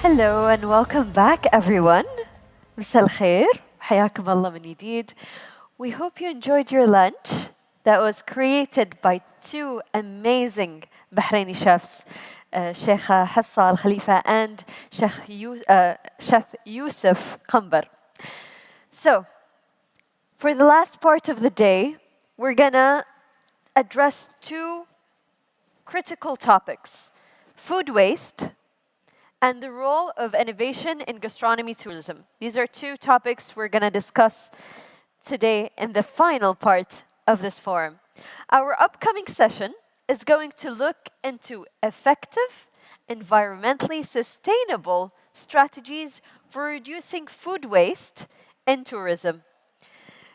Hello and welcome back, everyone. مساء الخير. حياكم الله من جديد. We hope you enjoyed your lunch that was created by two amazing Bahraini chefs, Sheikh Hafsa Al Khalifa and Chef Yusuf Qambar. So, for the last part of the day, we're gonna address two critical topics: food waste and the role of innovation in gastronomy tourism. These are two topics we're going to discuss today in the final part of this forum. Our upcoming session is going to look into effective, environmentally sustainable strategies for reducing food waste in tourism.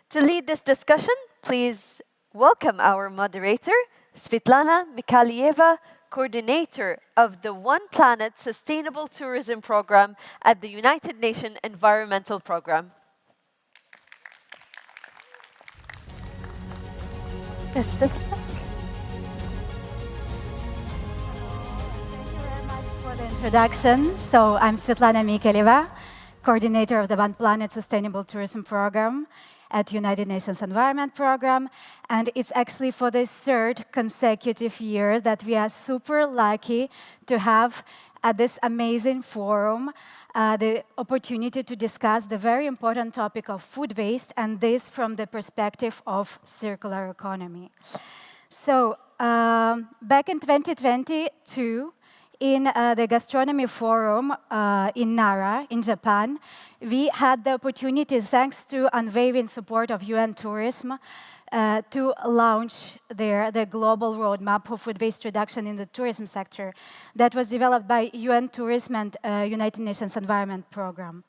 To lead this discussion, please welcome our moderator, Svetlana Mikhalieva, coordinator of the One Planet Sustainable Tourism Program at the United Nations Environmental Program. Thank you very much for the introduction. So I'm Svetlana Mikhalieva, coordinator of the One Planet Sustainable Tourism Program at United Nations Environment Program, and it's actually for the third consecutive year that we are super lucky to have at this amazing forum the opportunity to discuss the very important topic of food waste, and this from the perspective of circular economy. So back in 2022, in the Gastronomy Forum in Nara, in Japan, we had the opportunity, thanks to unwavering support of UN Tourism, to launch the global roadmap for food waste reduction in the tourism sector that was developed by UN Tourism and United Nations Environment Program.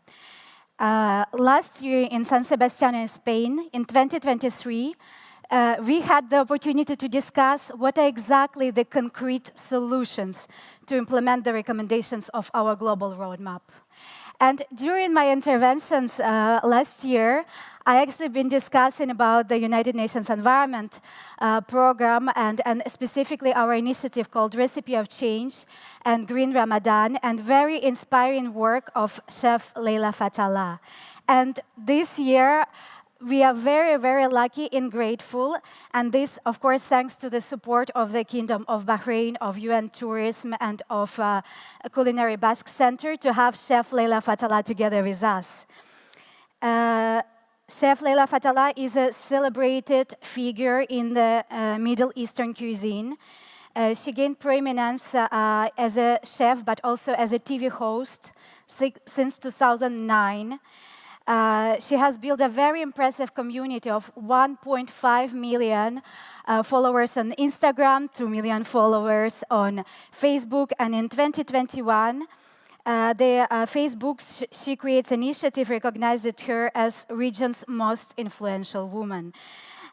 Last year in San Sebastián in Spain, in 2023, we had the opportunity to discuss what are exactly the concrete solutions to implement the recommendations of our global roadmap. And during my interventions last year, I actually been discussing about the United Nations Environment Program and specifically our initiative called Recipe of Change and Green Ramadan, and very inspiring work of Chef Leila Fatala. And this year, we are very, very lucky and grateful, and this, of course, thanks to the support of the Kingdom of Bahrain, of UN Tourism, and of Culinary Basque Center to have Chef Leila Fatala together with us. Chef Leila Fatala is a celebrated figure in the Middle Eastern cuisine. She gained prominence as a chef, but also as a TV host since 2009. She has built a very impressive community of 1.5 million followers on Instagram, 2 million followers on Facebook, and in 2021, Facebook, she creates initiative recognized her as region's most influential woman.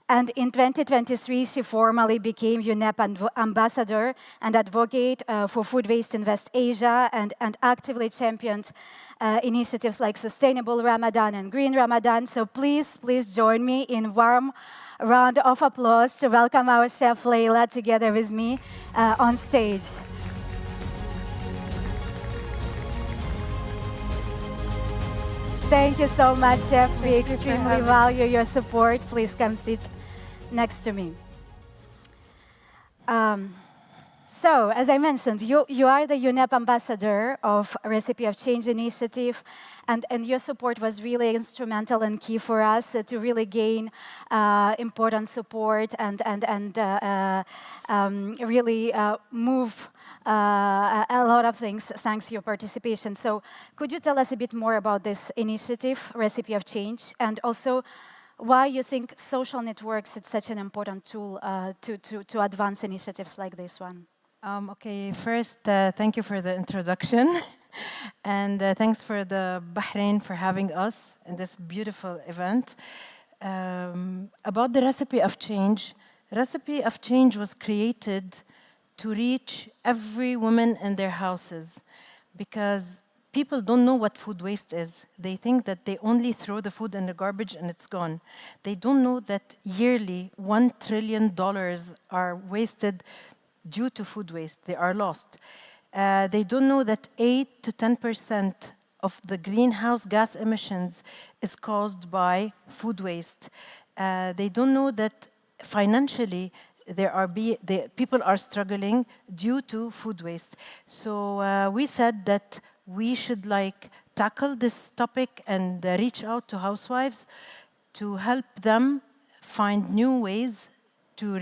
And in 2023, she formally became UNEP ambassador and advocate for food waste in West Asia, and actively championed initiatives like Sustainable Ramadan and Green Ramadan. So please join me in warm round of applause to welcome our chef Leila together with me on stage. Thank you so much, Chef. We extremely value your support. Please come sit next to me. So, as I mentioned, you are the UNEP ambassador of Recipe of Change initiative, and your support was really instrumental and key for us to really gain important support and really move a lot of things thanks to your participation. So, could you tell us a bit more about this initiative, Recipe of Change, and also why you think social networks is such an important tool to advance initiatives like this one? Okay, first, thank you for the introduction. And thanks for the Bahrain for having us in this beautiful event. About the Recipe of Change was created to reach every woman in their houses, because people don't know what food waste is. They think that they only throw the food in the garbage and it's gone. They don't know that yearly $1 trillion are wasted due to food waste. They are lost. They don't know that 8 to 10% of the greenhouse gas emissions is caused by food waste. They don't know that financially people are struggling due to food waste. So we said that we should tackle this topic and reach out to housewives to help them find new ways to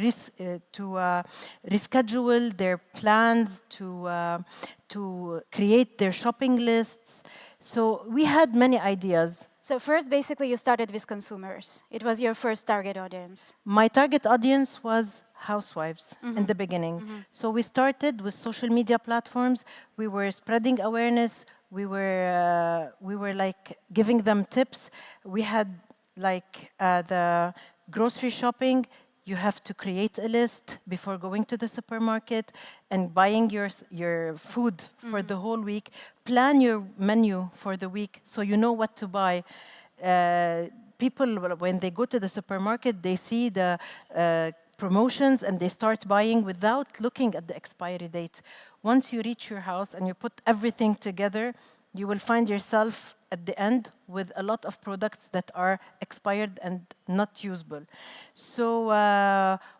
reschedule their plans, to create their shopping lists. So we had many ideas. So first, basically, you started with consumers. It was your first target audience. My target audience was housewives in the beginning. So we started with social media platforms. We were spreading awareness. We were giving them tips. We had the grocery shopping. You have to create a list before going to the supermarket and buying your food for the whole week. Plan your menu for the week so you know what to buy. People, when they go to the supermarket, they see the promotions and they start buying without looking at the expiry date. Once you reach your house and you put everything together, you will find yourself at the end with a lot of products that are expired and not usable. So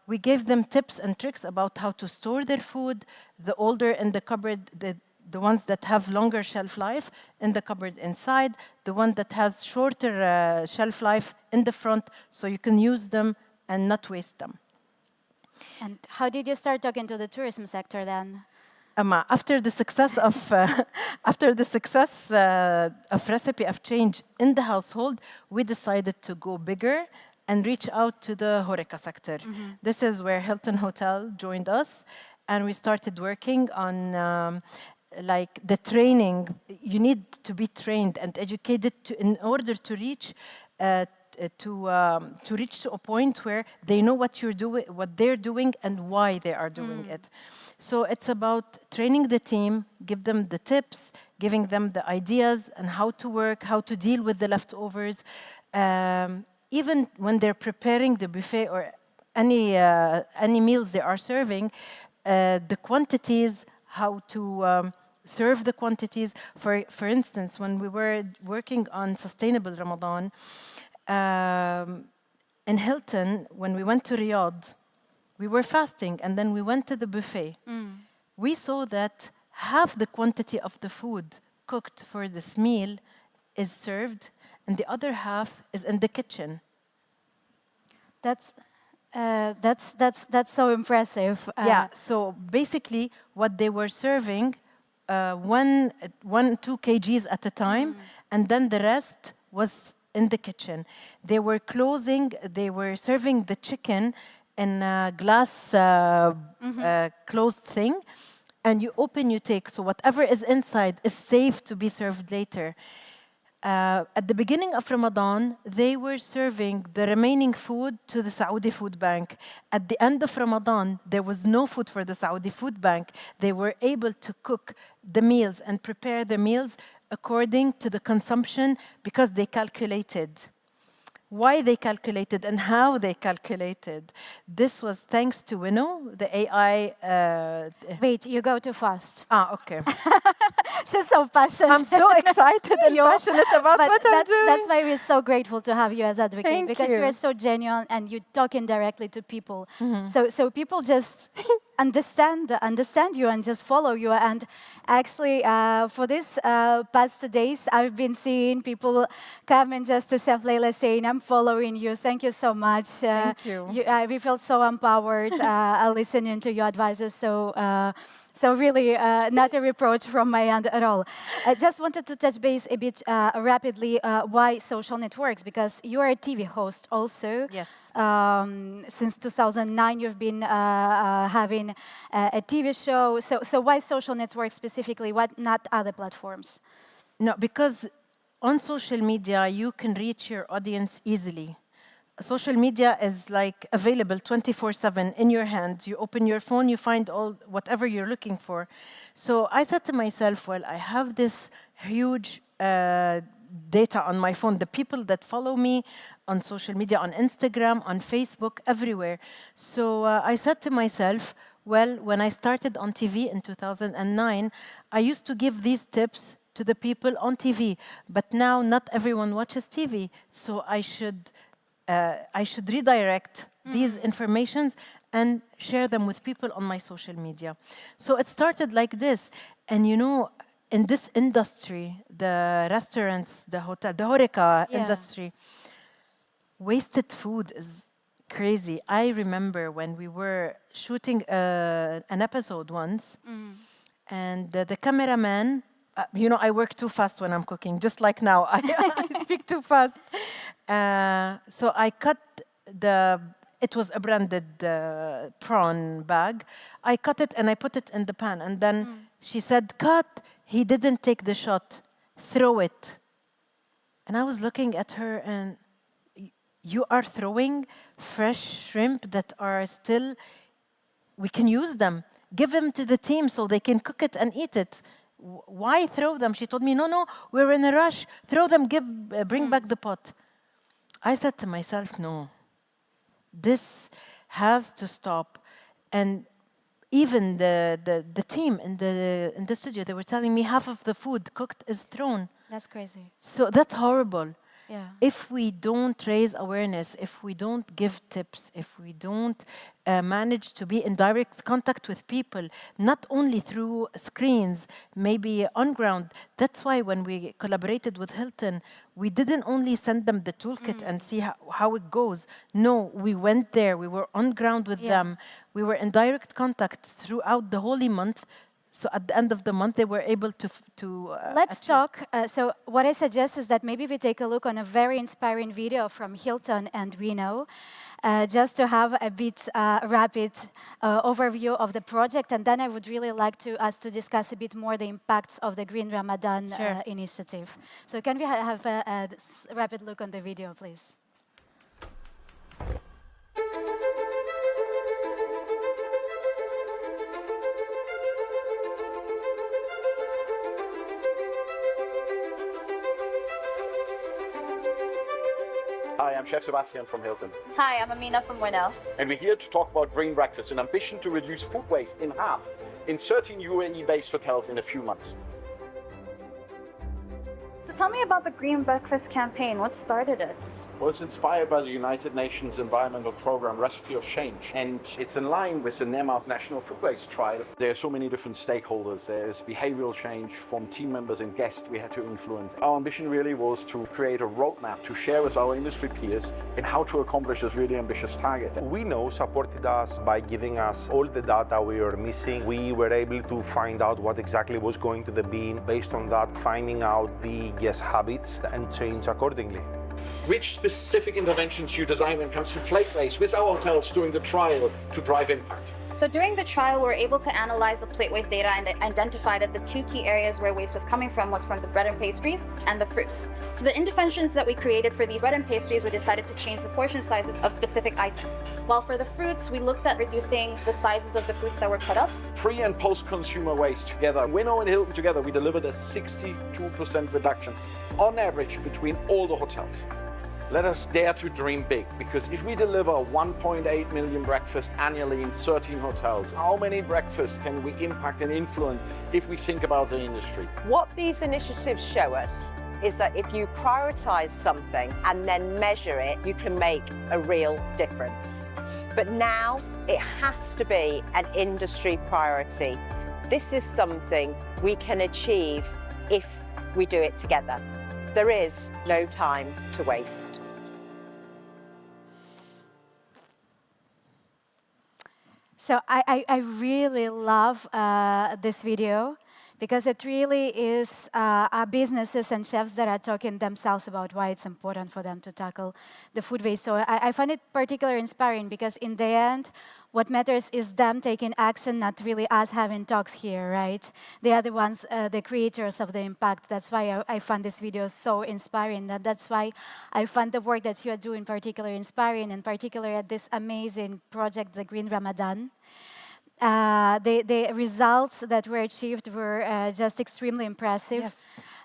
we gave them tips and tricks about how to store their food, the older in the cupboard, the ones that have longer shelf life in the cupboard inside, the one that has shorter shelf life in the front, so you can use them and not waste them. And how did you start talking to the tourism sector then? After the success of Recipe of Change in the household, we decided to go bigger and reach out to the HoReCa sector. This is where Hilton Hotel joined us, and we started working on the training. You need to be trained and educated in order to reach to a point where they know what they're doing, and why they are doing it. So it's about training the team, give them the tips, giving them the ideas and how to work, how to deal with the leftovers. Even when they're preparing the buffet or any meals they are serving, the quantities, how to serve the quantities. For instance, when we were working on sustainable Ramadan, in Hilton, when we went to Riyadh, we were fasting, and then we went to the buffet. We saw that half the quantity of the food cooked for this meal is served, and the other half is in the kitchen. That's so impressive. Yeah. So basically, what they were serving, 2 kgs at a time, and then the rest was in the kitchen. They were serving the chicken in a glass closed thing, and you open, you take. So whatever is inside is safe to be served later. At the beginning of Ramadan, they were serving the remaining food to the Saudi Food Bank. At the end of Ramadan, there was no food for the Saudi Food Bank. They were able to cook the meals and prepare the meals according to the consumption, because they calculated. Why they calculated and how they calculated. This was thanks to Winnow, the AI. Wait, you go too fast. Okay. She's so passionate. I'm so excited and passionate about what I'm doing. That's why we're so grateful to have you as advocate, because you are so genuine and you talking directly to people. So people just understand you and just follow you. And actually, for this past days, I've been seeing people coming just to Chef Leila saying, "I'm following you. Thank you so much." Thank you. We felt so empowered listening to your advices. So really, not a reproach from my end at all. I just wanted to touch base a bit rapidly why social networks, because you are a TV host also. Yes. Since 2009, you've been having a TV show. So why social networks specifically? Why not other platforms? No, because on social media, you can reach your audience easily. Social media is available 24/7 in your hand. You open your phone, you find whatever you're looking for. So I said to myself, well, I have this huge data on my phone, the people that follow me on social media, on Instagram, on Facebook, everywhere. So I said to myself, Well, when I started on TV in 2009, I used to give these tips to the people on TV, but now not everyone watches TV, so I should redirect these informations and share them with people on my social media. So it started like this, and you know, in this industry, the restaurants, the hotel, the HoReCa industry, wasted food is crazy. I remember when we were shooting an episode once, and the cameraman, you know, I work too fast when I'm cooking, just like now. I speak too fast. So I cut it was a branded prawn bag. I cut it and I put it in the pan. And then she said, cut. He didn't take the shot. Throw it. And I was looking at her and you are throwing fresh shrimp that are still, we can use them. Give them to the team so they can cook it and eat it. Why throw them? She told me, no, we're in a rush. Throw them, bring back the pot. I said to myself, no, this has to stop. And even the team in the studio, they were telling me half of the food cooked is thrown. That's crazy. So that's horrible. Yeah. If we don't raise awareness, if we don't give tips, if we don't manage to be in direct contact with people, not only through screens, maybe on ground. That's why when we collaborated with Hilton, we didn't only send them the toolkit and see how it goes. No, we went there, we were on ground with them, we were in direct contact throughout the holy month. So at the end of the month, they were able to Let's talk. So what I suggest is that maybe we take a look on a very inspiring video from Hilton and Reno, just to have a bit rapid overview of the project. And then I would really like us to discuss a bit more the impacts of the Green Ramadan initiative. So can we have a rapid look on the video, please? Hi, I'm Chef Sebastian from Hilton. Hi, I'm Amina from Winnell. And we're here to talk about green breakfast, an ambition to reduce food waste in half in 13 UAE-based hotels in a few months. So tell me about the Green Breakfast campaign. What started it? Well, it's inspired by the United Nations Environmental Program Recipe of Change, and it's in line with the NEMAF National Food Waste Trial. There are so many different stakeholders. There's behavioral change from team members and guests we had to influence. Our ambition really was to create a roadmap to share with our industry peers in how to accomplish this really ambitious target. Winnow supported us by giving us all the data we were missing. We were able to find out what exactly was going to the bin. Based on that, finding out the guest habits and change accordingly. Which specific interventions you design when it comes to plate waste with our hotels during the trial to drive impact? So during the trial, we were able to analyze the plate waste data and identify that the two key areas where waste was coming from was from the bread and pastries and the fruits. So the interventions that we created for these bread and pastries, we decided to change the portion sizes of specific items. While for the fruits, we looked at reducing the sizes of the fruits that were cut up. Pre and post-consumer waste together, Winnow and Hilton together, we delivered a 62% reduction on average between all the hotels. Let us dare to dream big, because if we deliver 1.8 million breakfasts annually in 13 hotels, how many breakfasts can we impact and influence if we think about the industry? What these initiatives show us is that if you prioritize something and then measure it, you can make a real difference. But now it has to be an industry priority. This is something we can achieve if we do it together. There is no time to waste. So I really love this video because it really is our businesses and chefs that are talking themselves about why it's important for them to tackle the food waste. So I find it particularly inspiring because in the end, what matters is them taking action, not really us having talks here, right? They are the ones, the creators of the impact. That's why I find this video so inspiring. That's why I find the work that you are doing particularly inspiring, and particularly at this amazing project, the Green Ramadan. The results that were achieved were just extremely impressive. Yes.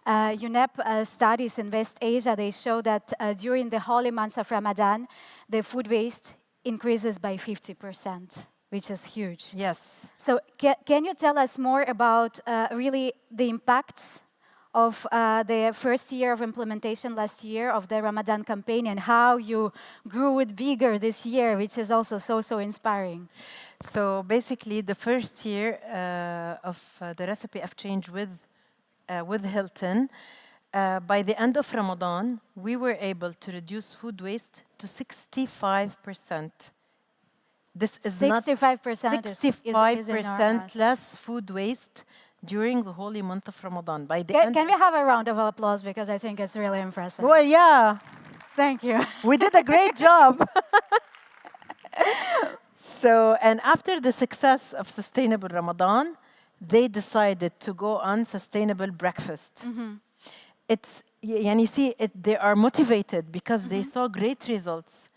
UNEP studies in West Asia, they show that during the holy months of Ramadan, the food waste increases by 50%. which is huge. Yes. So can you tell us more about really the impacts of the first year of implementation last year of the Ramadan campaign and how you grew it bigger this year, which is also so inspiring? So basically, the first year of the recipe of change with Hilton, by the end of Ramadan, we were able to reduce food waste to 65%. This is 65% not is 65% enormous. less food waste during the holy month of Ramadan. By the Can we have a round of applause because I think it's really impressive. Well, yeah, Thank you. we did a great job. So, and after the success of sustainable Ramadan, they decided to go on sustainable breakfast. It's, and you see, they are motivated because they saw great results.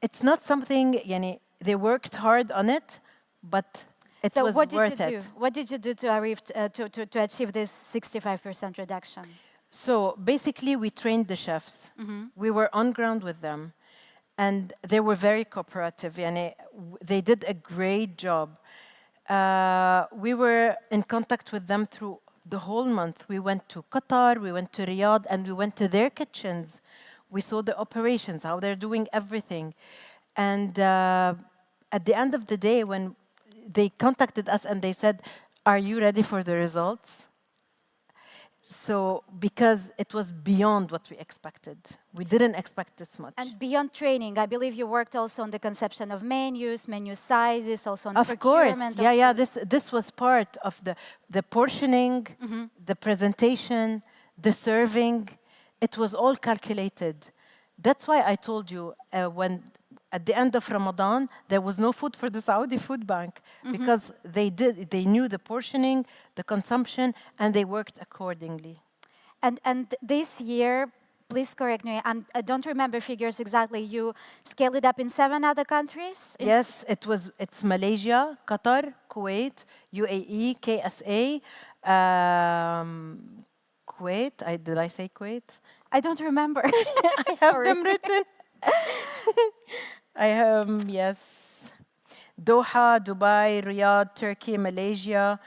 It's not something, yani, they worked hard on it, but it was what did worth you it. do? What did you do to achieve this 65% reduction? So basically, we trained the chefs. We were on ground with them, and they were very cooperative. Yani, they did a great job. We were in contact with them through the whole month. We went to Qatar, we went to Riyadh, and we went to their kitchens. We saw the operations, how they're doing everything. And at the end of the day, when they contacted us and they said, "Are you ready for the results?" So, because it was beyond what we expected. We didn't expect this much. And beyond training, I believe you worked also on the conception of menus, menu sizes, also on Of course, procurement. yeah. This was part of the portioning, the presentation, the serving. It was all calculated. That's why I told you when at the end of Ramadan there was no food for the Saudi Food Bank because they knew the portioning, the consumption, and they worked accordingly. And this year, please correct me, I don't remember figures exactly. You scaled it up in 7 other countries? Yes, it's Malaysia, Qatar, Kuwait, UAE, KSA, Kuwait. Did I say Kuwait? I don't remember. I have them written. I have, yes. Doha, Dubai, Riyadh, Turkey, Malaysia,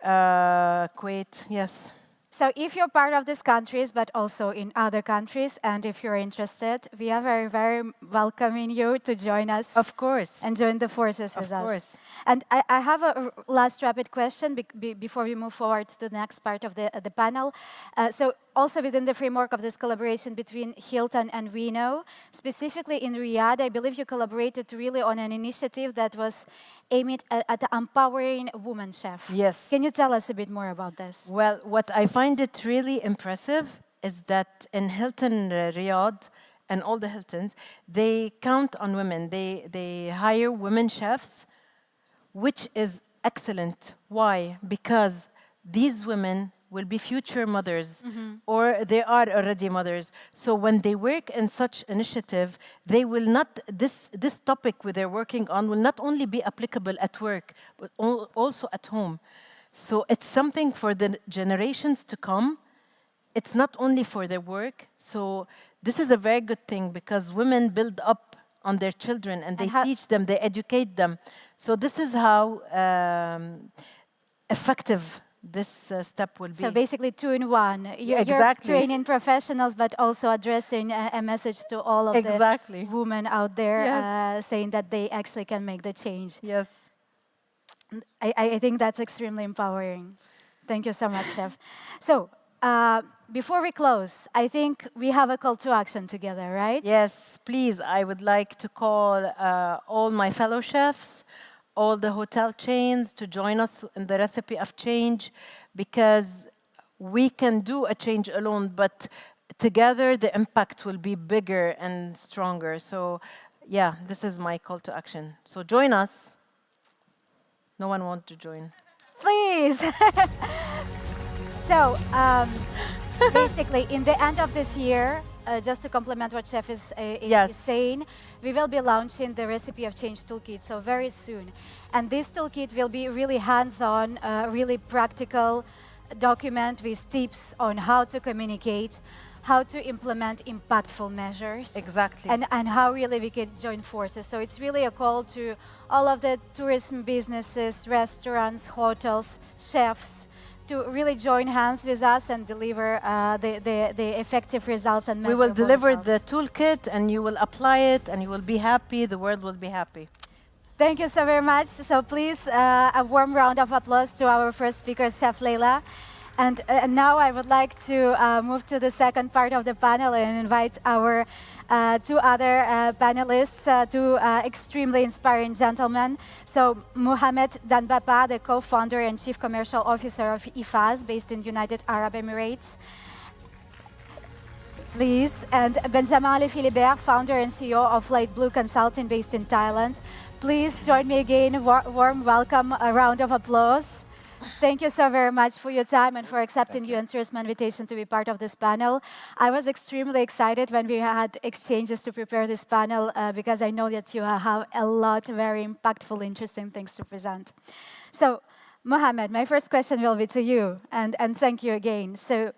Kuwait, yes. So if you're part of these countries, but also in other countries, and if you're interested, we are very, very welcoming you to join us. Of course. And join the forces with us. Of course. And I have a last rapid question before we move forward to the next part of the panel. So also within the framework of this collaboration between Hilton and Reno, specifically in Riyadh, I believe you collaborated really on an initiative that was aimed at empowering women chefs. Yes. Can you tell us a bit more about this? Well, what I find it really impressive is that in Hilton Riyadh and all the Hiltons, they count on women. They hire women chefs, which is excellent. Why? Because these women will be future mothers, or they are already mothers. So when they work in such initiative, they will not, this topic where they're working on will not only be applicable at work, but also at home. So it's something for the generations to come. It's not only for their work. So this is a very good thing because women build up on their children and they teach them, they educate them. So this is how effective this step will be. So basically 2 in 1. You're training professionals, but also addressing a message to all of the women out there, saying that they actually can make the change. Yes. I think that's extremely empowering. Thank you so much, Chef. So before we close, I think we have a call to action together, right? Yes, please. I would like to call all my fellow chefs, all the hotel chains to join us in the recipe of change, because we can do a change alone, but together the impact will be bigger and stronger. So yeah, this is my call to action. So join us. No one wants to join. Please. So basically, in the end of this year, just to complement what Chef is saying, we will be launching the Recipe of Change Toolkit, so very soon. And this toolkit will be really hands-on, really practical document with tips on how to communicate, how to implement impactful measures. Exactly. And how really we can join forces. So it's really a call to all of the tourism businesses, restaurants, hotels, chefs, to really join hands with us and deliver the effective results and We will measurable deliver results. the toolkit and you will apply it and you will be happy, the world will be happy. Thank you so very much. So please, a warm round of applause to our first speaker, Chef Leila. And now I would like to move to the second part of the panel and invite our two other panelists, two extremely inspiring gentlemen. So Mohamed Danbapa, the co-founder and chief commercial officer of IFAZ, based in United Arab Emirates. Please. And Benjamin Ali Philibert, founder and CEO of Light Blue Consulting, based in Thailand. Please join me again, warm welcome, a round of applause. Thank you so very much for your time and for accepting your tourism invitation to be part of this panel. I was extremely excited when we had exchanges to prepare this panel because I know that you have a lot of very impactful, interesting things to present. So, Mohamed, my first question will be to you, and thank you again. So,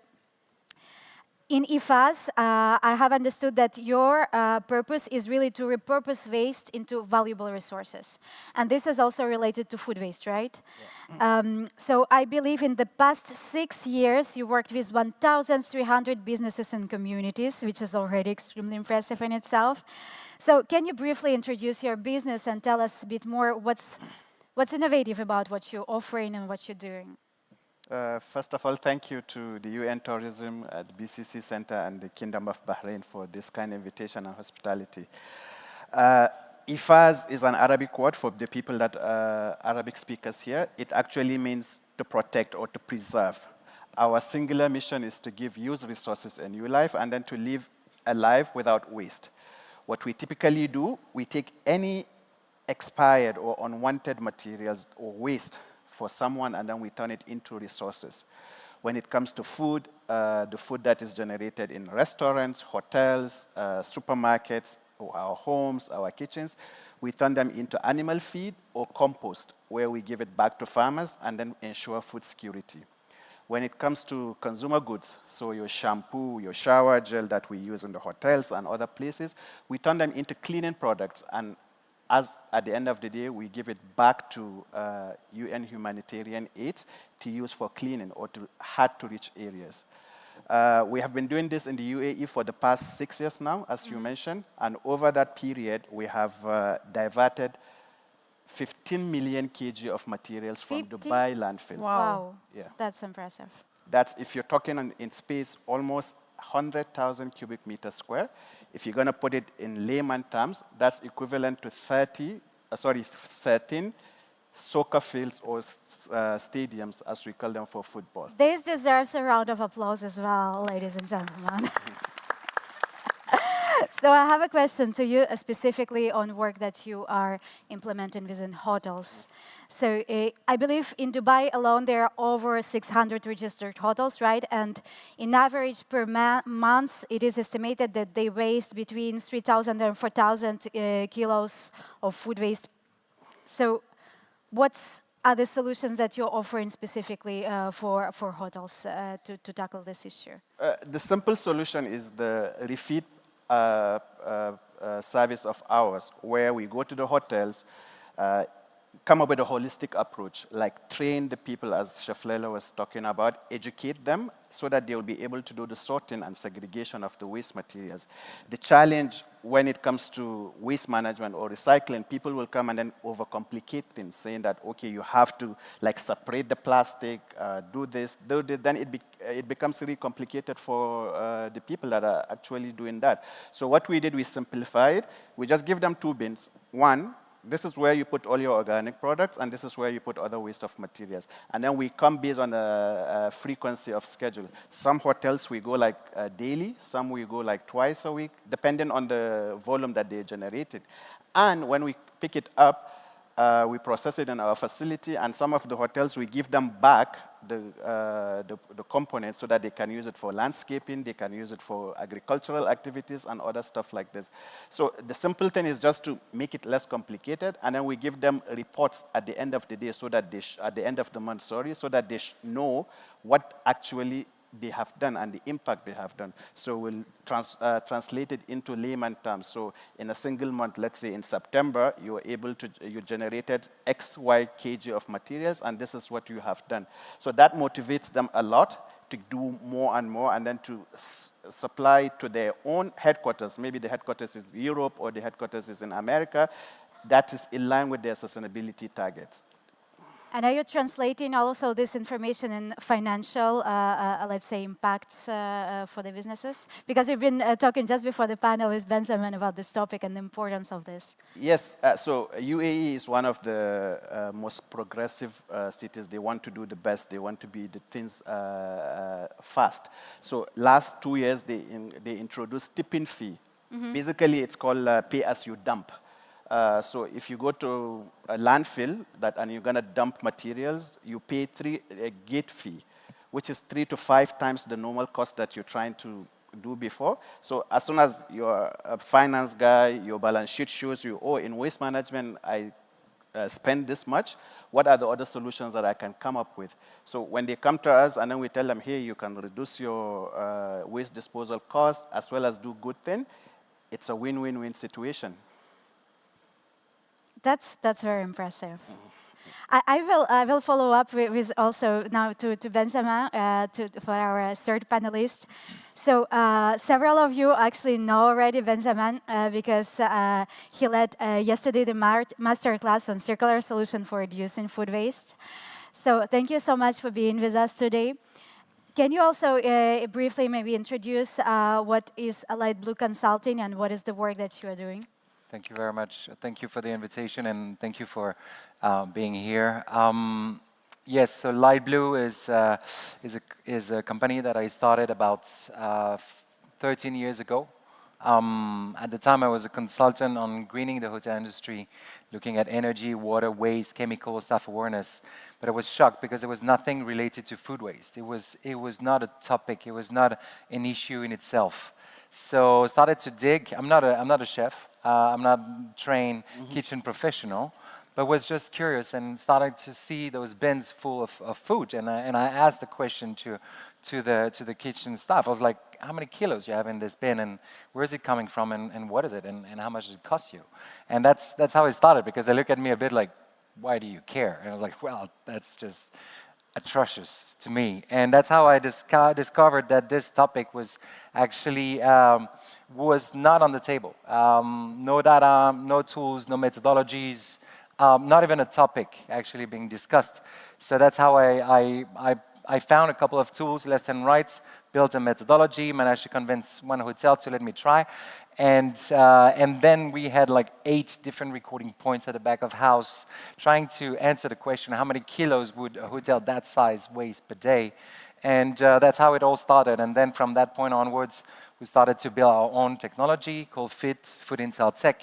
in IFAS, I have understood that your purpose is really to repurpose waste into valuable resources. And this is also related to food waste, right? Yeah. So I believe in the past 6 years, you worked with 1,300 businesses and communities, which is already extremely impressive in itself. So can you briefly introduce your business and tell us a bit more what's innovative about what you're offering and what you're doing? First of all, thank you to the UN Tourism at the BCC Center and the Kingdom of Bahrain for this kind of invitation and hospitality. Ifaz is an Arabic word for the people that are Arabic speakers here. It actually means to protect or to preserve. Our singular mission is to give used resources a new life and then to live a life without waste. What we typically do, we take any expired or unwanted materials or waste for someone, and then we turn it into resources. When it comes to food, the food that is generated in restaurants, hotels, supermarkets, or our homes, our kitchens, we turn them into animal feed or compost, where we give it back to farmers and then ensure food security. When it comes to consumer goods, so your shampoo, your shower gel that we use in the hotels and other places, we turn them into cleaning products, and as at the end of the day, we give it back to UN humanitarian aid to use for cleaning or to hard-to-reach areas. We have been doing this in the UAE for the past 6 years now, as you mentioned, and over that period, we have diverted 15 million kg of materials from 50? Dubai landfills. Wow, Yeah. that's impressive. That's, if you're talking in space, almost 100,000 cubic meters square. If you're going to put it in layman terms, that's equivalent to 13 soccer fields or stadiums, as we call them, for football. This deserves a round of applause as well, ladies and gentlemen. So I have a question to you specifically on work that you are implementing within hotels. So I believe in Dubai alone, there are over 600 registered hotels, right? And in average per month, it is estimated that they waste between 3,000 and 4,000 kilos of food waste. So what are the solutions that you're offering specifically for hotels to tackle this issue? The simple solution is the refeed service of ours, where we go to the hotels, come up with a holistic approach, like train the people, as Chef Leila was talking about, educate them so that they will be able to do the sorting and segregation of the waste materials. The challenge when it comes to waste management or recycling, people will come and then overcomplicate things, saying that, okay, you have to like separate the plastic, do this, then it becomes really complicated for the people that are actually doing that. So what we did, we simplified. We just give them 2 bins. One, this is where you put all your organic products, and this is where you put other waste of materials. And then we come based on a frequency of schedule. Some hotels we go like daily, some we go like twice a week, depending on the volume that they generated. And when we pick it up, we process it in our facility, and some of the hotels, we give them back the components so that they can use it for landscaping, they can use it for agricultural activities and other stuff like this. So the simple thing is just to make it less complicated, and then we give them reports at the end of the day, so that they at the end of the month, sorry, so that they know what actually they have done and the impact they have done. So we'll translate it into layman terms. So in a single month, let's say in September, you generated X, Y kg of materials, and this is what you have done. So that motivates them a lot to do more and more, and then to supply to their own headquarters. Maybe the headquarters is Europe or the headquarters is in America. That is in line with their sustainability targets. And are you translating also this information in financial, let's say, impacts for the businesses? Because we've been talking just before the panel with Benjamin about this topic and the importance of this. Yes, so UAE is one of the most progressive cities. They want to do the best. They want to be the things fast. So last 2 years, they introduced tipping fee. Basically, it's called pay as you dump. So if you go to a landfill and you're going to dump materials, you pay a gate fee, which is 3 to 5 times the normal cost that you're trying to do before. So as soon as you're a finance guy, your balance sheet shows you, oh, in waste management, I spend this much. What are the other solutions that I can come up with? So when they come to us and then we tell them, hey, you can reduce your waste disposal cost as well as do good thing, it's a win-win-win situation. That's very impressive. I will follow up with also now to Benjamin for our third panelist. So several of you actually know already Benjamin because he led yesterday the masterclass on circular solution for reducing food waste. So thank you so much for being with us today. Can you also briefly maybe introduce what is Light Blue Consulting and what is the work that you are doing? Thank you very much. Thank you for the invitation and thank you for being here. Yes, so Light Blue is a company that I started about 13 years ago. At the time, I was a consultant on greening the hotel industry, looking at energy, water, waste, chemical, staff awareness. But I was shocked because there was nothing related to food waste. It was not a topic. It was not an issue in itself. So started to dig. I'm not a chef. I'm not trained kitchen professional, but was just curious and started to see those bins full of food. And I asked the question to the kitchen staff. I was like, how many kilos you have in this bin, and where is it coming from, and what is it, and how much does it cost you? And that's how it started, because they look at me a bit like, why do you care? And I was like, well, that's just atrocious to me. And that's how I discovered that this topic was actually was not on the table. No data, no tools, no methodologies, not even a topic actually being discussed. So that's how I found a couple of tools, left and right, built a methodology, managed to convince one hotel to let me try. And then we had like 8 different recording points at the back of house, trying to answer the question, how many kilos would a hotel that size waste per day? And that's how it all started. And then from that point onwards, we started to build our own technology called FIT, Food Intel Tech,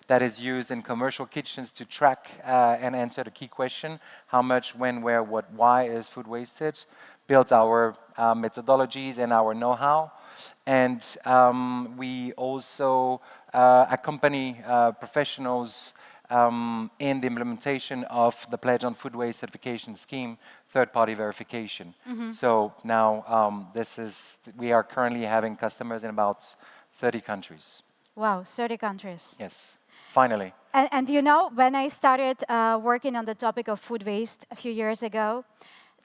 that is used in commercial kitchens to track and answer the key question, how much, when, where, what, why is food wasted? Built our methodologies and our know-how. And we also accompany professionals in the implementation of the Pledge on Food Waste Certification Scheme, third-party verification. So now we are currently having customers in about 30 countries. Wow, 30 countries. Yes, finally. And you know, when I started working on the topic of food waste a few years ago,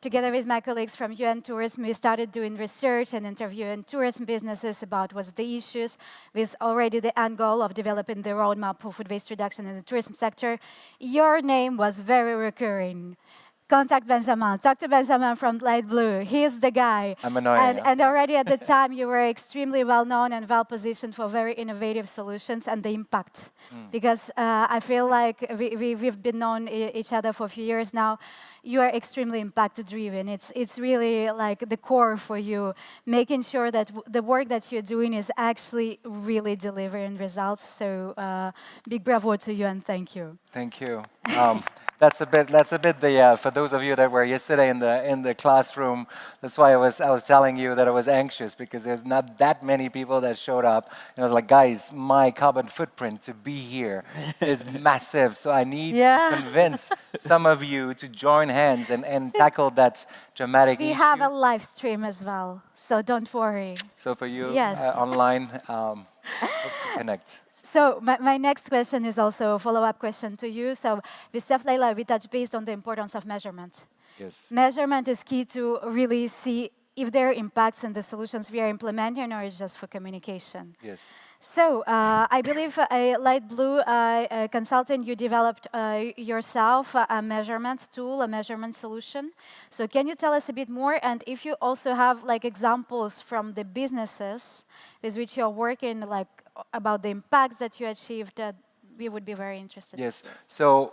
together with my colleagues from UN Tourism, we started doing research and interviewing tourism businesses about what's the issues, with already the end goal of developing the roadmap for food waste reduction in the tourism sector. Your name was very recurring. Contact Benjamin, talk to Benjamin from Light Blue. He's the guy. I'm annoying. And already at the time, you were extremely well known and well positioned for very innovative solutions and the impact. Because I feel like we've been known each other for a few years now. You are extremely impact driven. It's really like the core for you, making sure that the work that you're doing is actually really delivering results. So big bravo to you and thank you. Thank you. That's a bit the for those of you that were yesterday in the classroom. That's why I was telling you that I was anxious because there's not that many people that showed up, and I was like, guys, my carbon footprint to be here is massive. So I need to convince some of you to join hands and tackle that dramatic We issue. have a live stream as well, so don't worry. So for you Yes. online, hope to connect. So my next question is also a follow-up question to you. So with Chef Leila, we touch based on the importance of measurement. Yes. Measurement is key to really see if there are impacts in the solutions we are implementing or it's just for communication. Yes. So I believe a Light Blue consultant, you developed yourself a measurement tool, a measurement solution. So can you tell us a bit more? And if you also have like examples from the businesses with which you're working, like about the impacts that you achieved, we would be very interested. Yes. So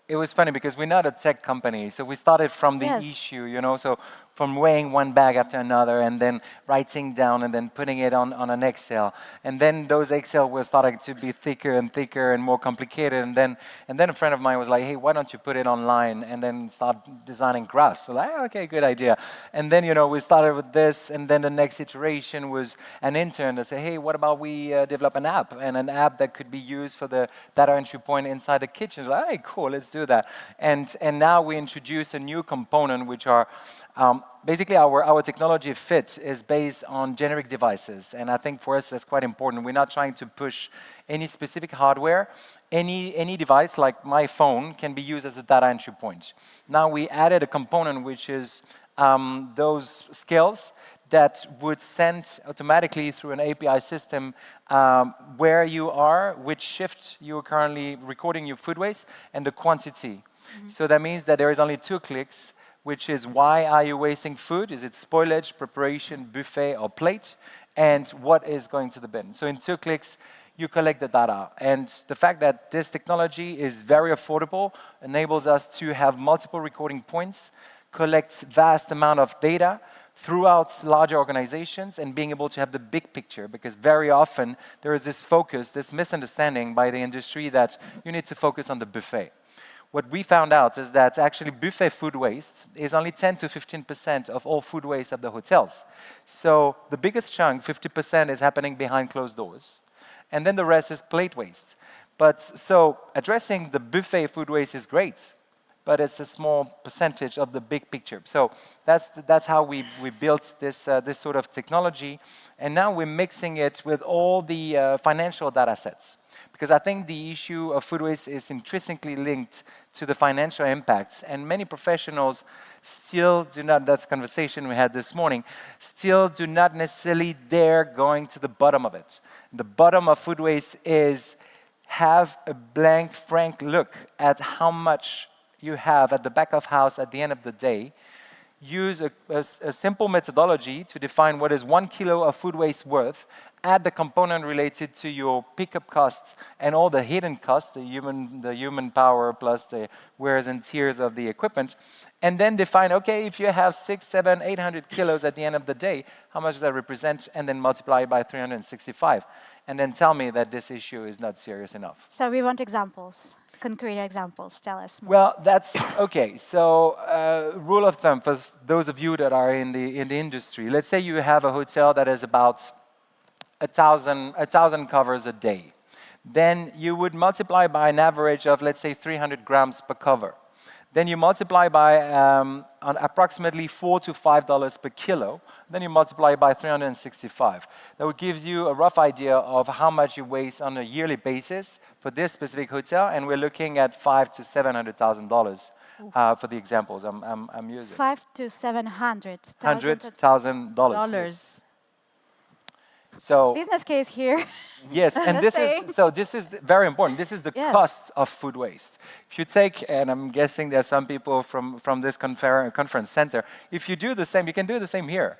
it was funny because we're not a tech company. So we started from the Yes. issue, you know, so from weighing one bag after another and then writing down and then putting it on an Excel. And then those Excel were starting to be thicker and more complicated. And then a friend of mine was like, hey, why don't you put it online and then start designing graphs? So like, okay, good idea. And then, you know, we started with this, and then the next iteration was an intern that said, hey, what about we develop an app, and an app that could be used for the data entry point inside the kitchen. Like, hey, cool, let's do that. And now we introduce a new component, which are basically our technology fit is based on generic devices. And I think for us that's quite important. We're not trying to push any specific hardware. Any device like my phone can be used as a data entry point. Now we added a component which is those scales that would send automatically through an API system where you are, which shift you're currently recording your food waste, and the quantity. So that means that there is only 2 clicks, which is why are you wasting food? Is it spoilage, preparation, buffet, or plate? And what is going to the bin? So in 2 clicks, you collect the data. And the fact that this technology is very affordable enables us to have multiple recording points, collect vast amount of data throughout larger organizations, and being able to have the big picture, because very often there is this focus, this misunderstanding by the industry that you need to focus on the buffet. What we found out is that actually buffet food waste is only 10 to 15% of all food waste at the hotels. So the biggest chunk, 50%, is happening behind closed doors. And then the rest is plate waste. But so addressing the buffet food waste is great, but it's a small percentage of the big picture. So that's how we built this sort of technology. And now we're mixing it with all the financial data sets. Because I think the issue of food waste is intrinsically linked to the financial impacts. And many professionals still do not, that's a conversation we had this morning, still do not necessarily dare going to the bottom of it. The bottom of food waste is have a blank, frank look at how much you have at the back of house at the end of the day. Use a simple methodology to define what is 1 kilo of food waste worth, add the component related to your pickup costs and all the hidden costs, the human power plus the wears and tears of the equipment, and then define, okay, if you have 600, 700, 800 kilos at the end of the day, how much does that represent, and then multiply by 365. And then tell me that this issue is not serious enough. So we want examples. Concrete examples, tell us more. Well, that's okay. So, rule of thumb for those of you that are in the industry. Let's say you have a hotel that is about 1,000 covers a day. Then you would multiply by an average of, let's say, 300 grams per cover. Then you multiply by on approximately $4 to $5 per kilo. Then you multiply by 365. That gives you a rough idea of how much you waste on a yearly basis for this specific hotel, and we're looking at $500,000 to $700,000 for the examples I'm using. $500,000 to $700,000. $100,000. So business case here. Yes, and this is very important. This is the cost of food waste. If you take, and I'm guessing there are some people from this conference center, if you do the same, you can do the same here.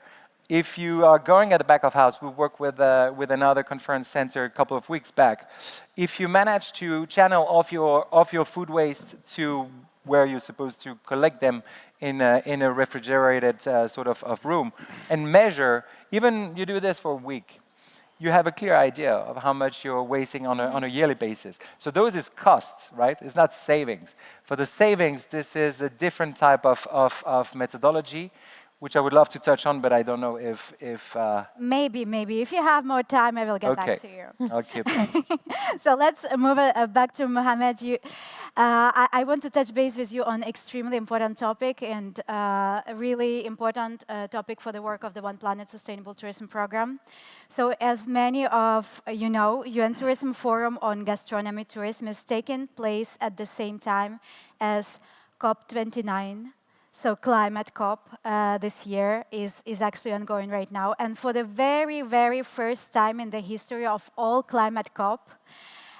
If you are going at the back of house, we worked with another conference center a couple of weeks back. If you manage to channel off your food waste to where you're supposed to collect them in a refrigerated sort of room, and measure, even you do this for a week, you have a clear idea of how much you're wasting on a yearly basis. So those is costs, right? It's not savings. For the savings, this is a different type of methodology, which I would love to touch on, but I don't know if Maybe. If you have more time, I will get okay. back to you. Okay. So let's move back to Mohammed. I want to touch base with you on extremely important topic and a really important topic for the work of the One Planet Sustainable Tourism Program. So as many of you know, UN Tourism Forum on Gastronomy Tourism is taking place at the same time as COP29. So Climate COP this year is actually ongoing right now. And for the very, very first time in the history of all Climate COP,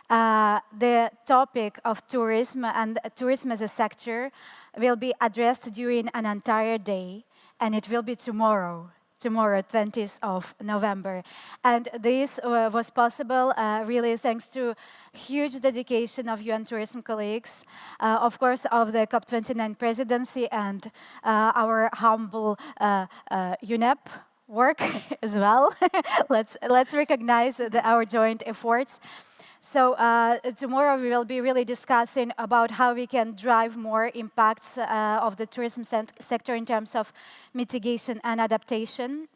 the topic of tourism and tourism as a sector will be addressed during an entire day, and it will be tomorrow, 20th of November. And this was possible really thanks to huge dedication of UN tourism colleagues, of course, of the COP29 presidency and our humble UNEP work as well. let's recognize our joint efforts. So tomorrow we will be really discussing about how we can drive more impacts of the tourism sector in terms of mitigation and adaptation.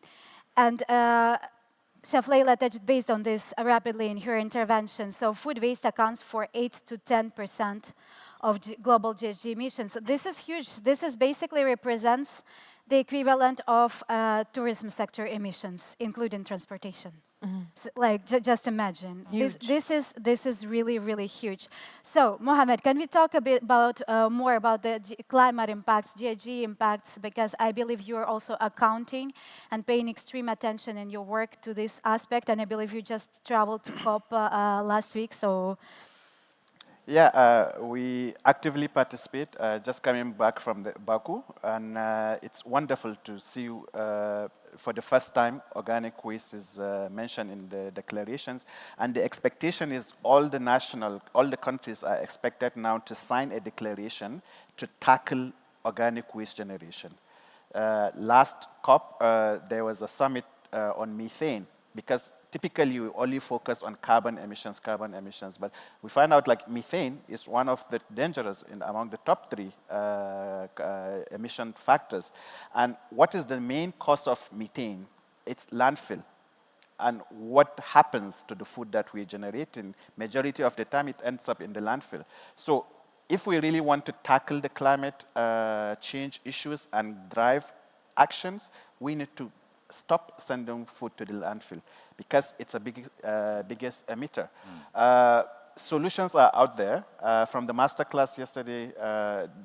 And Chef Leila touched based on this rapidly in her intervention. So food waste accounts for 8 to 10% of global GHG emissions. This is huge. This is basically represents the equivalent of tourism sector emissions, including transportation. So, like, just imagine. This is really, really huge. So, Mohammed, can we talk a bit about more about the climate impacts, GHG impacts? Because I believe you are also accounting and paying extreme attention in your work to this aspect. And I believe you just traveled to COP last week. So. Yeah, we actively participate, just coming back from Baku, and it's wonderful to see for the first time organic waste is mentioned in the declarations, and the expectation is all the countries are expected now to sign a declaration to tackle organic waste generation. Last COP, there was a summit on methane, because typically you only focus on carbon emissions, but we find out like methane is one of the dangerous among the top 3 emission factors. And what is the main cause of methane? It's landfill. And what happens to the food that we generate? In majority of the time, it ends up in the landfill. So if we really want to tackle the climate change issues and drive actions, we need to stop sending food to the landfill, because it's a biggest emitter. Solutions are out there. From the masterclass yesterday,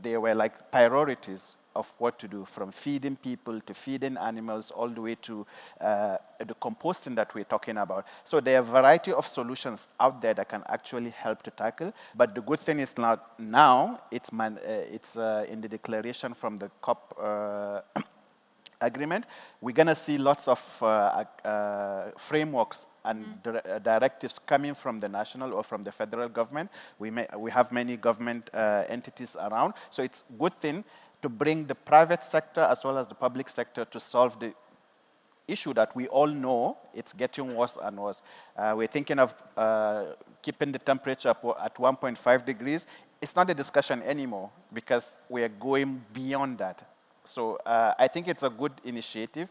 there were like priorities of what to do, from feeding people to feeding animals, all the way to the composting that we're talking about. So there are a variety of solutions out there that can actually help to tackle. But the good thing is now it's in the declaration from the COP agreement. We're going to see lots of frameworks and directives coming from the national or from the federal government. We have many government entities around. So it's a good thing to bring the private sector as well as the public sector to solve the issue that we all know it's getting worse and worse. We're thinking of keeping the temperature at 1.5 degrees. It's not a discussion anymore, because we are going beyond that. So I think it's a good initiative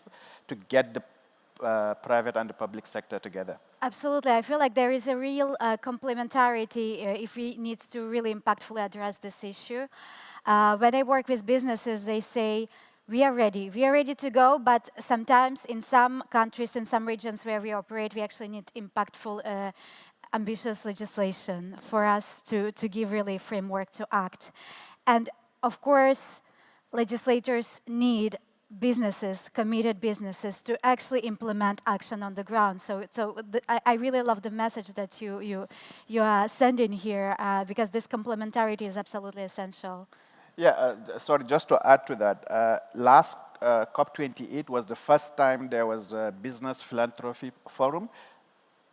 to get the private and the public sector together. Absolutely. I feel like there is a real complementarity if we need to really impactfully address this issue. When I work with businesses, they say, we are ready to go, but sometimes in some countries, in some regions where we operate, we actually need impactful, ambitious legislation for us to give really a framework to act. And of course, legislators need businesses, committed businesses, to actually implement action on the ground. So I really love the message that you are sending here, because this complementarity is absolutely essential. Yeah, sorry, just to add to that, last COP28 was the first time there was a business philanthropy forum.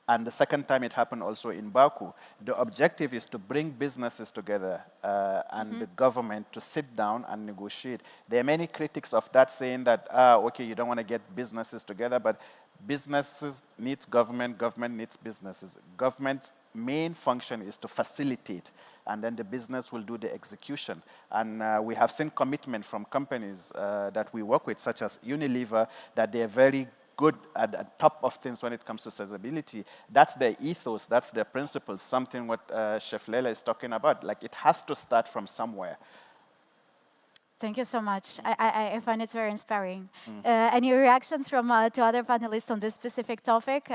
And the second time it happened also in Baku. The objective is to bring businesses together and the government to sit down and negotiate. There are many critics of that saying that, okay, you don't want to get businesses together, but Businesses need government, government needs businesses. Government's main function is to facilitate, and then the business will do the execution. And we have seen commitment from companies that we work with, such as Unilever, that they're very good at the top of things when it comes to sustainability. That's their ethos, that's their principles, something what Chef Leila is talking about. Like, it has to start from somewhere. Thank you so much. I find it very inspiring. Any reactions from to other panelists on this specific topic?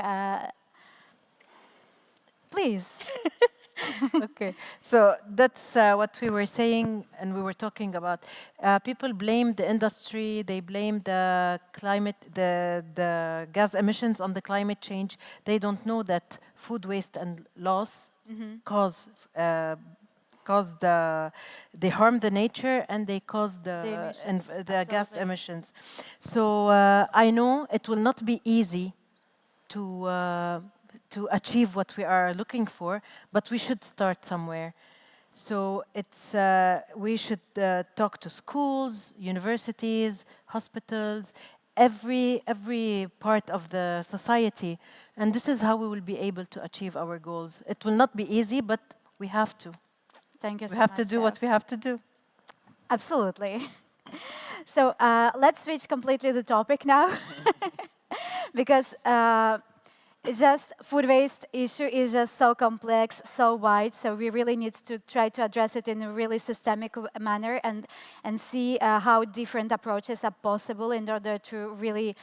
Please. Okay, so that's what we were saying, and we were talking about. People blame the industry, they blame the climate, the gas emissions on the climate change. They don't know that food waste and loss cause they harm the nature, and they cause the gas emissions. So I know it will not be easy to achieve what we are looking for, but we should start somewhere. So it's we should talk to schools, universities, hospitals, every part of the society, and this is how we will be able to achieve our goals. It will not be easy, but we have to. Thank you so We have much, to do what we have to do. Absolutely. So let's switch completely the topic now, because just food waste issue is just so complex, so wide. So we really need to try to address it in a really systemic manner and see how different approaches are possible in order to really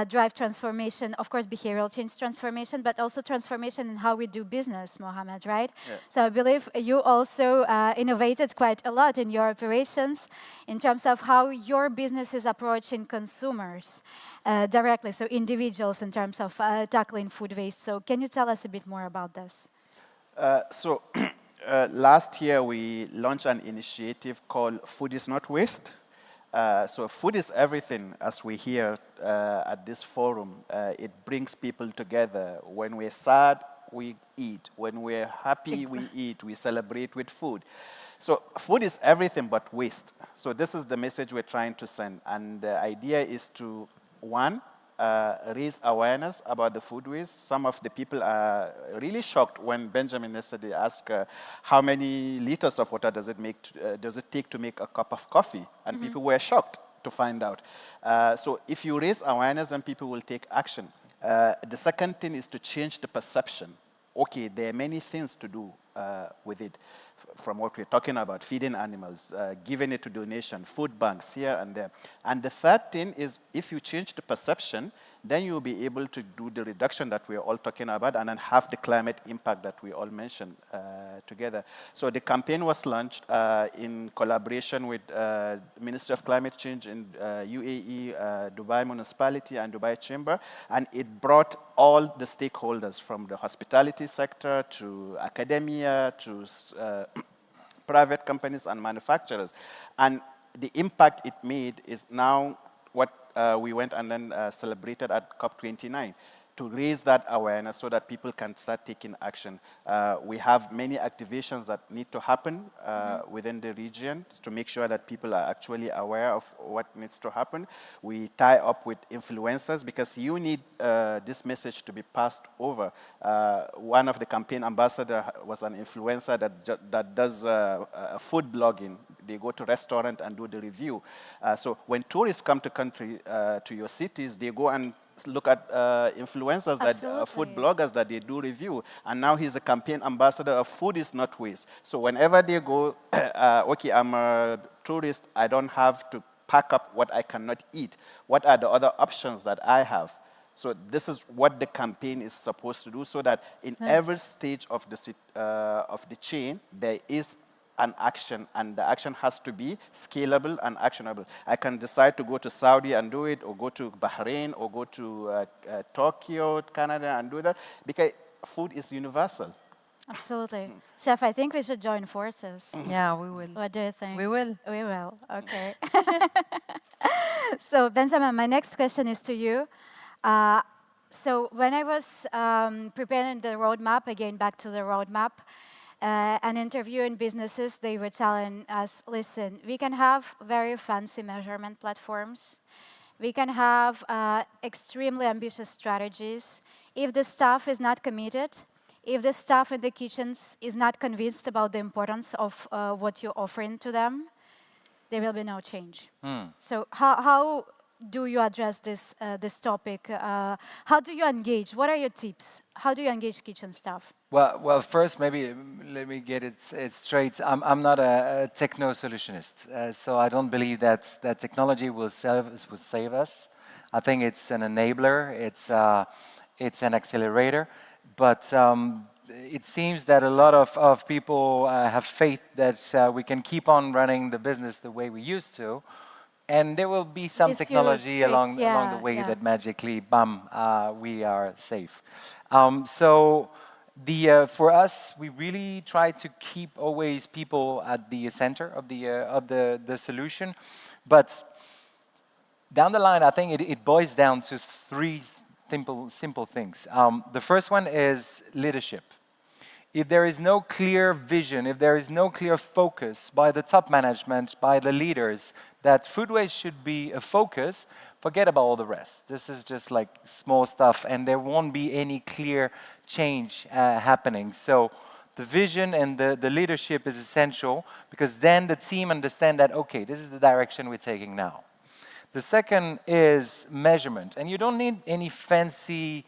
drive transformation. Of course, behavioral change transformation, but also transformation in how we do business, Mohammed, right? Yeah. So I believe you also innovated quite a lot in your operations in terms of how your business is approaching consumers directly, so individuals in terms of tackling food waste. So can you tell us a bit more about this? Last year we launched an initiative called Food is Not Waste. So food is everything, as we hear at this forum. It brings people together. When we're sad, we eat. When we're happy, we eat. We celebrate with food. So food is everything but waste. So this is the message we're trying to send. And the idea is to, one, raise awareness about the food waste. Some of the people are really shocked when Benjamin yesterday asked how many liters of water does it take to make a cup of coffee, and people were shocked to find out. So if you raise awareness, then people will take action. The second thing is to change the perception. Okay, there are many things to do with it, from what we're talking about, feeding animals, giving it to donation, food banks here and there. And the third thing is, if you change the perception, then you'll be able to do the reduction that we're all talking about and then have the climate impact that we all mentioned together. So the campaign was launched in collaboration with Ministry of Climate Change in UAE, Dubai Municipality and Dubai Chamber, and it brought all the stakeholders from the hospitality sector to academia to private companies and manufacturers. And the impact it made is now what we went and then celebrated at COP29 to raise that awareness so that people can start taking action. We have many activations that need to happen within the region to make sure that people are actually aware of what needs to happen. We tie up with influencers because you need this message to be passed over. One of the campaign ambassadors was an influencer that does food blogging. They go to restaurant and do the review. So when tourists come to to your cities, they go and look at influencers, that food bloggers that they do review. And now he's a campaign ambassador of Food is Not Waste. So whenever they go, okay, I'm a tourist, I don't have to pack up what I cannot eat. What are the other options that I have? So this is what the campaign is supposed to do, so that in every stage of the chain, there is an action, and the action has to be scalable and actionable. I can decide to go to Saudi and do it, or go to Bahrain, or go to Tokyo, Canada, and do that, because food is universal. Absolutely. Chef, I think we should join forces. Yeah, we will. What do you think? We will. We will, okay. So, Benjamin, my next question is to you. So when I was preparing the roadmap, again, back to the roadmap, and interviewing businesses, they were telling us, listen, we can have very fancy measurement platforms. We can have extremely ambitious strategies. If the staff is not committed, if the staff in the kitchens is not convinced about the importance of what you're offering to them, there will be no change. So how do you address this topic? How do you engage? What are your tips? How do you engage kitchen staff? Well, first, maybe let me get it straight. I'm not a techno solutionist, so I don't believe that technology will save us. I think it's an enabler. It's an accelerator, but it seems that a lot of people have faith that we can keep on running the business the way we used to, and there will be some technology along the way that magically, bam, we are safe. So for us, we really try to keep always people at the center of the solution, but down the line, I think it boils down to three simple things. The first one is leadership. If there is no clear vision, if there is no clear focus by the top management, by the leaders, that food waste should be a focus, forget about all the rest. This is just like small stuff, and there won't be any clear change happening. So the vision and the leadership is essential, because then the team understand that, okay, this is the direction we're taking now. The second is measurement, and you don't need any fancy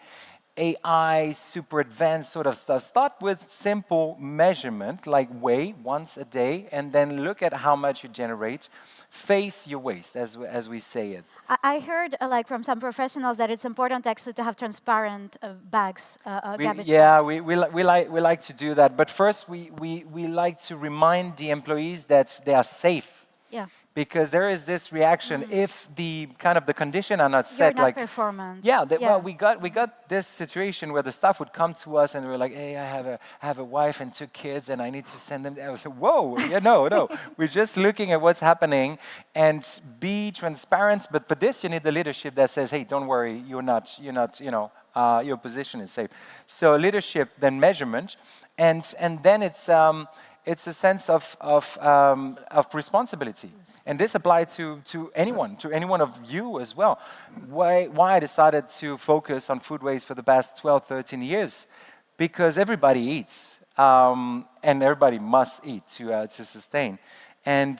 AI, super advanced sort of stuff. Start with simple measurement, like weigh once a day, and then look at how much you generate. Face your waste, as we say it. I heard, like from some professionals, that it's important actually to have transparent bags, garbage bags. We like to do that, but first we like to remind the employees that they are safe. Yeah. Because there is this reaction if the condition are not set, You're not performant. Well, we got this situation where the staff would come to us and we were like, hey, I have a wife and 2 kids and I need to send them. I was like, whoa, no. We're just looking at what's happening and be transparent. But for this, you need the leadership that says, hey, don't worry, you're not, your position is safe. So leadership, then measurement, and then it's a sense of responsibility. And this applies to anyone of you as well. Why I decided to focus on food waste for the past 12, 13 years? Because everybody eats, and everybody must eat to sustain. And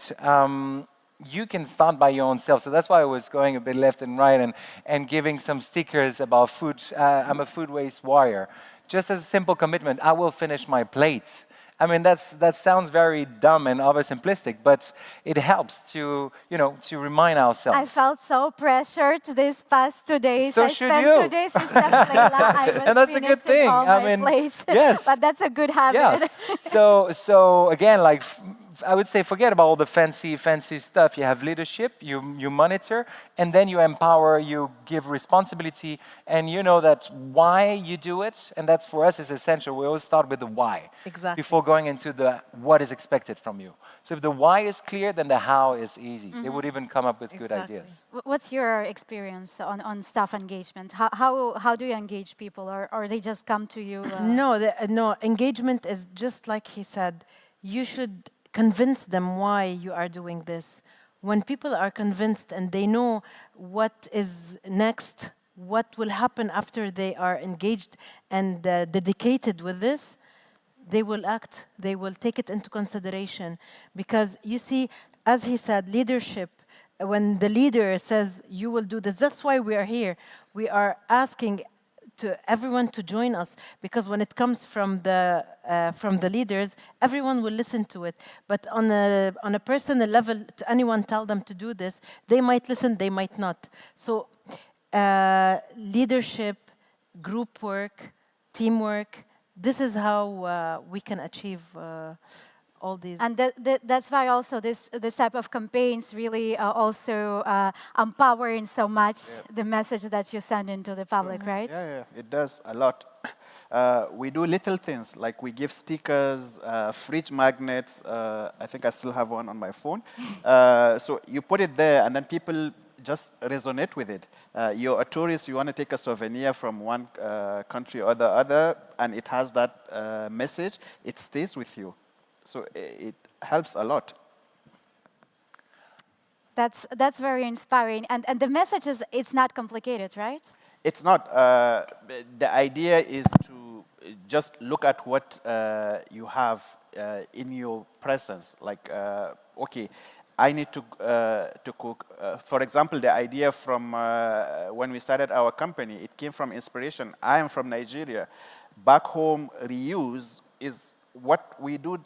you can start by your own self. So that's why I was going a bit left and right and giving some stickers about food. I'm a food waste warrior. Just as a simple commitment, I will finish my plate. I mean, that sounds very dumb and oversimplistic, but it helps to remind ourselves. I felt so pressured these past 2 days. So I should spent you. 2 days with Chef Leila. I was And that's a good thing. all my plates. Yes. But that's a good habit. Yes. So again, like I would say, forget about all the fancy stuff. You have leadership, you monitor, and then you empower, you give responsibility, and you know that why you do it, and that's for us is essential. We always start with the why before going into the what is expected from you. So if the why is clear, then the how is easy. They would even come up with good ideas. What's your experience on staff engagement? How do you engage people, or they just come to you? No, engagement is just like he said. You should convince them why you are doing this. When people are convinced and they know what is next, what will happen after they are engaged and dedicated with this, they will act, they will take it into consideration. Because you see, as he said, leadership, when the leader says, you will do this, that's why we are here. We are asking to everyone to join us, because when it comes from the leaders, everyone will listen to it. But on a personal level, to anyone tell them to do this, they might listen, they might not. So leadership, group work, teamwork, this is how we can achieve all these. And that's why also this type of campaigns really also empowering so much the message that you send into the public, right? Yeah, it does a lot. We do little things, like we give stickers, fridge magnets. I think I still have one on my phone. So you put it there, and then people just resonate with it. You're a tourist, you want to take a souvenir from one country or the other, and it has that message, it stays with you. So it helps a lot. That's very inspiring. And the message is it's not complicated, right? It's not. The idea is to just look at what you have in your presence. Like, okay, I need to cook. For example, the idea from when we started our company, it came from inspiration. I am from Nigeria. Back home, reuse is what we do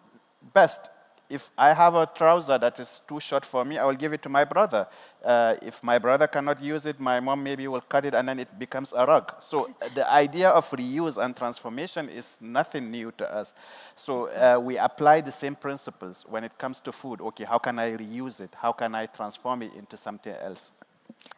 best. If I have a trouser that is too short for me, I will give it to my brother. If my brother cannot use it, my mom maybe will cut it and then it becomes a rug. So the idea of reuse and transformation is nothing new to us. So we apply the same principles when it comes to food. Okay, how can I reuse it? How can I transform it into something else?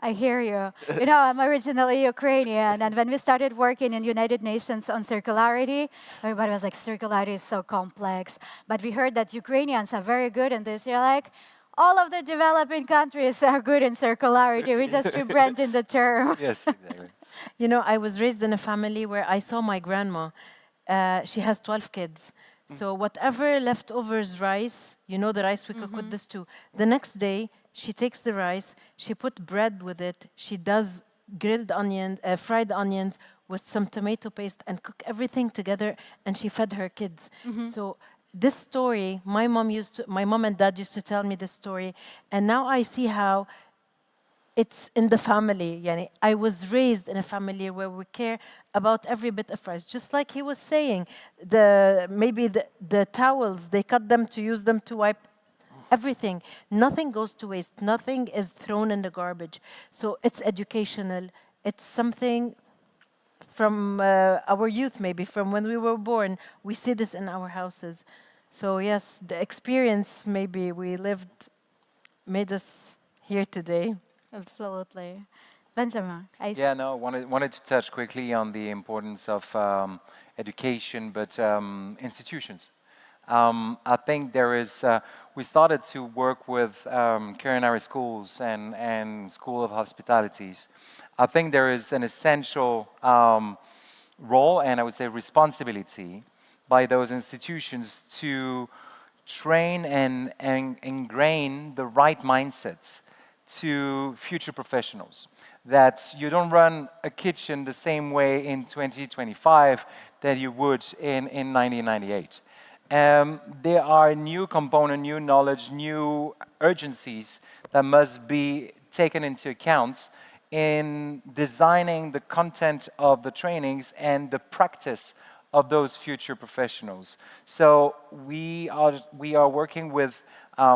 I hear you. You know, I'm originally Ukrainian, and when we started working in United Nations on circularity, everybody was like, circularity is so complex. But we heard that Ukrainians are very good in this. You're like, all of the developing countries are good in circularity. We just rebranded the term. Yes, exactly. You know, I was raised in a family where I saw my grandma. She has 12 kids. So whatever leftovers rice, you know the rice we cook with this too. The next day, she takes the rice, she put bread with it, she does grilled onions, fried onions with some tomato paste and cook everything together, and she fed her kids. So this story, my mom and dad used to tell me this story, and now I see how it's in the family. Yani, I was raised in a family where we care about every bit of rice. Just like he was saying, maybe the towels, they cut them to use them to wipe everything. Nothing goes to waste. Nothing is thrown in the garbage. So it's educational. It's something from our youth, maybe from when we were born. We see this in our houses. So yes, the experience maybe we lived made us here today. Absolutely. Benjamin, Yeah, no, wanted to touch quickly on the importance of education, but institutions. I think there is, we started to work with culinary schools and School of Hospitalities. I think there is an essential role and I would say responsibility by those institutions to train and ingrain the right mindsets to future professionals. That you don't run a kitchen the same way in 2025 that you would in 1998. There are new components, new knowledge, new urgencies that must be taken into account in designing the content of the trainings and the practice of those future professionals. So we are working with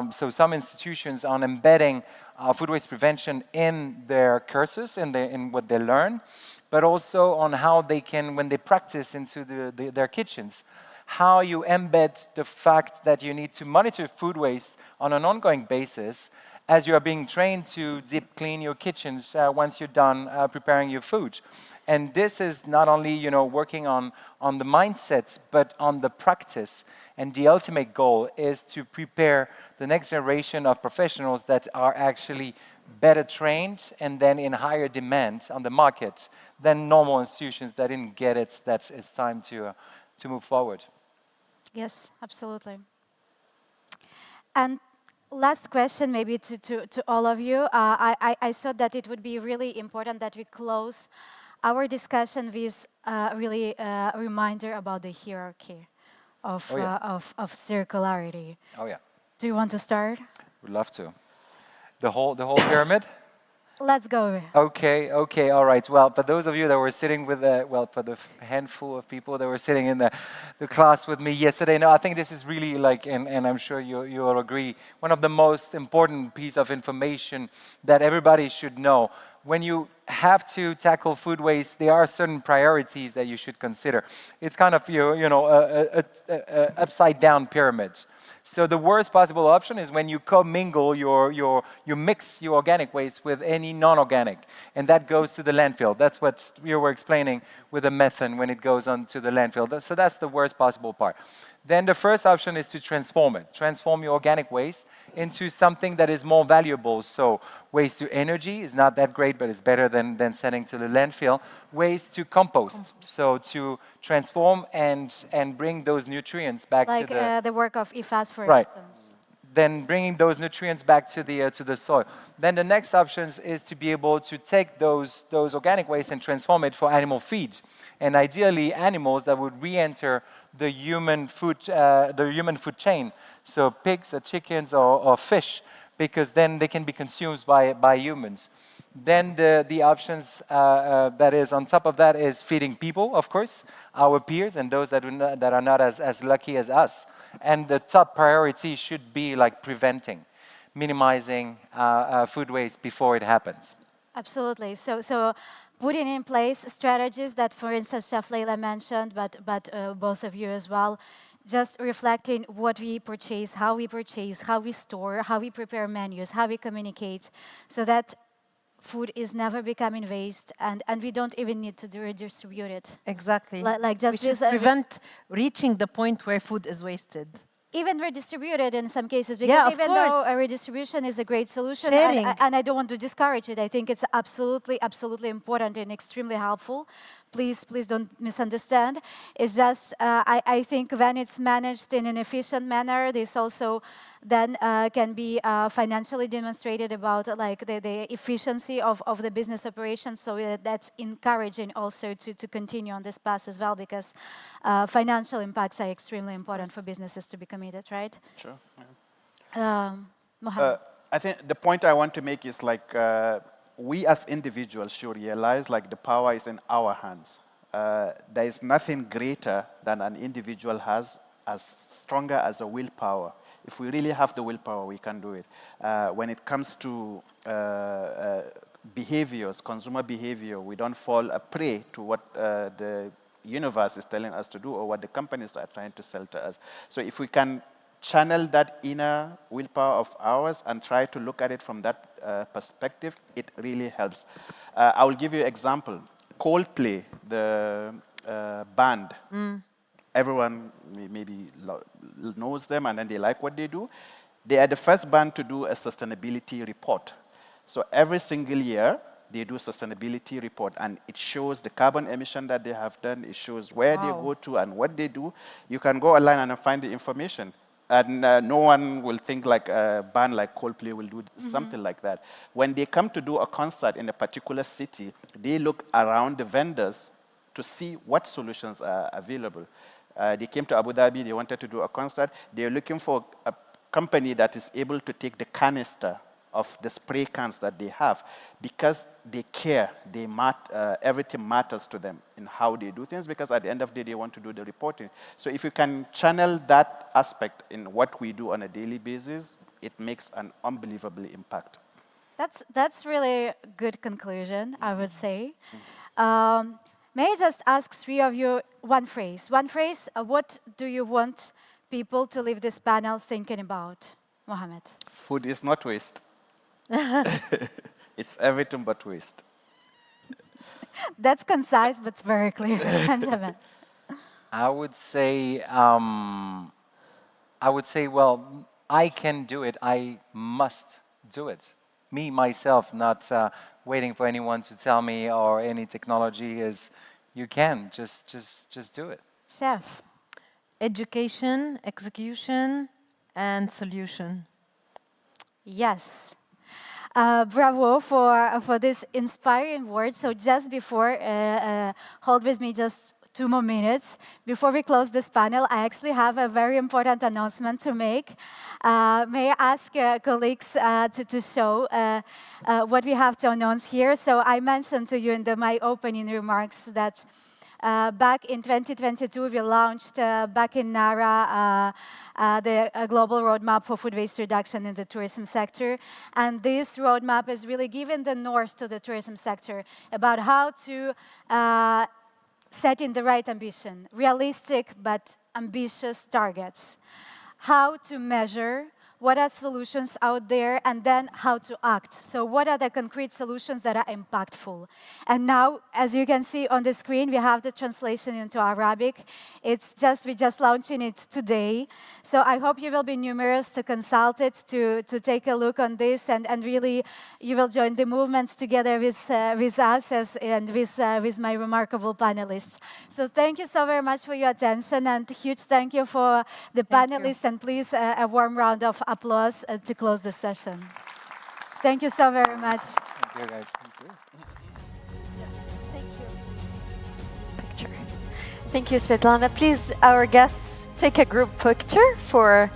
some institutions on embedding food waste prevention in their courses, in what they learn, but also on how they can, when they practice into their kitchens, how you embed the fact that you need to monitor food waste on an ongoing basis as you are being trained to deep clean your kitchens once you're done preparing your food. And this is not only, working on the mindsets, but on the practice. And the ultimate goal is to prepare the next generation of professionals that are actually better trained and then in higher demand on the market than normal institutions that didn't get it, that it's time to move forward. Yes, absolutely. And last question, maybe to all of you. I thought that it would be really important that we close our discussion with really a reminder about the hierarchy of circularity. Oh yeah. Do you want to start? Would love to. The whole pyramid? Let's go. Okay, all right. Well, for those of you that were sitting with for the handful of people that were sitting in the class with me yesterday, no, I think this is really and I'm sure you all agree, one of the most important piece of information that everybody should know. When you have to tackle food waste, there are certain priorities that you should consider. It's kind of a upside down pyramid. So the worst possible option is when you commingle you mix your organic waste with any non-organic, and that goes to the landfill. That's what we were explaining with the methane when it goes on to the landfill. So that's the worst possible part. Then the first option is to transform it. Transform your organic waste into something that is more valuable. So waste to energy is not that great, but it's better than sending to the landfill. Waste to compost. So to transform and bring those nutrients back to the work of IFAS, for right. instance. then bringing those nutrients back to the soil. Then the next options is to be able to take those organic waste and transform it for animal feed, and ideally animals that would re-enter the human food chain. So pigs or chickens or fish, because then they can be consumed by humans. Then the options that is on top of that is feeding people, of course, our peers and those that are not as lucky as us. And the top priority should be like preventing, minimizing food waste before it happens. Absolutely. So putting in place strategies that, for instance, Chef Leila mentioned, but both of you as well, just reflecting what we purchase, how we store, how we prepare menus, how we communicate, so that food is never becoming waste, and we don't even need to redistribute it. Exactly. Like just we should prevent reaching the point where food is wasted. Even redistributed in some cases, because even though a redistribution is a great solution, and I don't want to discourage it, I think it's absolutely important and extremely helpful. Please don't misunderstand. It's just, I think when it's managed in an efficient manner, this also then can be financially demonstrated about like the efficiency of the business operations. So that's encouraging also to continue on this path as well, because financial impacts are extremely important for businesses to be committed, right? Sure. Mohammed. I think the point I want to make is like we as individuals should realize like the power is in our hands. There is nothing greater than an individual has as stronger as a willpower. If we really have the willpower, we can do it. When it comes to behaviors, consumer behavior, we don't fall a prey to what the universe is telling us to do or what the companies are trying to sell to us. So if we can channel that inner willpower of ours and try to look at it from that perspective, it really helps. I will give you an example. Coldplay, the band, everyone maybe knows them and then they like what they do. They are the first band to do a sustainability report. So every single year, they do sustainability report, and it shows the carbon emission that they have done. It shows where they go to and what they do. You can go online and find the information. And no one will think like a band like Coldplay will do something like that. When they come to do a concert in a particular city, they look around the vendors to see what solutions are available. They came to Abu Dhabi, they wanted to do a concert. They're looking for a company that is able to take the canister of the spray cans that they have, because they care, everything matters to them in how they do things, because at the end of the day, they want to do the reporting. So if you can channel that aspect in what we do on a daily basis, it makes an unbelievable impact. That's really a good conclusion, I would say. May I just ask three of you one phrase? What do you want people to leave this panel thinking about? Mohammed. Food is not waste. It's everything but waste. That's concise, but very clear. Benjamin. I would say, well, I can do it. I must do it. Me, myself, not waiting for anyone to tell me or any technology. Is you can just do it. Chef. Education, execution, and solution. Yes. Bravo for this inspiring words. So just before, hold with me just 2 more minutes. Before we close this panel, I actually have a very important announcement to make. May I ask colleagues to show what we have to announce here? So I mentioned to you in my opening remarks that back in 2022, we launched back in Nara the global roadmap for food waste reduction in the tourism sector. And this roadmap is really giving the north to the tourism sector about how to set in the right ambition, realistic but ambitious targets, how to measure, what are solutions out there, and then how to act. So what are the concrete solutions that are impactful? And now, as you can see on the screen, we have the translation into Arabic. We're just launching it today. So I hope you will be numerous to consult it, to take a look on this, and really you will join the movement together with us and with my remarkable panelists. So thank you so very much for your attention, and huge thank you for the panelists, and please a warm round of applause to close the session. Thank you so very much. Thank you, guys. Thank you. Thank you. Picture. Thank you, Svetlana. Please, our guests, take a group picture for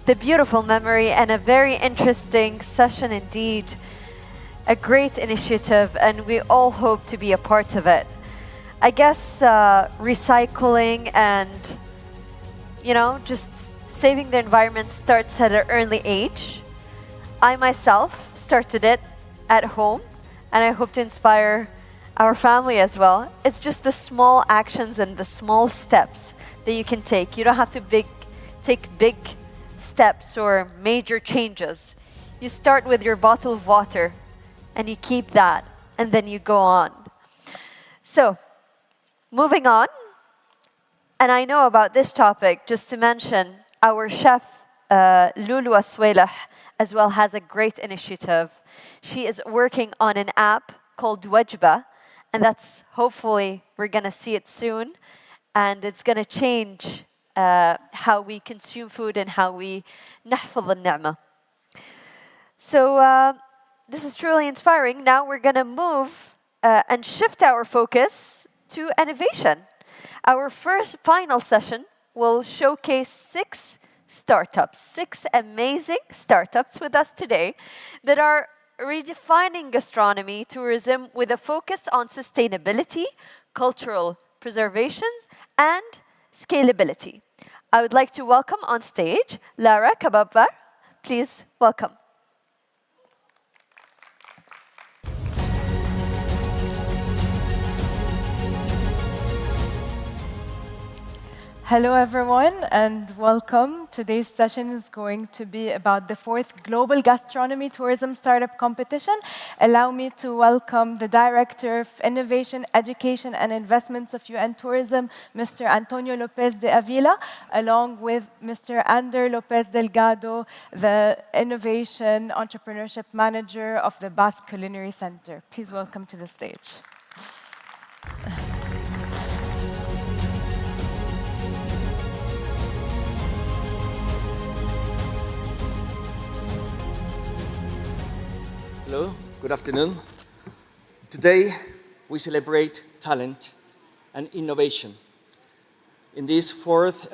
the beautiful memory and a very interesting session indeed. A great initiative, and we all hope to be a part of it. I guess recycling and, just saving the environment starts at an early age. I myself started it at home, and I hope to inspire our family as well. It's just the small actions and the small steps that you can take. You don't have to take big steps or major changes. You start with your bottle of water, and you keep that, and then you go on. So, moving on, and I know about this topic, just to mention, our chef, Lulu Asweilah, as well has a great initiative. She is working on an app called Wajba, and that's hopefully, we're gonna see it soon, and it's gonna change how we consume food and how we نحفظ النعمة. So this is truly inspiring. Now we're gonna move and shift our focus to innovation. Our final session will showcase 6 startups, 6 amazing startups with us today that are redefining gastronomy tourism with a focus on sustainability, cultural preservation, and scalability. I would like to welcome on stage Lara Kababbar. Please welcome. Hello, everyone, and welcome. Today's session is going to be about the 4th Global Gastronomy Tourism Startup Competition. Allow me to welcome the Director of Innovation, Education, and Investments of UN Tourism, Mr. Antonio Lopez de Avila, along with Mr. Ander Lopez Delgado, the Innovation Entrepreneurship Manager of the Basque Culinary Center. Please welcome to the stage. Hello, good afternoon. Today, we celebrate talent and innovation. In this 4th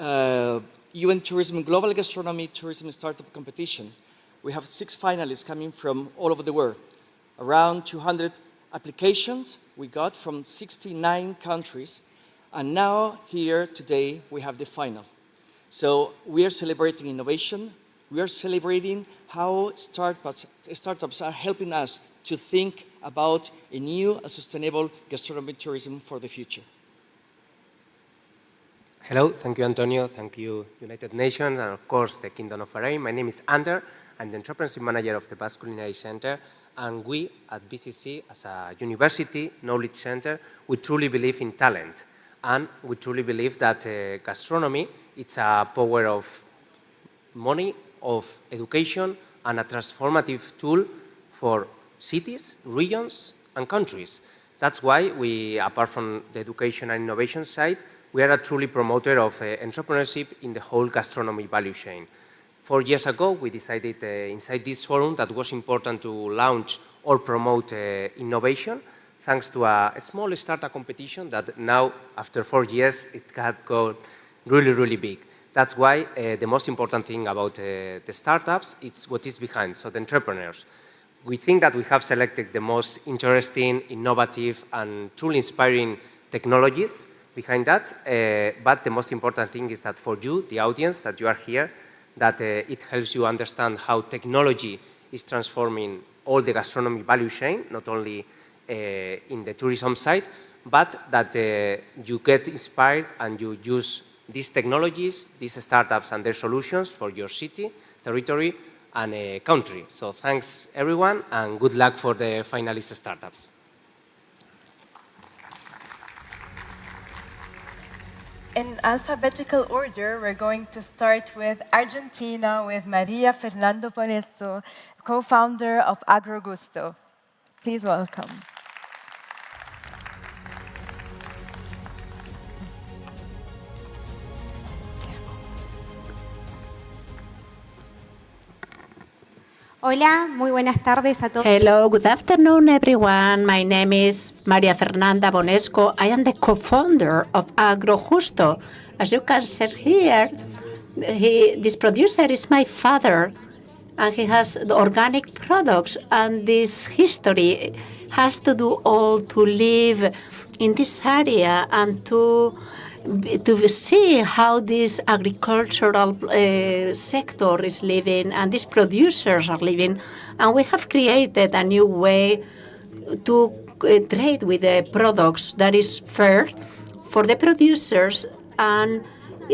UN Tourism Global Gastronomy Tourism Startup Competition, we have 6 finalists coming from all over the world. Around 200 applications we got from 69 countries, and now here today we have the final. So we are celebrating innovation. We are celebrating how startups are helping us to think about a new and sustainable gastronomy tourism for the future. Hello, thank you, Antonio. Thank you, United Nations, and of course, the Kingdom of Bahrain. My name is Ander. I'm the Entrepreneurship Manager of the Basque Culinary Center, and we at BCC, as a university knowledge center, we truly believe in talent, and we truly believe that gastronomy, it's a power of money, of education, and a transformative tool for cities, regions, and countries. That's why we, apart from the education and innovation side, we are a truly promoter of entrepreneurship in the whole gastronomy value chain. 4 years ago, we decided inside this forum that it was important to launch or promote innovation, thanks to a small startup competition that now, after 4 years, it had gone really, really big. That's why the most important thing about the startups is what is behind, so the entrepreneurs. We think that we have selected the most interesting, innovative, and truly inspiring technologies behind that, but the most important thing is that for you, the audience, that you are here, that it helps you understand how technology is transforming all the gastronomy value chain, not only in the tourism side, but that you get inspired and you use these technologies, these startups and their solutions for your city, territory, and country. So thanks everyone, and good luck for the finalist startups. In alphabetical order, we're going to start with Argentina with Maria Fernando Ponesso, co-founder of Agrogusto. Please welcome. Hola, muy buenas tardes a todos. Hello, good afternoon, everyone. My name is Maria Fernanda Bonesco. I am the co-founder of AgroJusto. As you can see here, this producer is my father, and he has the organic products, and this history has to do all to live in this area and to see how this agricultural sector is living and these producers are living. And we have created a new way to trade with the products that is fair for the producers. And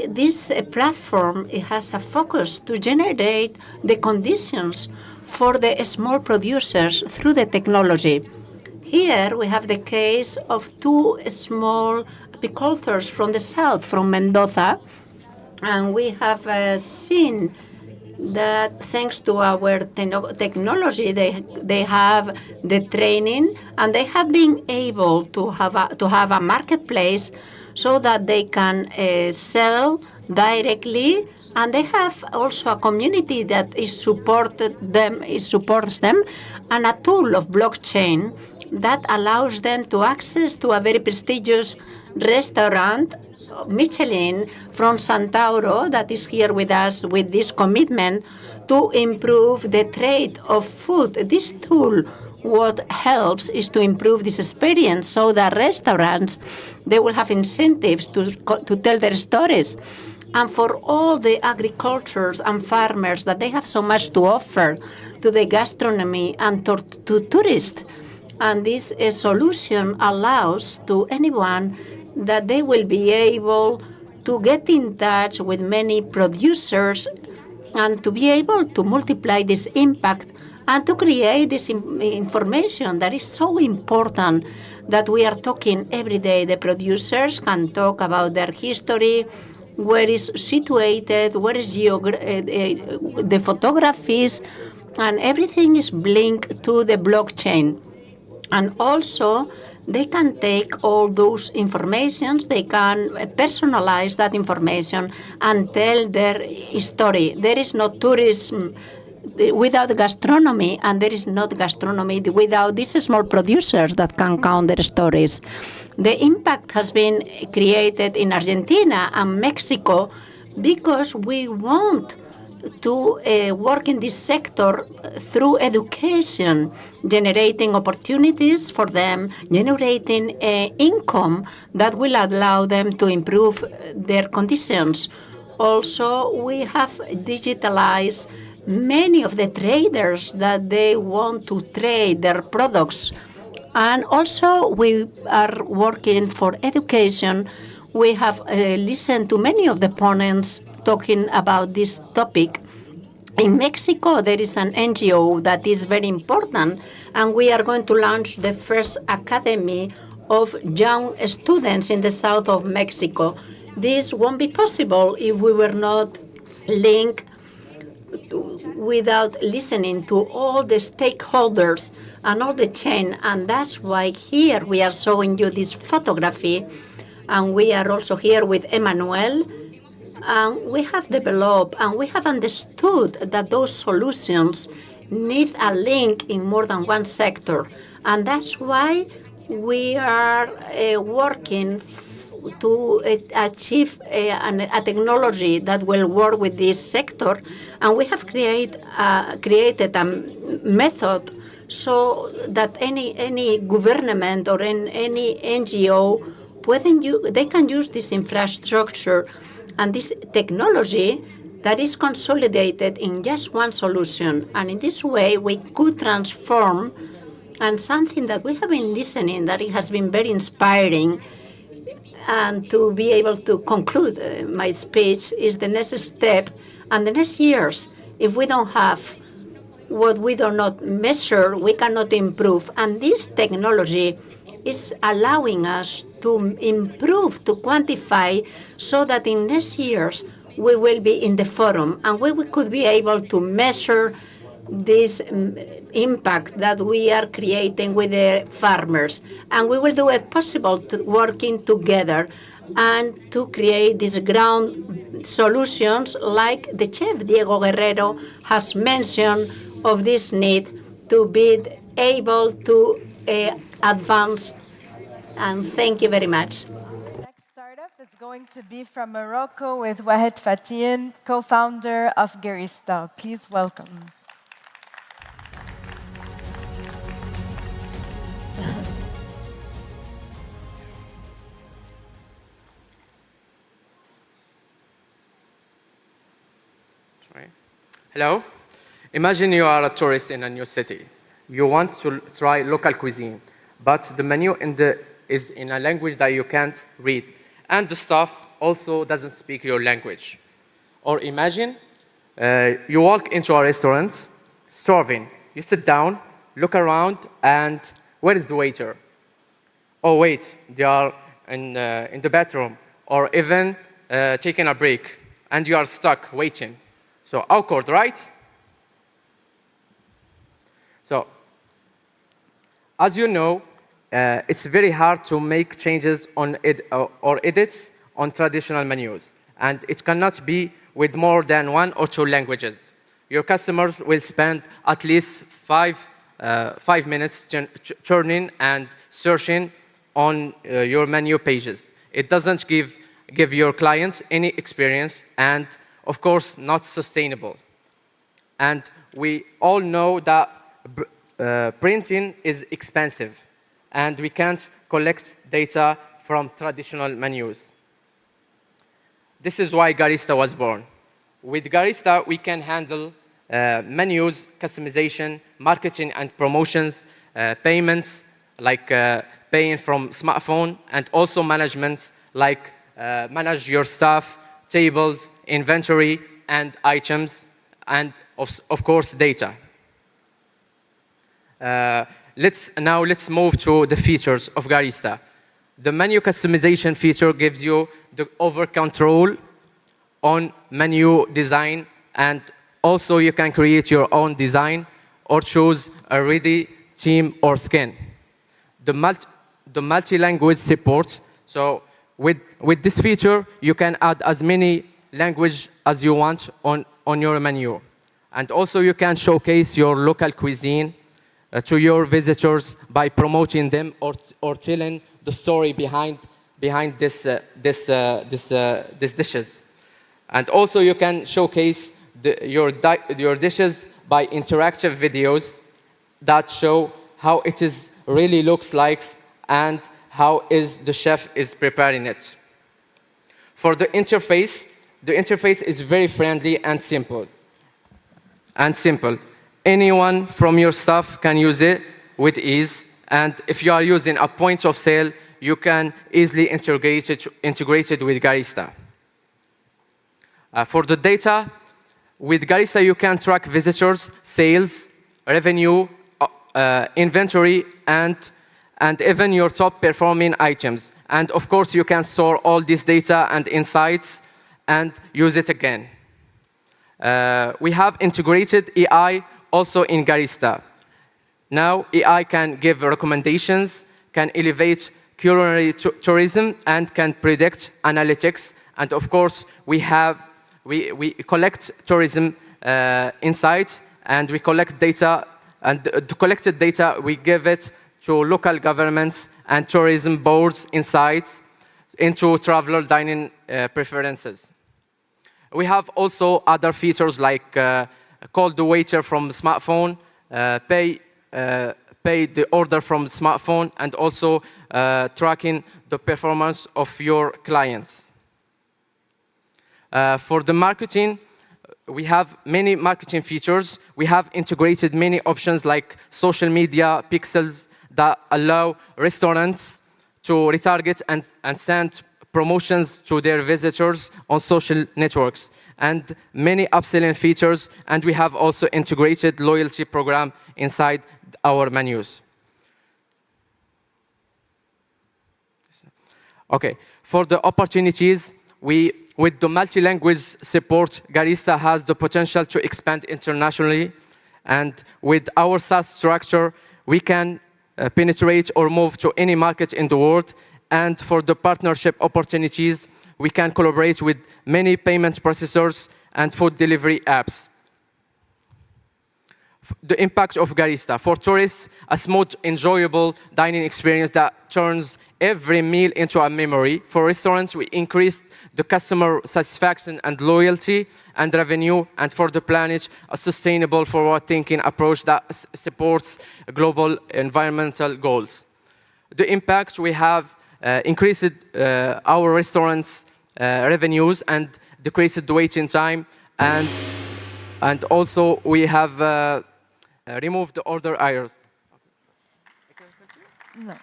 this platform, it has a focus to generate the conditions for the small producers through the technology. Here we have the case of two small apicultors from the south, from Mendoza, and we have seen that thanks to our technology, they have the training and they have been able to have a marketplace so that they can sell directly, and they have also a community that supports them, and a tool of blockchain that allows them to access to a very prestigious restaurant, Michelin, from Santauro, that is here with us with this commitment to improve the trade of food. This tool, what helps is to improve this experience so that restaurants, they will have incentives to tell their stories. And for all the agricultures and farmers that they have so much to offer to the gastronomy and to tourists. And this solution allows to anyone that they will be able to get in touch with many producers and to be able to multiply this impact and to create this information that is so important that we are talking every day. The producers can talk about their history, where is situated, where is the photographies, and everything is linked to the blockchain. And also, they can take all those informations, they can personalize that information and tell their story. There is no tourism without gastronomy, and there is not gastronomy without these small producers that can count their stories. The impact has been created in Argentina and Mexico because we want to work in this sector through education, generating opportunities for them, generating income that will allow them to improve their conditions. Also, we have digitalized many of the traders that they want to trade their products. And also, we are working for education. We have listened to many of the ponents talking about this topic. In Mexico, there is an NGO that is very important, and we are going to launch the first academy of young students in the south of Mexico. This won't be possible if we were not linked without listening to all the stakeholders and all the chain. And that's why here we are showing you this photography. And we are also here with Emmanuel. And we have developed and we have understood that those solutions need a link in more than one sector. And that's why we are working to achieve a technology that will work with this sector. And we have created a method so that any government or any NGO, they can use this infrastructure and this technology that is consolidated in just one solution. And in this way, we could transform, and something that we have been listening, that it has been very inspiring, and to be able to conclude my speech is the next step. And the next years, if we don't have what we do not measure, we cannot improve. And this technology is allowing us to improve, to quantify, so that in next years we will be in the forum and we could be able to measure this impact that we are creating with the farmers. And we will do it possible to working together and to create these ground solutions like the chef Diego Guerrero has mentioned of this need to be able to advance. And thank you very much. Next startup is going to be from Morocco with Wahed Fatin, co-founder of Garista. Please welcome. Hello. Imagine you are a tourist in a new city. You want to try local cuisine, but the menu is in a language that you can't read, and the staff also doesn't speak your language. Or imagine you walk into a restaurant, starving. You sit down, look around, and where is the waiter? Oh wait, they are in the bathroom, or even taking a break, and you are stuck waiting. So awkward, right? So, as you know, it's very hard to make changes on or edits on traditional menus, and it cannot be with more than 1 or 2 languages. Your customers will spend at least 5 minutes churning and searching on your menu pages. It doesn't give your clients any experience, and of course, not sustainable. And we all know that printing is expensive, and we can't collect data from traditional menus. This is why Garista was born. With Garista, we can handle menus, customization, marketing and promotions, payments, like paying from smartphone, and also management, like manage your staff, tables, inventory, and items, and of course, data. Let's move to the features of Garista. The menu customization feature gives you the over control on menu design, and also you can create your own design or choose a ready theme or skin. The multi-language support. So with this feature, you can add as many languages as you want on your menu. And also you can showcase your local cuisine to your visitors by promoting them or telling the story behind these dishes. And also you can showcase your dishes by interactive videos that show how it really looks like and how the chef is preparing it. For the interface is very friendly and simple. Anyone from your staff can use it with ease, and if you are using a point of sale, you can easily integrate it with Garista. For the data, with Garista you can track visitors, sales, revenue, inventory, and even your top performing items. And of course, you can store all this data and insights and use it again. We have integrated AI also in Garista. Now, AI can give recommendations, can elevate culinary tourism, and can predict analytics. And of course, we collect tourism insights, and we collect data. And the collected data, we give it to local governments and tourism boards insights into traveler dining preferences. We have also other features like call the waiter from the smartphone, pay the order from the smartphone, and also tracking the performance of your clients. For the marketing, we have many marketing features. We have integrated many options like social media pixels that allow restaurants to retarget and send promotions to their visitors on social networks, and many upselling features, and we have also integrated loyalty program inside our menus. Okay, for the opportunities, with the multi-language support, Garista has the potential to expand internationally, and with our SaaS structure, we can penetrate or move to any market in the world. And for the partnership opportunities, we can collaborate with many payment processors and food delivery apps. the impact of Garista. For tourists, a smooth, enjoyable dining experience that turns every meal into a memory. For restaurants, we increased the customer satisfaction and loyalty and revenue. And for the planet, a sustainable, forward-thinking approach that supports global environmental goals. The impact we have increased our restaurants' revenues and decreased the waiting time, and also we have removed the order errors. No.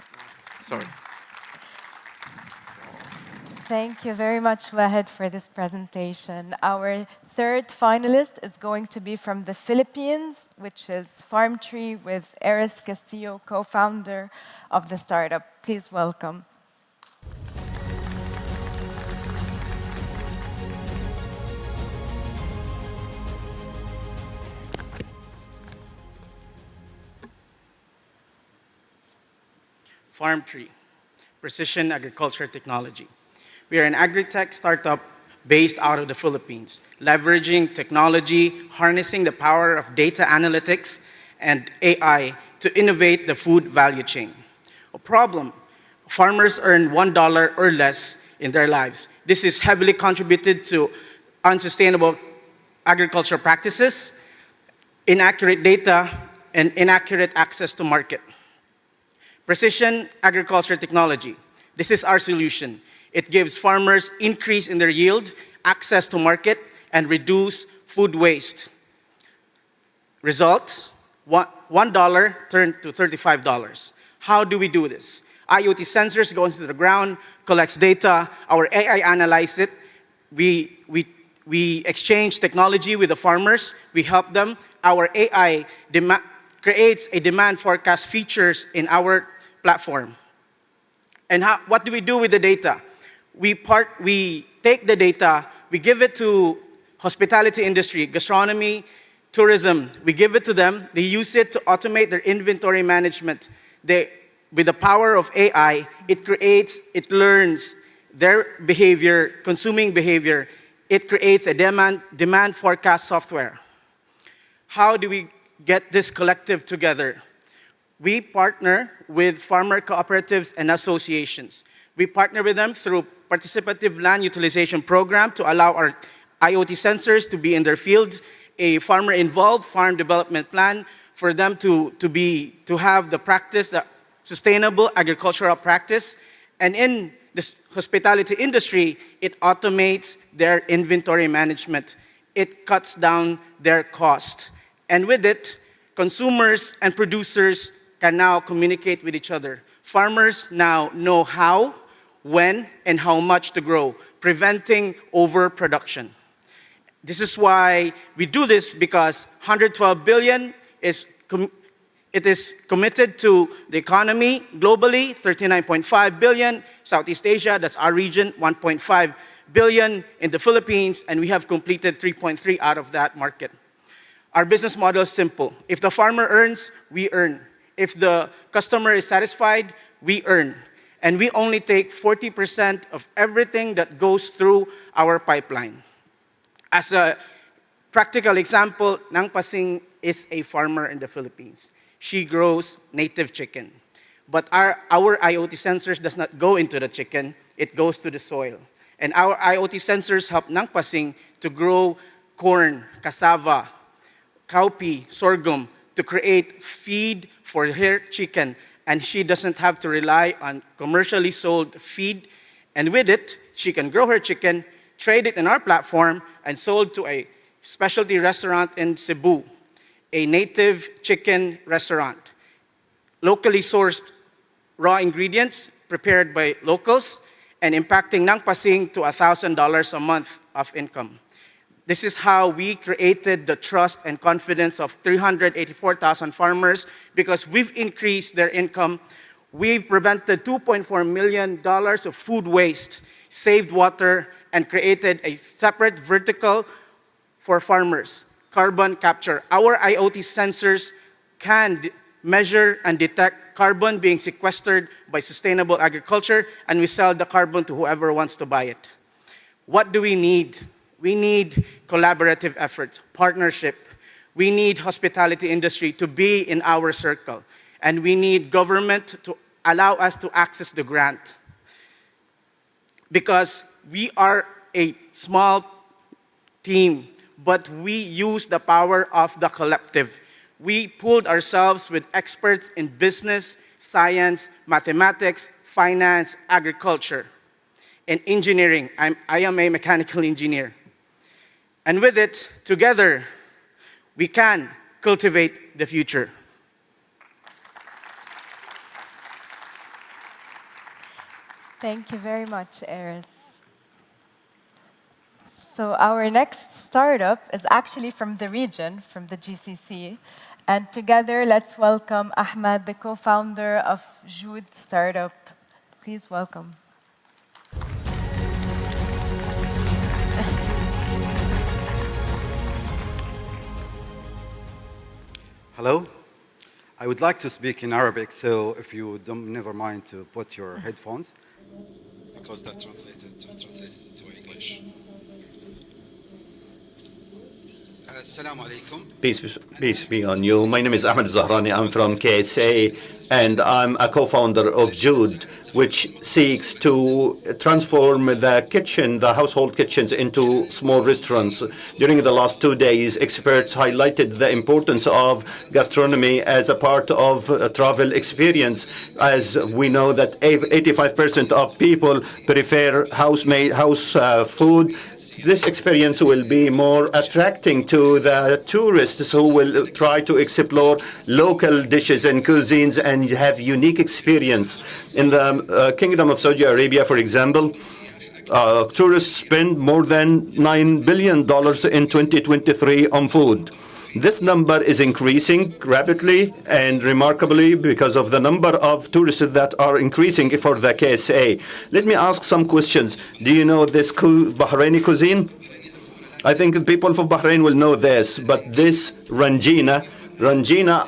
Sorry. Thank you very much, Wahed, for this presentation. Our third finalist is going to be from the Philippines, which is Farm Tree, with Eris Castillo, co-founder of the startup. Please welcome. Farm Tree, precision agriculture technology. We are an agri-tech startup based out of the Philippines, leveraging technology, harnessing the power of data analytics and AI to innovate the food value chain. A problem, farmers earn $1 or less in their lives. This is heavily contributed to unsustainable agricultural practices, inaccurate data, and inaccurate access to market. Precision agriculture technology. This is our solution. It gives farmers increase in their yield, access to market, and reduce food waste. Result, $1 turned to $35. How do we do this? IoT sensors go into the ground, collects data, our AI analyzes it. We exchange technology with the farmers, we help them. Our AI creates a demand forecast features in our platform. And what do we do with the data? We take the data, we give it to hospitality industry, gastronomy, tourism. We give it to them. They use it to automate their inventory management. With the power of AI, it learns their behavior, consuming behavior. It creates a demand forecast software. How do we get this collective together? We partner with farmer cooperatives and associations. We partner with them through participative land utilization program to allow our IoT sensors to be in their fields, a farmer-involved farm development plan for them to have the practice, the sustainable agricultural practice. And in this hospitality industry, it automates their inventory management. It cuts down their cost. And with it, consumers and producers can now communicate with each other. Farmers now know how, when, and how much to grow, preventing overproduction. This is why we do this, because $112 billion is committed to the economy globally, $39.5 billion, Southeast Asia, that's our region, $1.5 billion in the Philippines, and we have completed 3.3 out of that market. Our business model is simple. If the farmer earns, we earn. If the customer is satisfied, we earn. And we only take 40% of everything that goes through our pipeline. As a practical example, Nang Pasing is a farmer in the Philippines. She grows native chicken. But our IoT sensors does not go into the chicken, it goes to the soil. And our IoT sensors help Nang Pasing to grow corn, cassava, cowpea, sorghum, to create feed for her chicken, and she doesn't have to rely on commercially sold feed. And with it, she can grow her chicken, trade it in our platform, and sold to a specialty restaurant in Cebu, a native chicken restaurant. Locally sourced raw ingredients prepared by locals, and impacting Nang Pasing to $1,000 a month of income. This is how we created the trust and confidence of 384,000 farmers, because we've increased their income. We've prevented $2.4 million of food waste, saved water, and created a separate vertical for farmers, carbon capture. Our IoT sensors can measure and detect carbon being sequestered by sustainable agriculture, and we sell the carbon to whoever wants to buy it. What do we need? We need collaborative efforts, partnership. We need hospitality industry to be in our circle. And we need government to allow us to access the grant. Because we are a small team, but we use the power of the collective. We pooled ourselves with experts in business, science, mathematics, finance, agriculture, and engineering. I am a mechanical engineer. And with it, together, we can cultivate the future. Thank you very much, Eris. So our next startup is actually from the region, from the GCC. And together, let's welcome Ahmed, the co-founder of Jood Startup. Please welcome. Hello. I would like to speak in Arabic, so if you don't, never mind to put your headphones, because that's translated to English. Assalamu alaikum. Peace be on you. My name is Ahmed Zahrani. I'm from KSA, and I'm a co-founder of Jood, which seeks to transform the household kitchens into small restaurants. During the last 2 days, experts highlighted the importance of gastronomy as a part of a travel experience. As we know that 85% of people prefer house food, this experience will be more attracting to the tourists who will try to explore local dishes and cuisines and have unique experience. In the Kingdom of Saudi Arabia, for example, tourists spend more than $9 billion in 2023 on food. This number is increasing rapidly and remarkably because of the number of tourists that are increasing for the KSA. Let me ask some questions. Do you know this Bahraini cuisine? I think the people from Bahrain will know this, but this Ranjina,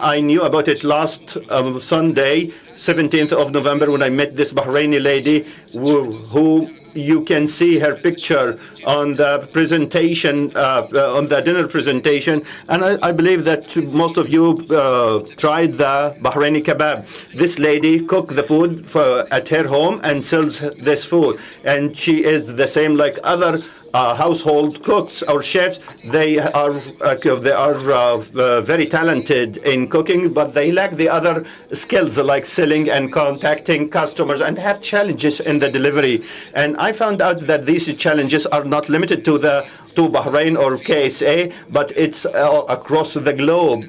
I knew about it last Sunday, 17th of November, when I met this Bahraini lady who you can see her picture on the presentation, on the dinner presentation, and I believe that most of you tried the Bahraini kebab. This lady cooks the food at her home and sells this food, and she is the same like other household cooks or chefs. They are very talented in cooking, but they lack the other skills like selling and contacting customers and have challenges in the delivery. And I found out that these challenges are not limited to Bahrain or KSA, but it's across the globe.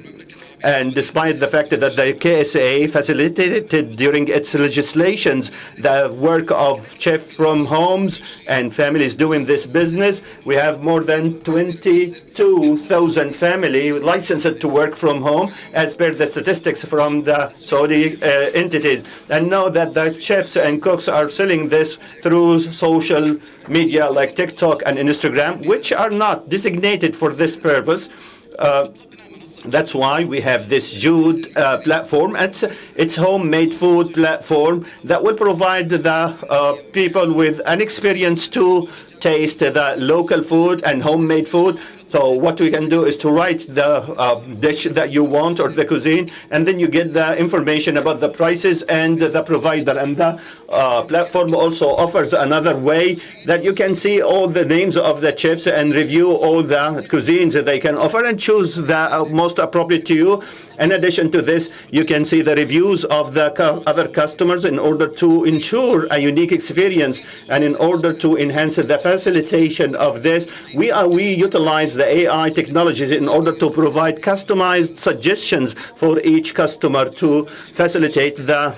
And despite the fact that the KSA facilitated during its legislations the work of chefs from homes and families doing this business, we have more than 22,000 families licensed to work from home as per the statistics from the Saudi entities. And now that the chefs and cooks are selling this through social media like TikTok and Instagram, which are not designated for this purpose. That's why we have this Jood platform. It's homemade food platform that will provide the people with an experience to taste the local food and homemade food. So what we can do is to write the dish that you want or the cuisine, and then you get the information about the prices and the provider. And the platform also offers another way that you can see all the names of the chefs and review all the cuisines that they can offer and choose the most appropriate to you. In addition to this, you can see the reviews of the other customers in order to ensure a unique experience. And in order to enhance the facilitation of this, we utilize the AI technologies in order to provide customized suggestions for each customer to facilitate the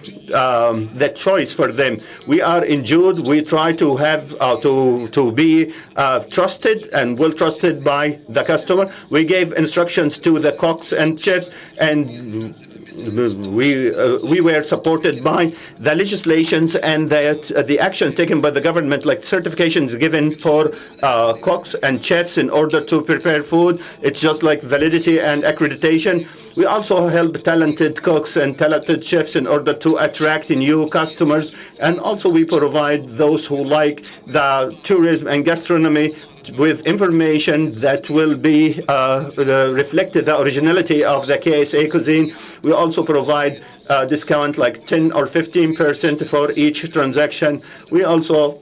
choice for them. We are in Jood. We try to have to be trusted and well trusted by the customer. We gave instructions to the cooks and chefs, and we were supported by the legislations and the actions taken by the government, like certifications given for cooks and chefs in order to prepare food. It's just like validity and accreditation. We also help talented cooks and talented chefs in order to attract new customers. And also we provide those who like the tourism and gastronomy with information that will be reflect the originality of the KSA cuisine. We also provide discount like 10 or 15% for each transaction. We also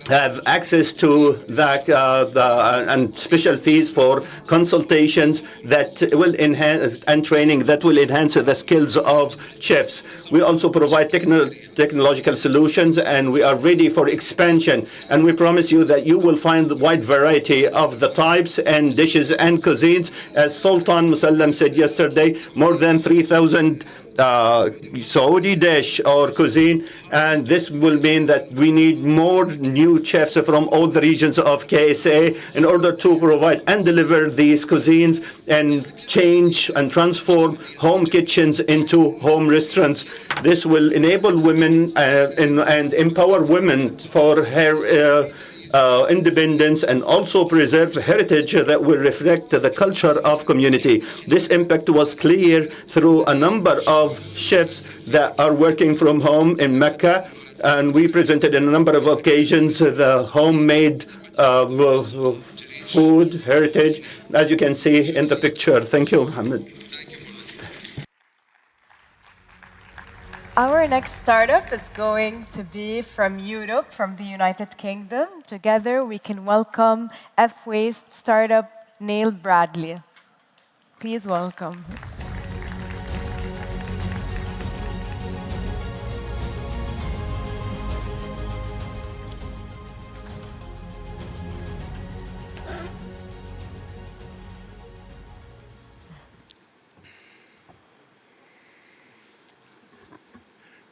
have access to and special fees for consultations that will enhance and training that will enhance the skills of chefs. We also provide technological solutions, and we are ready for expansion. And we promise you that you will find the wide variety of the types and dishes and cuisines. As Sultan Musallam said yesterday, more than 3,000 Saudi dish or cuisine, and this will mean that we need more new chefs from all the regions of KSA in order to provide and deliver these cuisines and change and transform home kitchens into home restaurants. This will enable women and empower women for her independence, and also preserve heritage that will reflect the culture of community. This impact was clear through a number of chefs that are working from home in Mecca, and we presented on a number of occasions the homemade food heritage, as you can see in the picture. Thank you, Mohammed. Our next startup is going to be from Europe, from the United Kingdom. Together, we can welcome F-Waste startup Neil Bradley. Please welcome.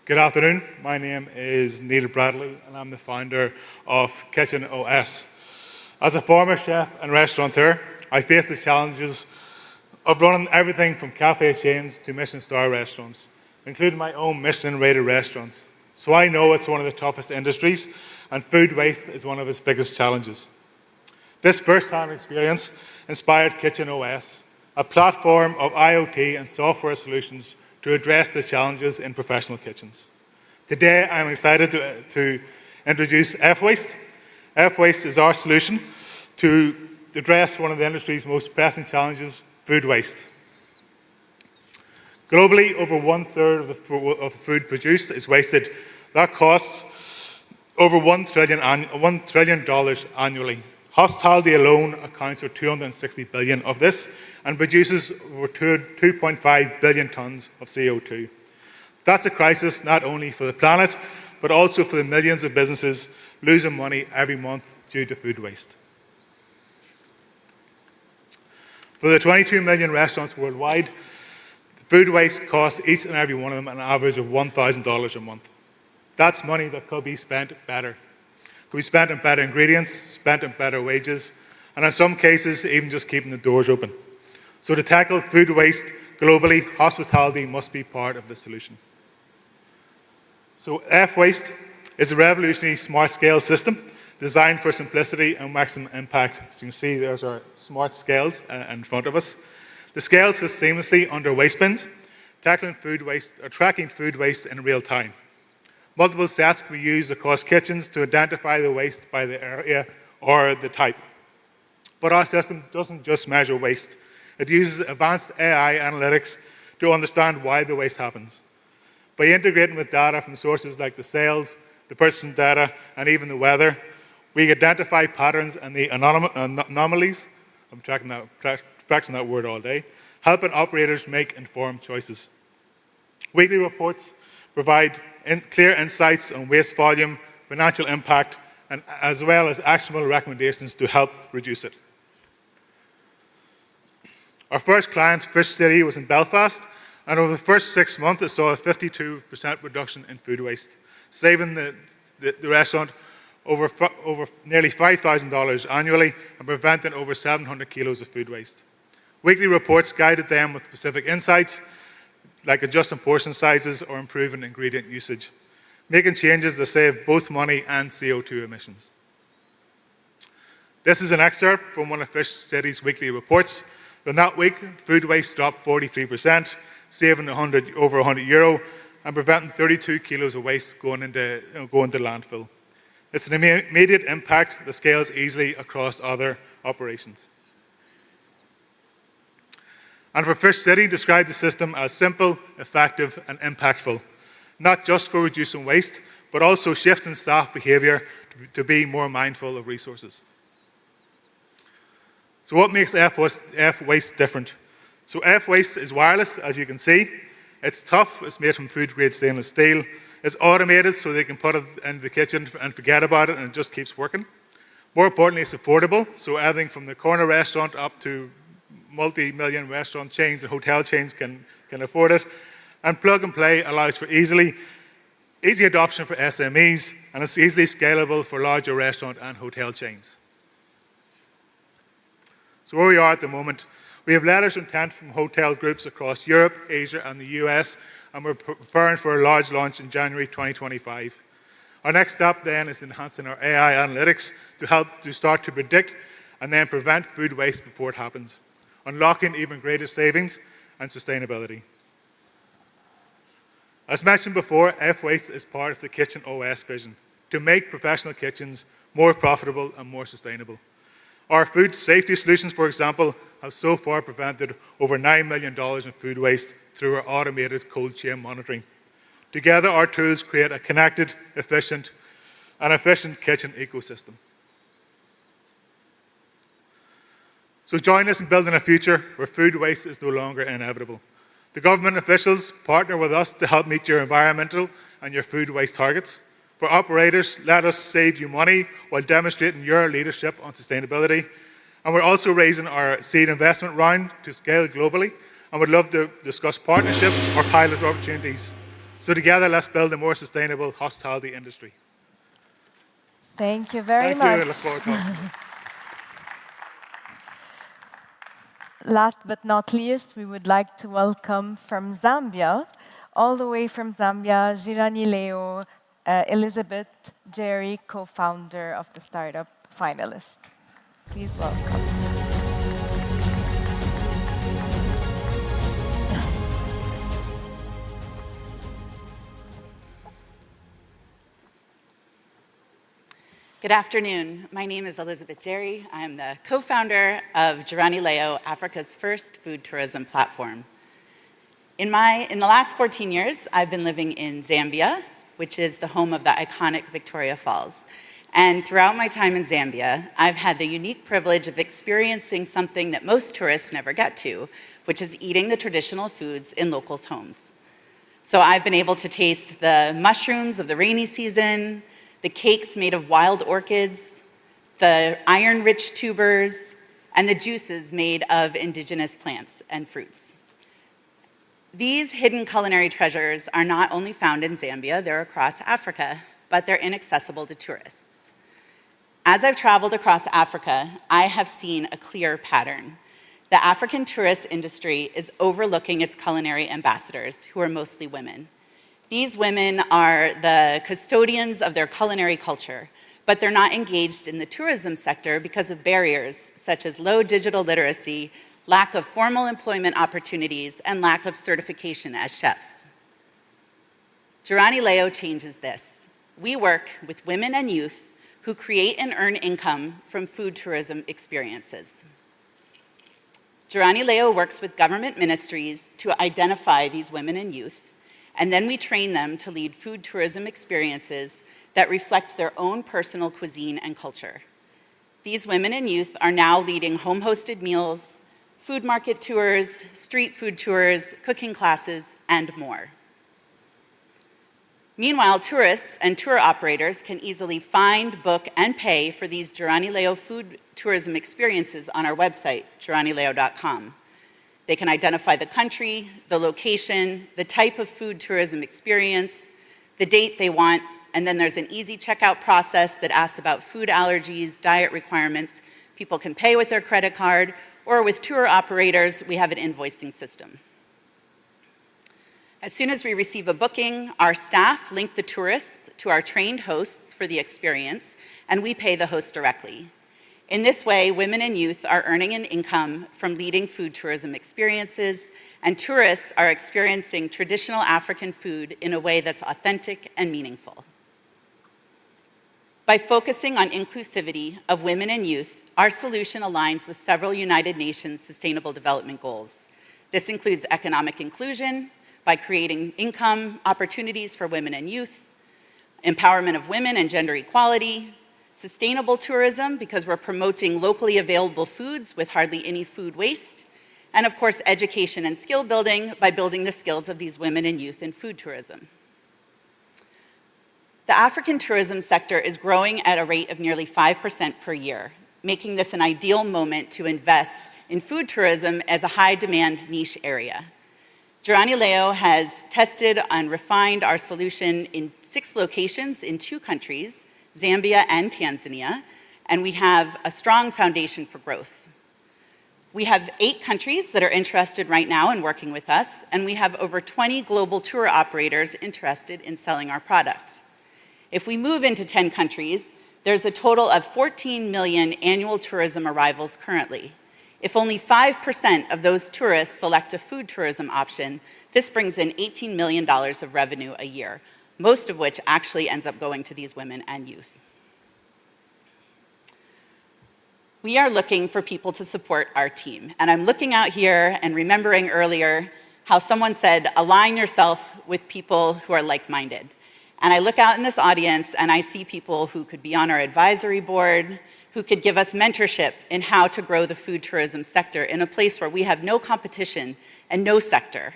Good afternoon. My name is Neil Bradley, and I'm the founder of Kitchen OS. As a former chef and restaurateur, I face the challenges of running everything from cafe chains to Michelin-star restaurants, including my own Michelin-rated restaurants. So I know it's one of the toughest industries, and food waste is one of its biggest challenges. This first-hand experience inspired Kitchen OS, a platform of IoT and software solutions to address the challenges in professional kitchens. Today, I'm excited to introduce F-Waste. F-Waste is our solution to address one of the industry's most pressing challenges, food waste. Globally, over 1/3 of the food produced is wasted. That costs over $1 trillion annually. Hospitality alone accounts for 260 billion of this and produces over 2.5 billion tons of CO2. That's a crisis not only for the planet, but also for the millions of businesses losing money every month due to food waste. For the 22 million restaurants worldwide, food waste costs each and every one of them an average of $1,000 a month. That's money that could be spent better. Could be spent on better ingredients, spent on better wages, and in some cases, even just keeping the doors open. So to tackle food waste globally, hospitality must be part of the solution. So F-Waste is a revolutionary smart-scale system designed for simplicity and maximum impact. As you can see, there's our smart scales in front of us. The scales sit seamlessly under waste bins, tracking food waste in real time. Multiple sets can be used across kitchens to identify the waste by the area or the type. But our system doesn't just measure waste. It uses advanced AI analytics to understand why the waste happens. By integrating with data from sources like the sales, the purchasing data, and even the weather, we identify patterns and the anomalies. I'm practicing that word all day, helping operators make informed choices. Weekly reports provide clear insights on waste volume, financial impact, and as well as actionable recommendations to help reduce it. Our first client, Fish City, was in Belfast, and over the first 6 months, it saw a 52% reduction in food waste, saving the restaurant over nearly $5,000 annually and preventing over 700 kilos of food waste. Weekly reports guided them with specific insights, like adjusting portion sizes or improving ingredient usage, making changes that save both money and CO2 emissions. This is an excerpt from one of Fish City's weekly reports. In that week, food waste dropped 43%, saving over €100 and preventing 32 kilos of waste going into landfill. It's an immediate impact that scales easily across other operations. And for Fish City, described the system as simple, effective, and impactful, not just for reducing waste, but also shifting staff behaviour to be more mindful of resources. So what makes F-Waste different? So F-Waste is wireless, as you can see. It's tough, it's made from food-grade stainless steel. It's automated, so they can put it into the kitchen and forget about it, and it just keeps working. More importantly, it's affordable, so everything from the corner restaurant up to multi-million restaurant chains and hotel chains can afford it. And plug and play allows for easy adoption for SMEs, and it's easily scalable for larger restaurant and hotel chains. So where we are at the moment, we have letters of intent from hotel groups across Europe, Asia, and the US, and we're preparing for a large launch in January 2025. Our next step then is enhancing our AI analytics to help to start to predict and then prevent food waste before it happens, unlocking even greater savings and sustainability. As mentioned before, F-Waste is part of the Kitchen OS vision to make professional kitchens more profitable and more sustainable. Our food safety solutions, for example, have so far prevented over $9 million in food waste through our automated cold chain monitoring. Together, our tools create a connected, efficient kitchen ecosystem. So join us in building a future where food waste is no longer inevitable. The government officials partner with us to help meet your environmental and your food waste targets. For operators, let us save you money while demonstrating your leadership on sustainability. And we're also raising our seed investment round to scale globally, and would love to discuss partnerships or pilot opportunities. So together, let's build a more sustainable hospitality industry. Thank you very much. Thank you. I look forward to talking to you. Last but not least, we would like to welcome from Zambia, all the way from Zambia, Jirani Leo, Elizabeth Jerry, co-founder of the startup finalist. Please welcome. Good afternoon. My name is Elizabeth Jerry. I'm the co-founder of Jirani Leo, Africa's first food tourism platform. In the last 14 years, I've been living in Zambia, which is the home of the iconic Victoria Falls. And throughout my time in Zambia, I've had the unique privilege of experiencing something that most tourists never get to, which is eating the traditional foods in locals' homes. So I've been able to taste the mushrooms of the rainy season, the cakes made of wild orchids, the iron-rich tubers, and the juices made of indigenous plants and fruits. These hidden culinary treasures are not only found in Zambia, they're across Africa, but they're inaccessible to tourists. As I've traveled across Africa, I have seen a clear pattern. The African tourist industry is overlooking its culinary ambassadors, who are mostly women. These women are the custodians of their culinary culture, but they're not engaged in the tourism sector because of barriers such as low digital literacy, lack of formal employment opportunities, and lack of certification as chefs. Jirani Leo changes this. We work with women and youth who create and earn income from food tourism experiences. Jirani Leo works with government ministries to identify these women and youth, and then we train them to lead food tourism experiences that reflect their own personal cuisine and culture. These women and youth are now leading home-hosted meals, food market tours, street food tours, cooking classes, and more. Meanwhile, tourists and tour operators can easily find, book, and pay for these Jirani Leo food tourism experiences on our website, jiranileo.com. They can identify the country, the location, the type of food tourism experience, the date they want, and then there's an easy checkout process that asks about food allergies, diet requirements. People can pay with their credit card, or with tour operators, we have an invoicing system. As soon as we receive a booking, our staff link the tourists to our trained hosts for the experience, and we pay the host directly. In this way, women and youth are earning an income from leading food tourism experiences, and tourists are experiencing traditional African food in a way that's authentic and meaningful. By focusing on inclusivity of women and youth, our solution aligns with several United Nations Sustainable Development Goals. This includes economic inclusion by creating income opportunities for women and youth, empowerment of women and gender equality, sustainable tourism because we're promoting locally available foods with hardly any food waste, and of course, education and skill building by building the skills of these women and youth in food tourism. The African tourism sector is growing at a rate of nearly 5% per year, making this an ideal moment to invest in food tourism as a high-demand niche area. Jirani Leo has tested and refined our solution in 6 locations in 2 countries, Zambia and Tanzania, and we have a strong foundation for growth. We have 8 countries that are interested right now in working with us, and we have over 20 global tour operators interested in selling our product. If we move into 10 countries, there's a total of 14 million annual tourism arrivals currently. If only 5% of those tourists select a food tourism option, this brings in $18 million of revenue a year, most of which actually ends up going to these women and youth. We are looking for people to support our team. And I'm looking out here and remembering earlier how someone said, align yourself with people who are like-minded. And I look out in this audience and I see people who could be on our advisory board, who could give us mentorship in how to grow the food tourism sector in a place where we have no competition and no sector.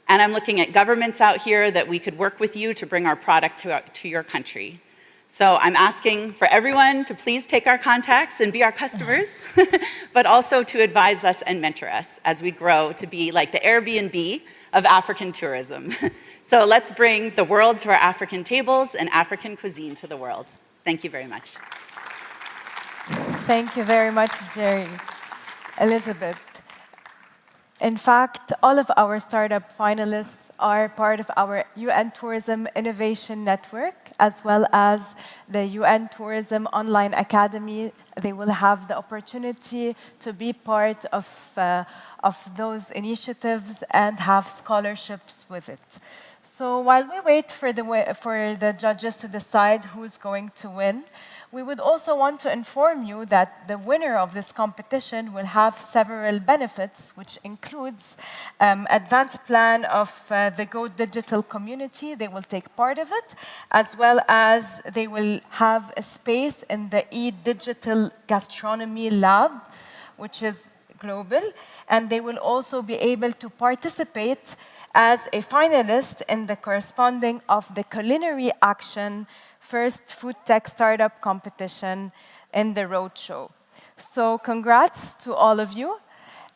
And I'm looking at governments out here that we could work with you to bring our product to your country. So I'm asking for everyone to please take our contacts and be our customers, but also to advise us and mentor us as we grow to be like the Airbnb of African tourism. So let's bring the world to our African tables and African cuisine to the world. Thank you very much. Thank you very much, Jerry. Elizabeth. In fact, all of our startup finalists are part of our UN Tourism Innovation Network, as well as the UN Tourism Online Academy. They will have the opportunity to be part of those initiatives and have scholarships with it. So while we wait for the judges to decide who's going to win, we would also want to inform you that the winner of this competition will have several benefits, which includes advanced plan of the Go Digital community. They will take part of it, as well as they will have a space in the e-digital gastronomy lab, which is global, and they will also be able to participate as a finalist in the corresponding of the Culinary Action First Food Tech Startup Competition in the Roadshow. So congrats to all of you.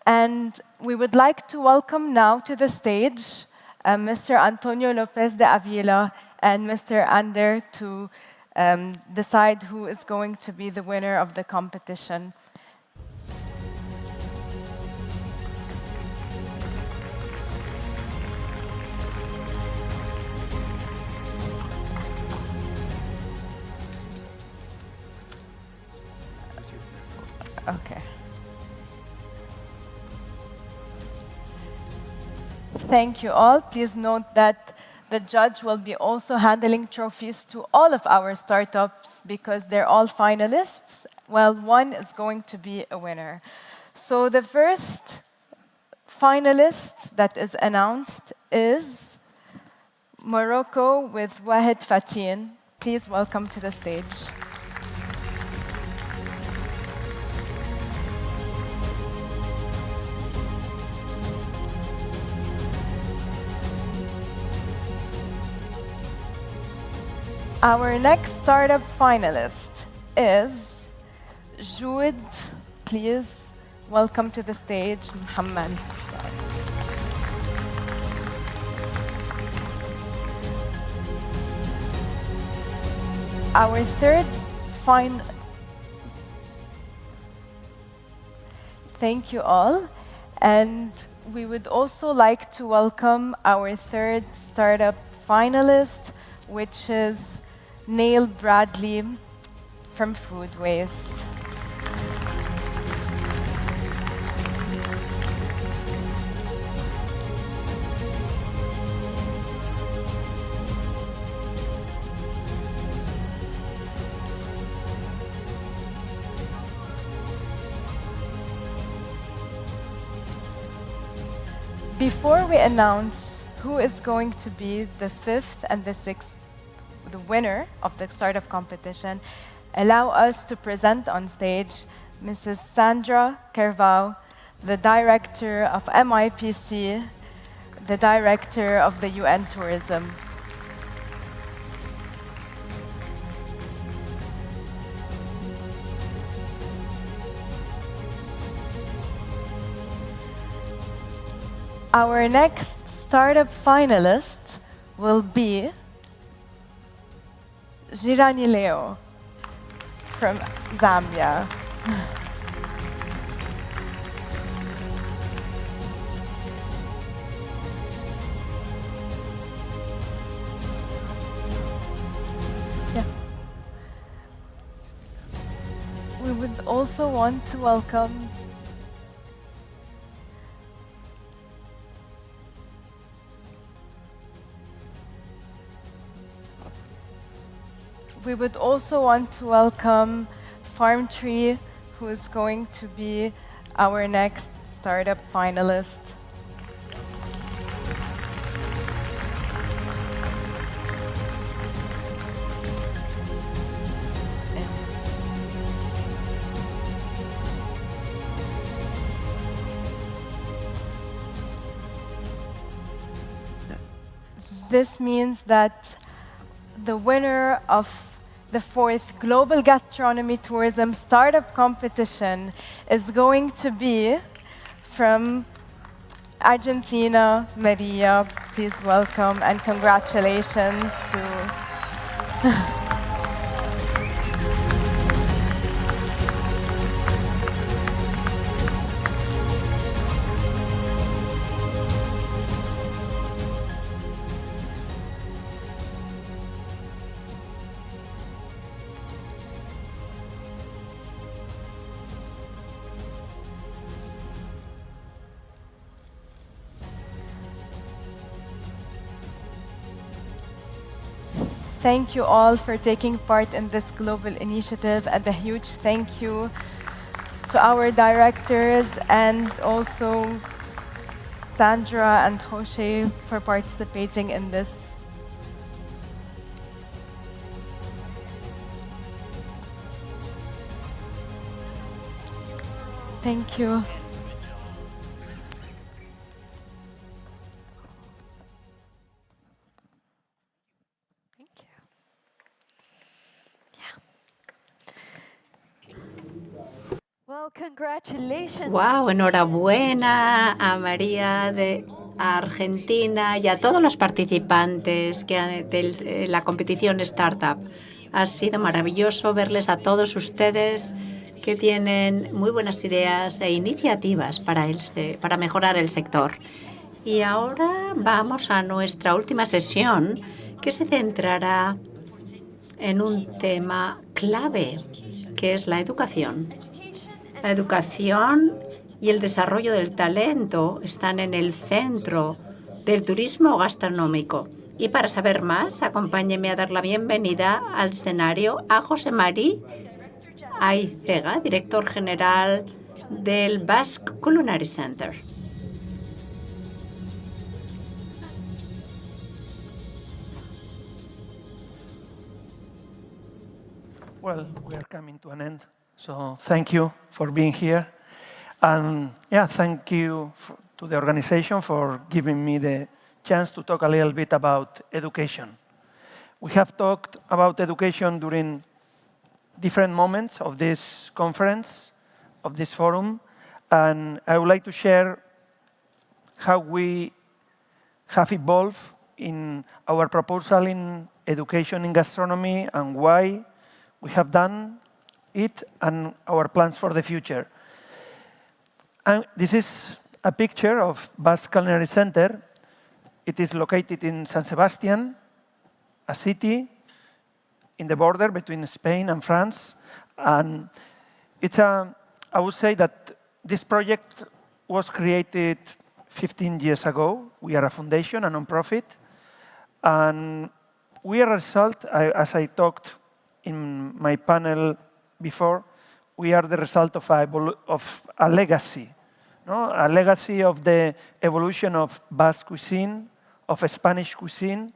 And we would like to welcome now to the stage Mr. Antonio Lopez de Avila and Mr. Ander to decide who is going to be the winner of the competition. Okay. Thank you all. Please note that the judge will be also handling trophies to all of our startups because they're all finalists, while one is going to be a winner. So the first finalist that is announced is Morocco with Wahed Fatin. Please welcome to the stage. Our next startup finalist is Joud. Please welcome to the stage, Muhammad. Our third Thank you all. And we would also like to welcome our third startup finalist, which is Neil Bradley from Food Waste. Before we announce who is going to be the 5th and the 6th, the winner of the startup competition, allow us to present on stage Mrs. Sandra Kervau, the director of MIPC, the director of the UN Tourism. Our next startup finalist will be Jirani Leo from Zambia. We would also want to welcome Farm Tree, who is going to be our next startup finalist. This means that the winner of the 4th Global Gastronomy Tourism Startup Competition is going to be from Argentina. Maria, please welcome and congratulations to... Thank you all for taking part in this global initiative, and a huge thank you to our directors and also Sandra and Jose for participating in this. Thank you. Well, congratulations. Wow, enhorabuena a María de Argentina y a todos los participantes de la competición Startup. Ha sido maravilloso verles a todos ustedes que tienen muy buenas ideas e iniciativas para mejorar el sector. Y ahora vamos a nuestra última sesión, que se centrará en un tema clave, que es la educación. La educación y el desarrollo del talento están en el centro del turismo gastronómico. Y para saber más, acompáñeme a dar la bienvenida al escenario a José Mari Aizega, director general del Basque Culinary Center. Well, we are coming to an end. So thank you for being here. And yeah, thank you to the organization for giving me the chance to talk a little bit about education. We have talked about education during different moments of this conference, of this forum, and I would like to share how we have evolved in our proposal in education in gastronomy and why we have done it and our plans for the future. And this is a picture of Basque Culinary Center. It is located in San Sebastian, a city in the border between Spain and France. And it's I would say that this project was created 15 years ago. We are a foundation, a non-profit. And we are a result, as I talked in my panel before, we are the result of a legacy no? A legacy of the evolution of Basque cuisine, of Spanish cuisine,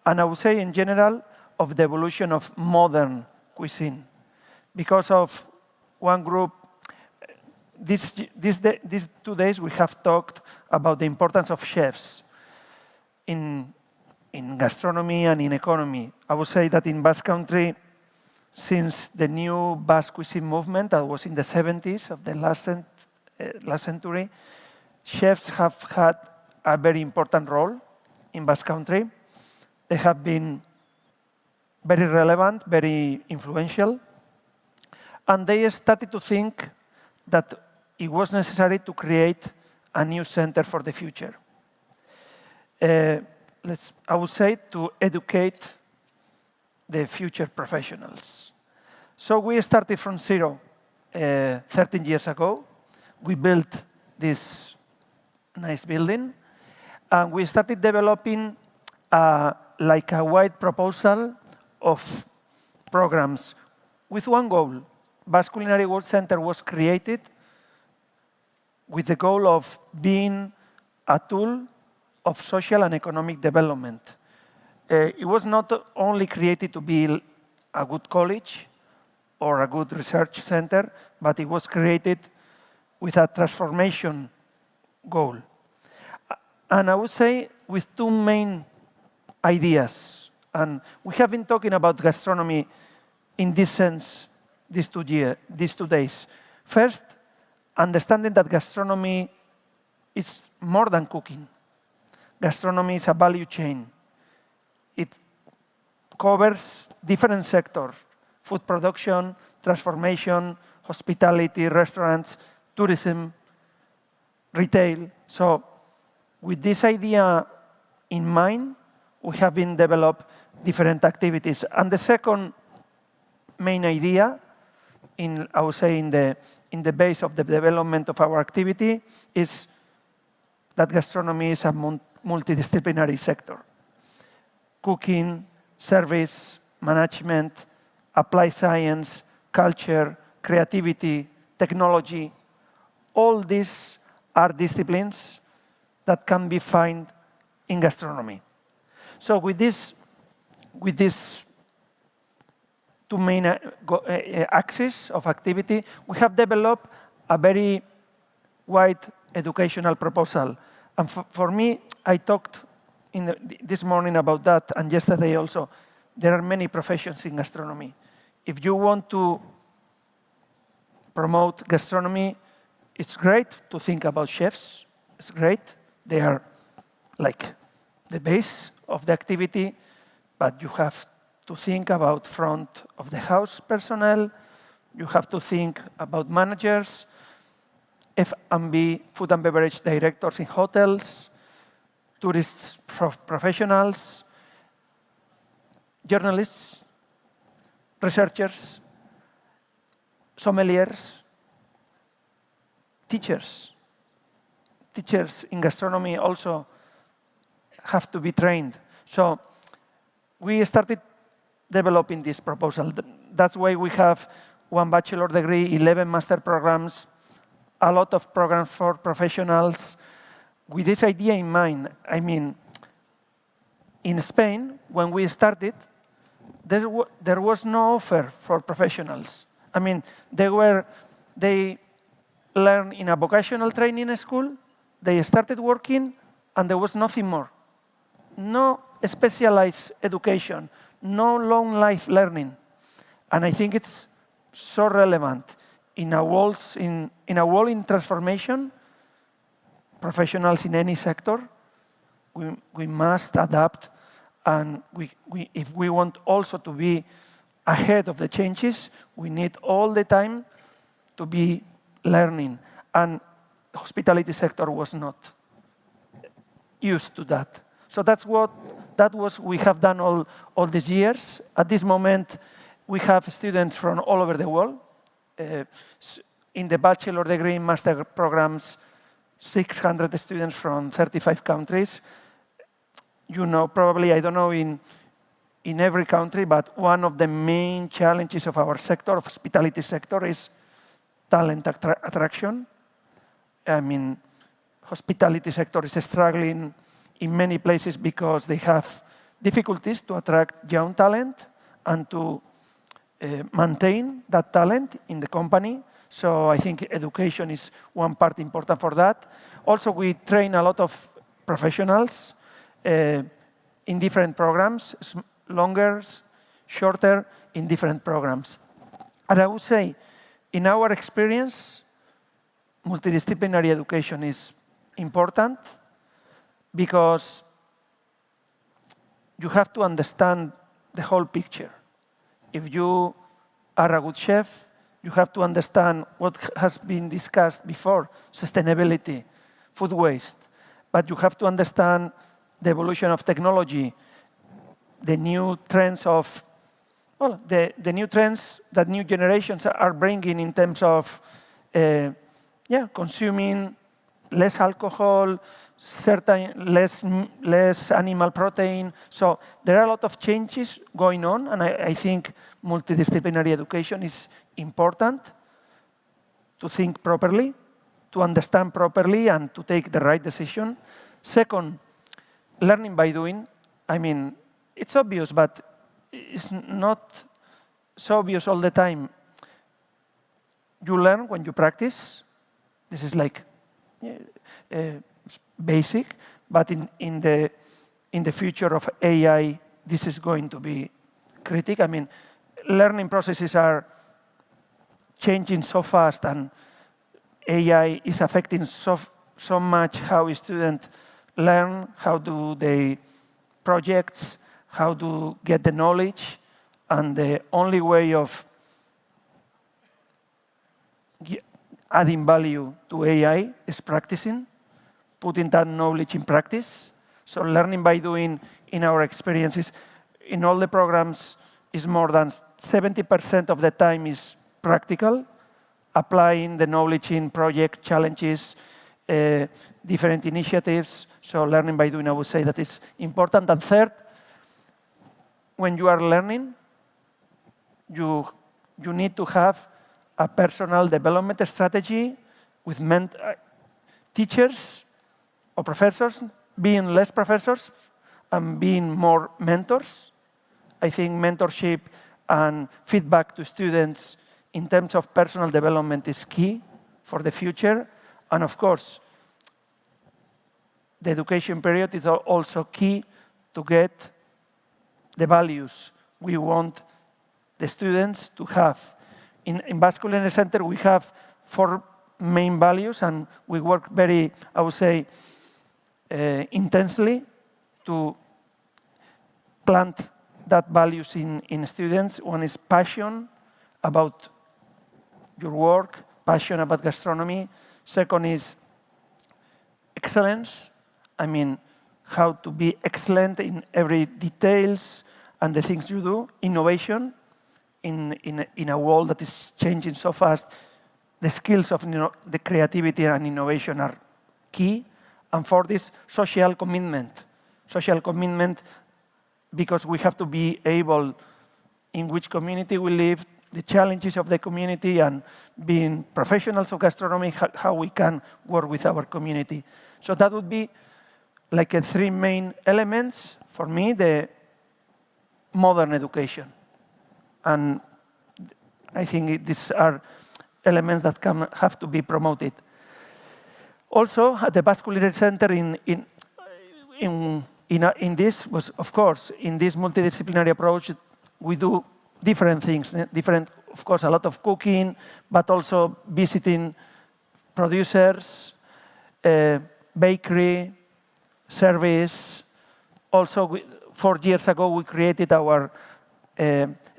and I would say in general of the evolution of modern cuisine. Because of one group, these 2 days we have talked about the importance of chefs in gastronomy and in economy. I would say that in Basque Country, since the new Basque cuisine movement that was in the 70s of the last century, chefs have had a very important role in Basque Country. They have been very relevant, very influential, and they started to think that it was necessary to create a new center for the future. I would say to educate the future professionals. So we started from zero 13 years ago. We built this nice building, and we started developing like a wide proposal of programs with one goal. Basque Culinary World Center was created with the goal of being a tool of social and economic development. It was not only created to be a good college or a good research center, but it was created with a transformation goal. And I would say with two main ideas. And we have been talking about gastronomy in this sense these 2 days. First, understanding that gastronomy is more than cooking. Gastronomy is a value chain. It covers different sectors: food production, transformation, hospitality, restaurants, tourism, retail. So with this idea in mind, we have been developed different activities. And the second main idea, I would say in the base of the development of our activity, is that gastronomy is a multidisciplinary sector. Cooking, service, management, applied science, culture, creativity, technology, all these are disciplines that can be found in gastronomy. So with this two main axes of activity, we have developed a very wide educational proposal. And for me, I talked this morning about that, and yesterday also. There are many professions in gastronomy. If you want to promote gastronomy, it's great to think about chefs. It's great. They are like the base of the activity, but you have to think about front of the house personnel. You have to think about managers, F&B, food and beverage directors in hotels, tourist professionals, journalists, researchers, sommeliers, teachers. Teachers in gastronomy also have to be trained. So we started developing this proposal. That's why we have 1 bachelor degree, 11 master programs, a lot of programs for professionals. With this idea in mind, I mean, in Spain, when we started, there was no offer for professionals. I mean, they learned in a vocational training school, they started working, and there was nothing more. No specialized education, no long life learning. And I think it's so relevant in a world in transformation. Professionals in any sector, we must adapt, and if we want also to be ahead of the changes, we need all the time to be learning. And the hospitality sector was not used to that. So we have done all these years. At this moment, we have students from all over the world. In the bachelor degree and master programs, 600 students from 35 countries. You know, probably, I don't know in every country, but one of the main challenges of our sector, of hospitality sector, is talent attraction. I mean, hospitality sector is struggling in many places because they have difficulties to attract young talent and to maintain that talent in the company. So I think education is one part important for that. Also, we train a lot of professionals in different programs, longer, shorter, in different programs. And I would say, in our experience, multidisciplinary education is important because you have to understand the whole picture. If you are a good chef, you have to understand what has been discussed before, sustainability, food waste. But you have to understand the evolution of technology, the new trends of, well, the new trends that new generations are bringing in terms of consuming less alcohol, less animal protein. So there are a lot of changes going on, and I think multidisciplinary education is important to think properly, to understand properly, and to take the right decision. Second, learning by doing. I mean, it's obvious, but it's not so obvious all the time. You learn when you practice. This is like basic, but in the future of AI, this is going to be critical. I mean, learning processes are changing so fast, and AI is affecting so much how students learn, how do they projects, how to get the knowledge, and the only way of adding value to AI is practicing, putting that knowledge in practice. So learning by doing, in our experiences, in all the programs, is more than 70% of the time is practical, applying the knowledge in project challenges, different initiatives. So learning by doing, I would say that is important. And third, when you are learning, you need to have a personal development strategy with teachers or professors, being less professors and being more mentors. I think mentorship and feedback to students in terms of personal development is key for the future. And of course, the education period is also key to get the values we want the students to have. In Basque Culinary Center, we have 4 main values, and we work very, I would say, intensely to plant that values in students. One is passion about your work, passion about gastronomy. Second is excellence. I mean, how to be excellent in every details and the things you do. Innovation. In a world that is changing so fast, the skills of the creativity and innovation are key. And for this, social commitment. Social commitment, because we have to be able, in which community we live, the challenges of the community, and being professionals of gastronomy, how we can work with our community. So that would be like 3 main elements for me, the modern education. And I think these are elements that have to be promoted. Also, at the Basque Culinary Center, in this was, of course, in this multidisciplinary approach, we do different things. Of course, a lot of cooking, but also visiting producers, bakery, service. Also, 4 years ago, we created our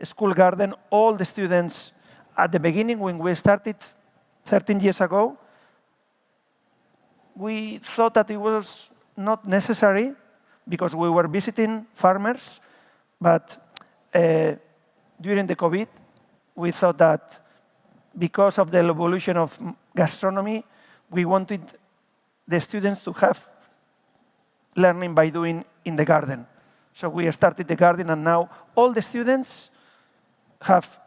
school garden. All the students, at the beginning, when we started 13 years ago, we thought that it was not necessary because we were visiting farmers. But during the COVID, we thought that because of the evolution of gastronomy, we wanted the students to have learning by doing in the garden. So we started the garden, and now all the students have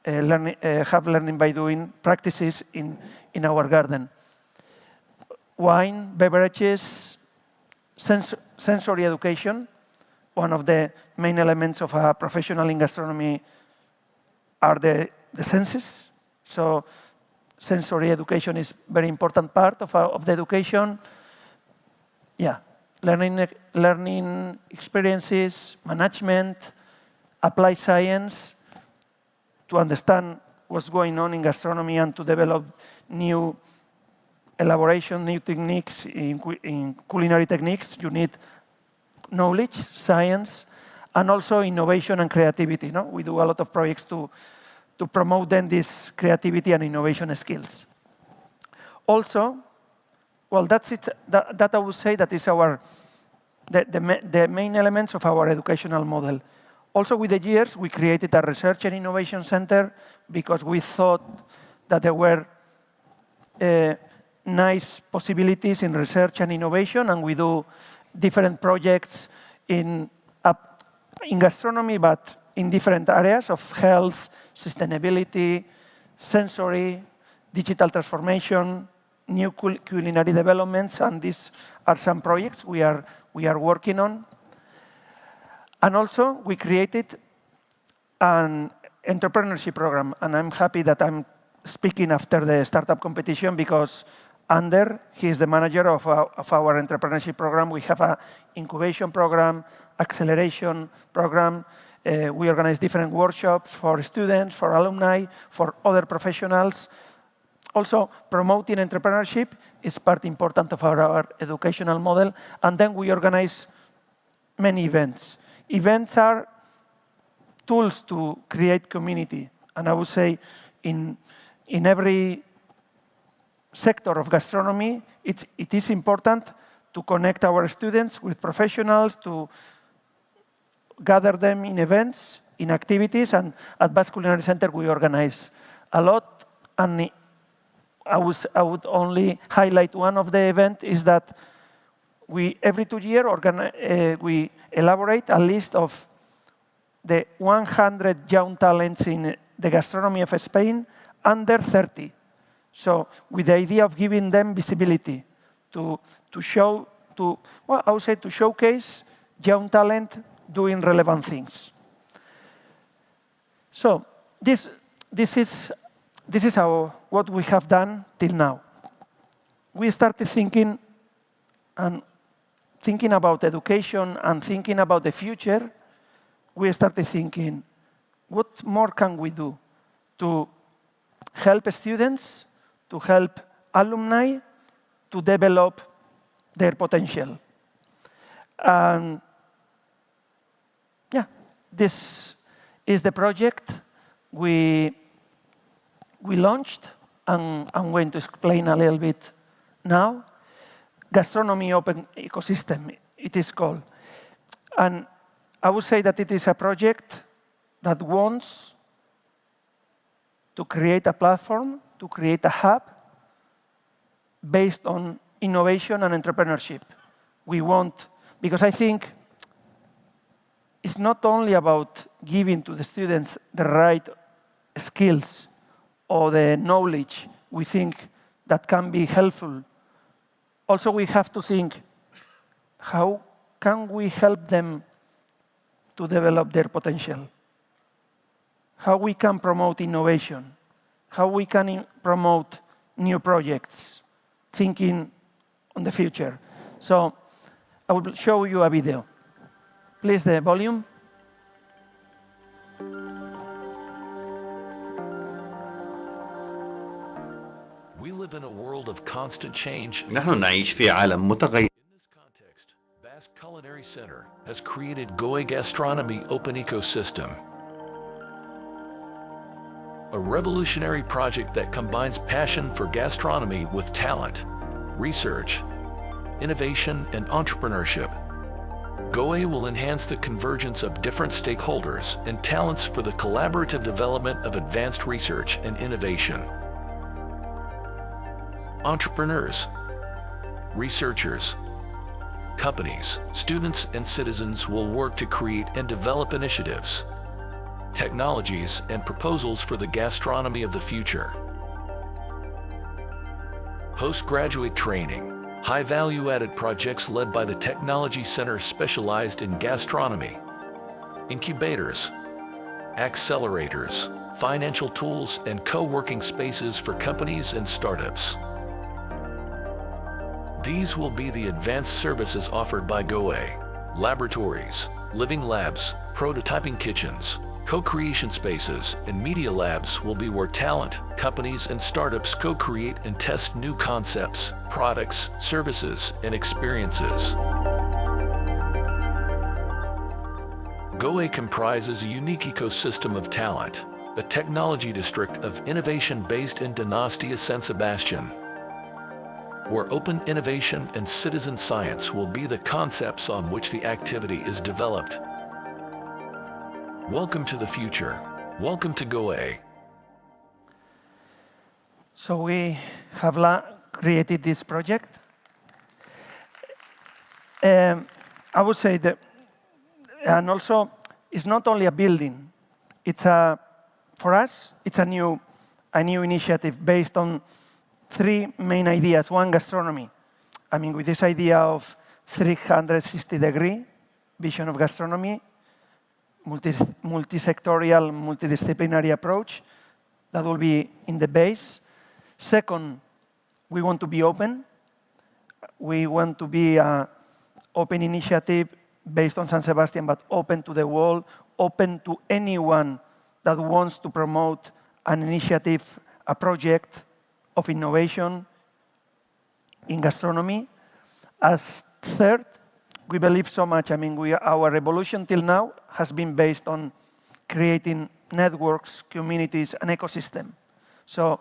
learning by doing practices in our garden. wine, beverages, sensory education. One of the main elements of a professional in gastronomy are the senses. So sensory education is very important part of the education. Yeah, learning experiences, management, applied science, to understand what's going on in gastronomy and to develop new elaboration, new techniques in culinary techniques. You need knowledge, science, and also innovation and creativity. No? We do a lot of projects to promote then this creativity and innovation skills. Also, well, that's it. That I would say that is the main elements of our educational model. Also, with the years, we created a research and innovation center because we thought that there were nice possibilities in research and innovation, and we do different projects in gastronomy, but in different areas of health, sustainability, sensory, digital transformation, new culinary developments, and these are some projects we are working on. And also, we created an entrepreneurship program, and I'm happy that I'm speaking after the startup competition because he is the manager of our entrepreneurship program. We have an incubation program, acceleration program. We organize different workshops for students, for alumni, for other professionals. Also, promoting entrepreneurship is part important of our educational model. And then we organize many events. Events are tools to create community. And I would say in every sector of gastronomy, it is important to connect our students with professionals, to gather them in events, in activities, and at Basque Culinary Center we organize a lot. And I would only highlight one of the events is that every 2 years we elaborate a list of the 100 young talents in the gastronomy of Spain under 30. So with the idea of giving them visibility to showcase young talent doing relevant things. So this is what we have done till now. We started thinking about education and thinking about the future. We started thinking, what more can we do to help students, to help alumni to develop their potential? And yeah, this is the project we launched, and I'm going to explain a little bit now. Gastronomy Open Ecosystem, it is called. And I would say that it is a project that wants to create a platform, to create a hub based on innovation and entrepreneurship. We want, because I think it's not only about giving to the students the right skills or the knowledge we think that can be helpful. Also, we have to think, how can we help them to develop their potential? How we can promote innovation? How we can promote new projects, thinking on the future? So I will show you a video. Please, the volume. We live in a world of constant change. نحن نعيش في عالم متغير. Basque Culinary Center has created Goe Gastronomy Open Ecosystem, a revolutionary project that combines passion for gastronomy with talent, research, innovation, and entrepreneurship. Goe will enhance the convergence of different stakeholders and talents for the collaborative development of advanced research and innovation. Entrepreneurs, researchers, companies, students, and citizens will work to create and develop initiatives, technologies, and proposals for the gastronomy of the future. Postgraduate training, high value-added projects led by the Technology Center specialized in gastronomy, incubators, accelerators, financial tools, and co-working spaces for companies and startups. These will be the advanced services offered by GoA. Laboratories, living labs, prototyping kitchens, co-creation spaces, and media labs will be where talent, companies, and startups co-create and test new concepts, products, services, and experiences. GoA comprises a unique ecosystem of talent, a technology district of innovation based in Donostia San Sebastian, where open innovation and citizen science will be the concepts on which the activity is developed. Welcome to the future. Welcome to GoA. So we have created this project. I would say that, and also, it's not only a building. It's for us, it's a new initiative based on three main ideas. One, gastronomy. I mean, with this idea of 360-degree vision of gastronomy, multi-sectorial, multidisciplinary approach, that will be in the base. Second, we want to be open. We want to be an open initiative based on San Sebastian, but open to the world, open to anyone that wants to promote an initiative, a project of innovation in gastronomy. As third, we believe so much. I mean, our evolution till now has been based on creating networks, communities, and ecosystem. So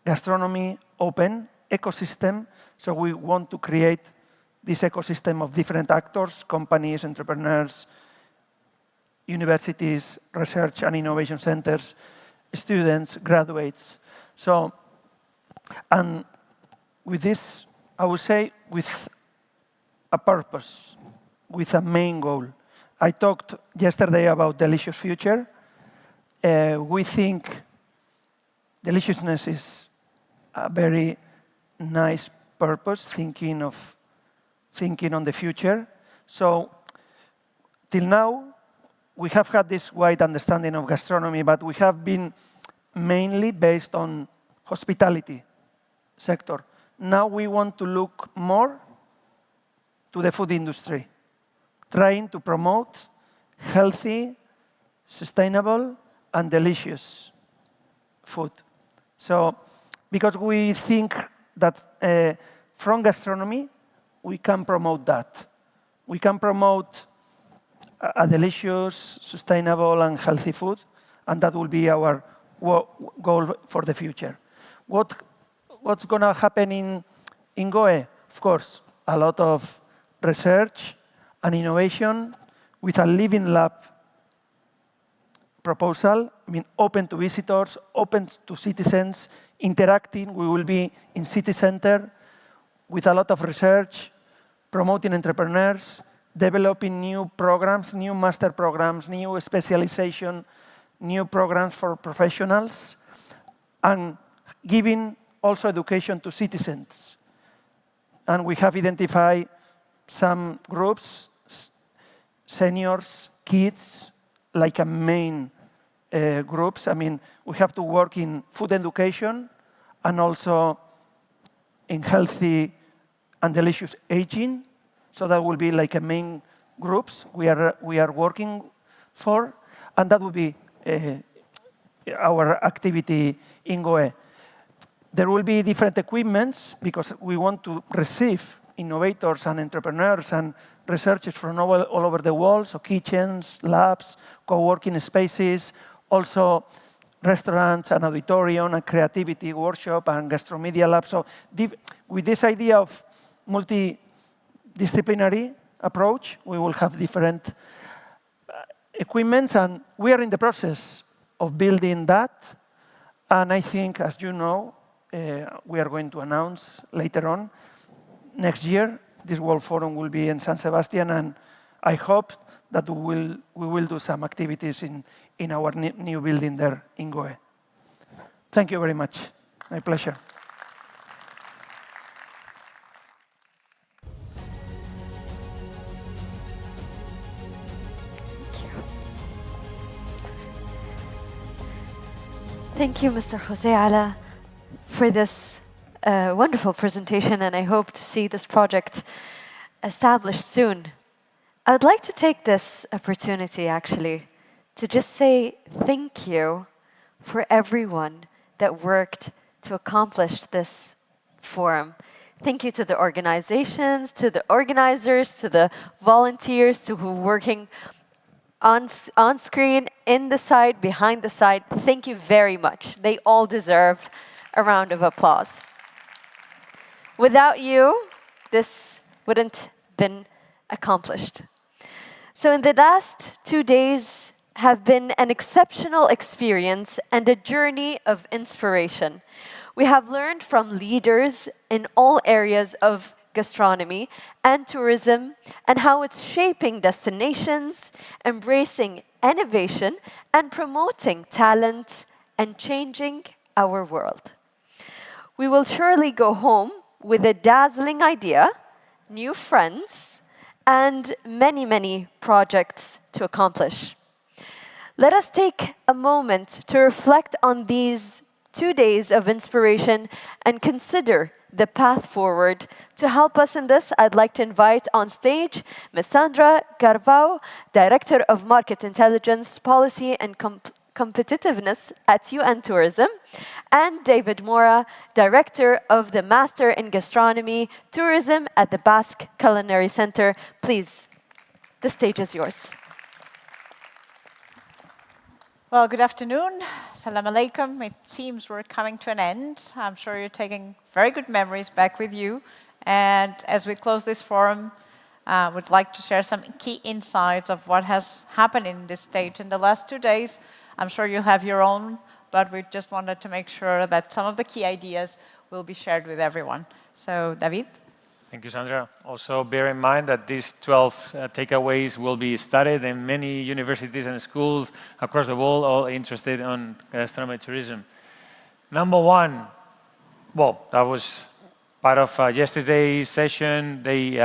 gastronomy, open, ecosystem. So we want to create this ecosystem of different actors, companies, entrepreneurs, universities, research and innovation centers, students, graduates. So, and with this, I would say, with a purpose, with a main goal. I talked yesterday about delicious future. We think deliciousness is a very nice purpose, thinking on the future. So till now, we have had this wide understanding of gastronomy, but we have been mainly based on hospitality sector. Now we want to look more to the food industry, trying to promote healthy, sustainable, and delicious food. So, because we think that from gastronomy, we can promote that. We can promote a delicious, sustainable, and healthy food, and that will be our goal for the future. What's going to happen in GoA? Of course, a lot of research and innovation with a living lab proposal. I mean, open to visitors, open to citizens, interacting. We will be in city center with a lot of research, promoting entrepreneurs, developing new programs, new master programs, new specialization, new programs for professionals, and giving also education to citizens. And we have identified some groups, seniors, kids, like a main groups. I mean, we have to work in food education and also in healthy and delicious aging. So that will be like a main groups we are working for, and that will be our activity in GoA. There will be different equipments because we want to receive innovators and entrepreneurs and researchers from all over the world, so kitchens, labs, co-working spaces, also restaurants and auditorium and creativity workshop and gastromedia lab. So with this idea of multidisciplinary approach, we will have different equipments, and we are in the process of building that. And I think, as you know, we are going to announce later on, next year, this World Forum will be in San Sebastian, and I hope that we will do some activities in our new building there in GoA. Thank you very much. My pleasure. Thank you, Mr. Jose Ala, for this wonderful presentation, and I hope to see this project established soon. I would like to take this opportunity, actually, to just say thank you for everyone that worked to accomplish this forum. Thank you to the organizations, to the organizers, to the volunteers, to who are working on screen, in the side, behind the side. Thank you very much. They all deserve a round of applause. Without you, this wouldn't been accomplished. So in the last 2 days have been an exceptional experience and a journey of inspiration. We have learned from leaders in all areas of gastronomy and tourism and how it's shaping destinations, embracing innovation, and promoting talent and changing our world. We will surely go home with a dazzling idea, new friends, and many, many projects to accomplish. Let us take a moment to reflect on these 2 days of inspiration and consider the path forward. To help us in this, I'd like to invite on stage Ms. Sandra Garvao, Director of Market Intelligence, Policy and Competitiveness at UN Tourism, and David Mora, Director of the Master in Gastronomy Tourism at the Basque Culinary Center. Please, the stage is yours. Well, good afternoon. Salam alaikum. It seems we're coming to an end. I'm sure you're taking very good memories back with you. And as we close this forum, I would like to share some key insights of what has happened in this stage in the last 2 days. I'm sure you have your own, but we just wanted to make sure that some of the key ideas will be shared with everyone. So, David? Thank you, Sandra. Also, bear in mind that these 12 takeaways will be studied in many universities and schools across the world, all interested in gastronomy tourism. Number one, well, that was part of yesterday's session, the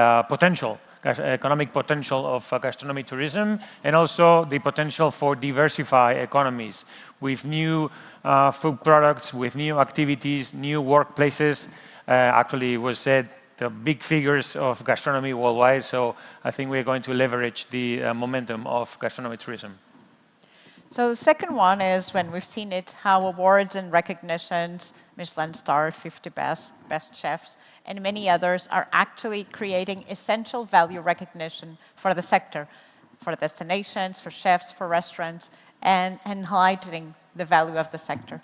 economic potential of gastronomy tourism, and also the potential for diversify economies with new food products, with new activities, new workplaces. Actually, it was said the big figures of gastronomy worldwide, so I think we're going to leverage the momentum of gastronomy tourism. So the second one is when we've seen it, how awards and recognitions, Michelin star, 50 best chefs, and many others are actually creating essential value recognition for the sector, for destinations, for chefs, for restaurants, and highlighting the value of the sector.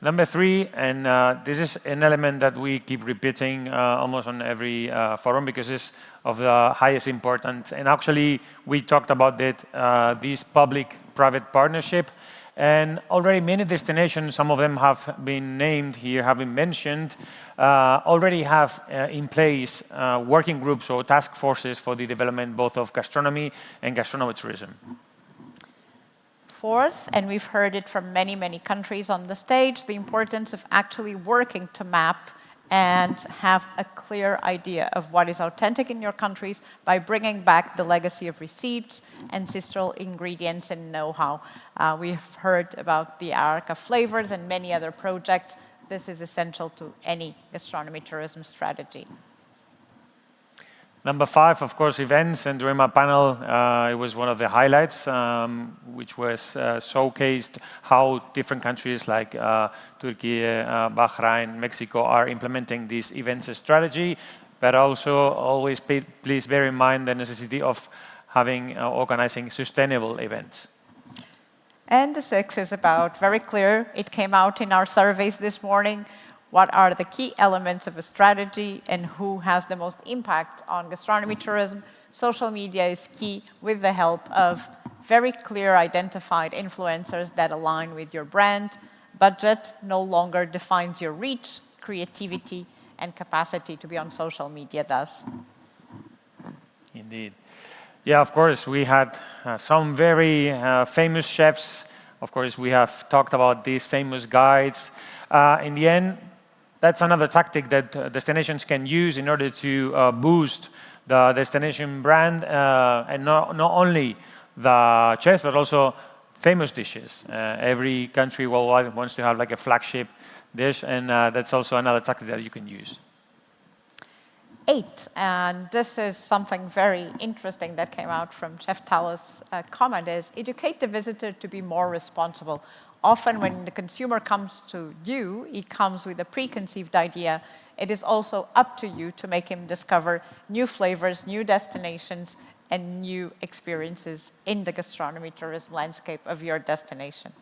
Number three, and this is an element that we keep repeating almost on every forum because it's of the highest importance. And actually, we talked about it, this public-private partnership. And already many destinations, some of them have been named here, have been mentioned, already have in place working groups or task forces for the development both of gastronomy and gastronomy tourism. Fourth, and we've heard it from many, many countries on the stage, the importance of actually working to map and have a clear idea of what is authentic in your countries by bringing back the legacy of receipts, ancestral ingredients, and know-how. We've heard about the Arc of Flavors and many other projects. This is essential to any gastronomy tourism strategy. Number five, of course, events. And during my panel, it was one of the highlights, which was showcased how different countries like Turkey, Bahrain, Mexico are implementing this events strategy. But also, always please bear in mind the necessity of having organizing sustainable events. And the sixth is about very clear. It came out in our surveys this morning. What are the key elements of a strategy and who has the most impact on gastronomy tourism? Social media is key with the help of very clear identified influencers that align with your brand. Budget no longer defines your reach, creativity, and capacity to be on social media does. Indeed. Yeah, of course, we had some very famous chefs. Of course, we have talked about these famous guides. In the end, that's another tactic that destinations can use in order to boost the destination brand, and not only the chefs, but also famous dishes. Every country worldwide wants to have like a flagship dish, and that's also another tactic that you can use. 8, and this is something very interesting that came out from Chef Tala's comment, is educate the visitor to be more responsible. Often when the consumer comes to you, he comes with a preconceived idea. It is also up to you to make him discover new flavors, new destinations, and new experiences in the gastronomy tourism landscape of your destination.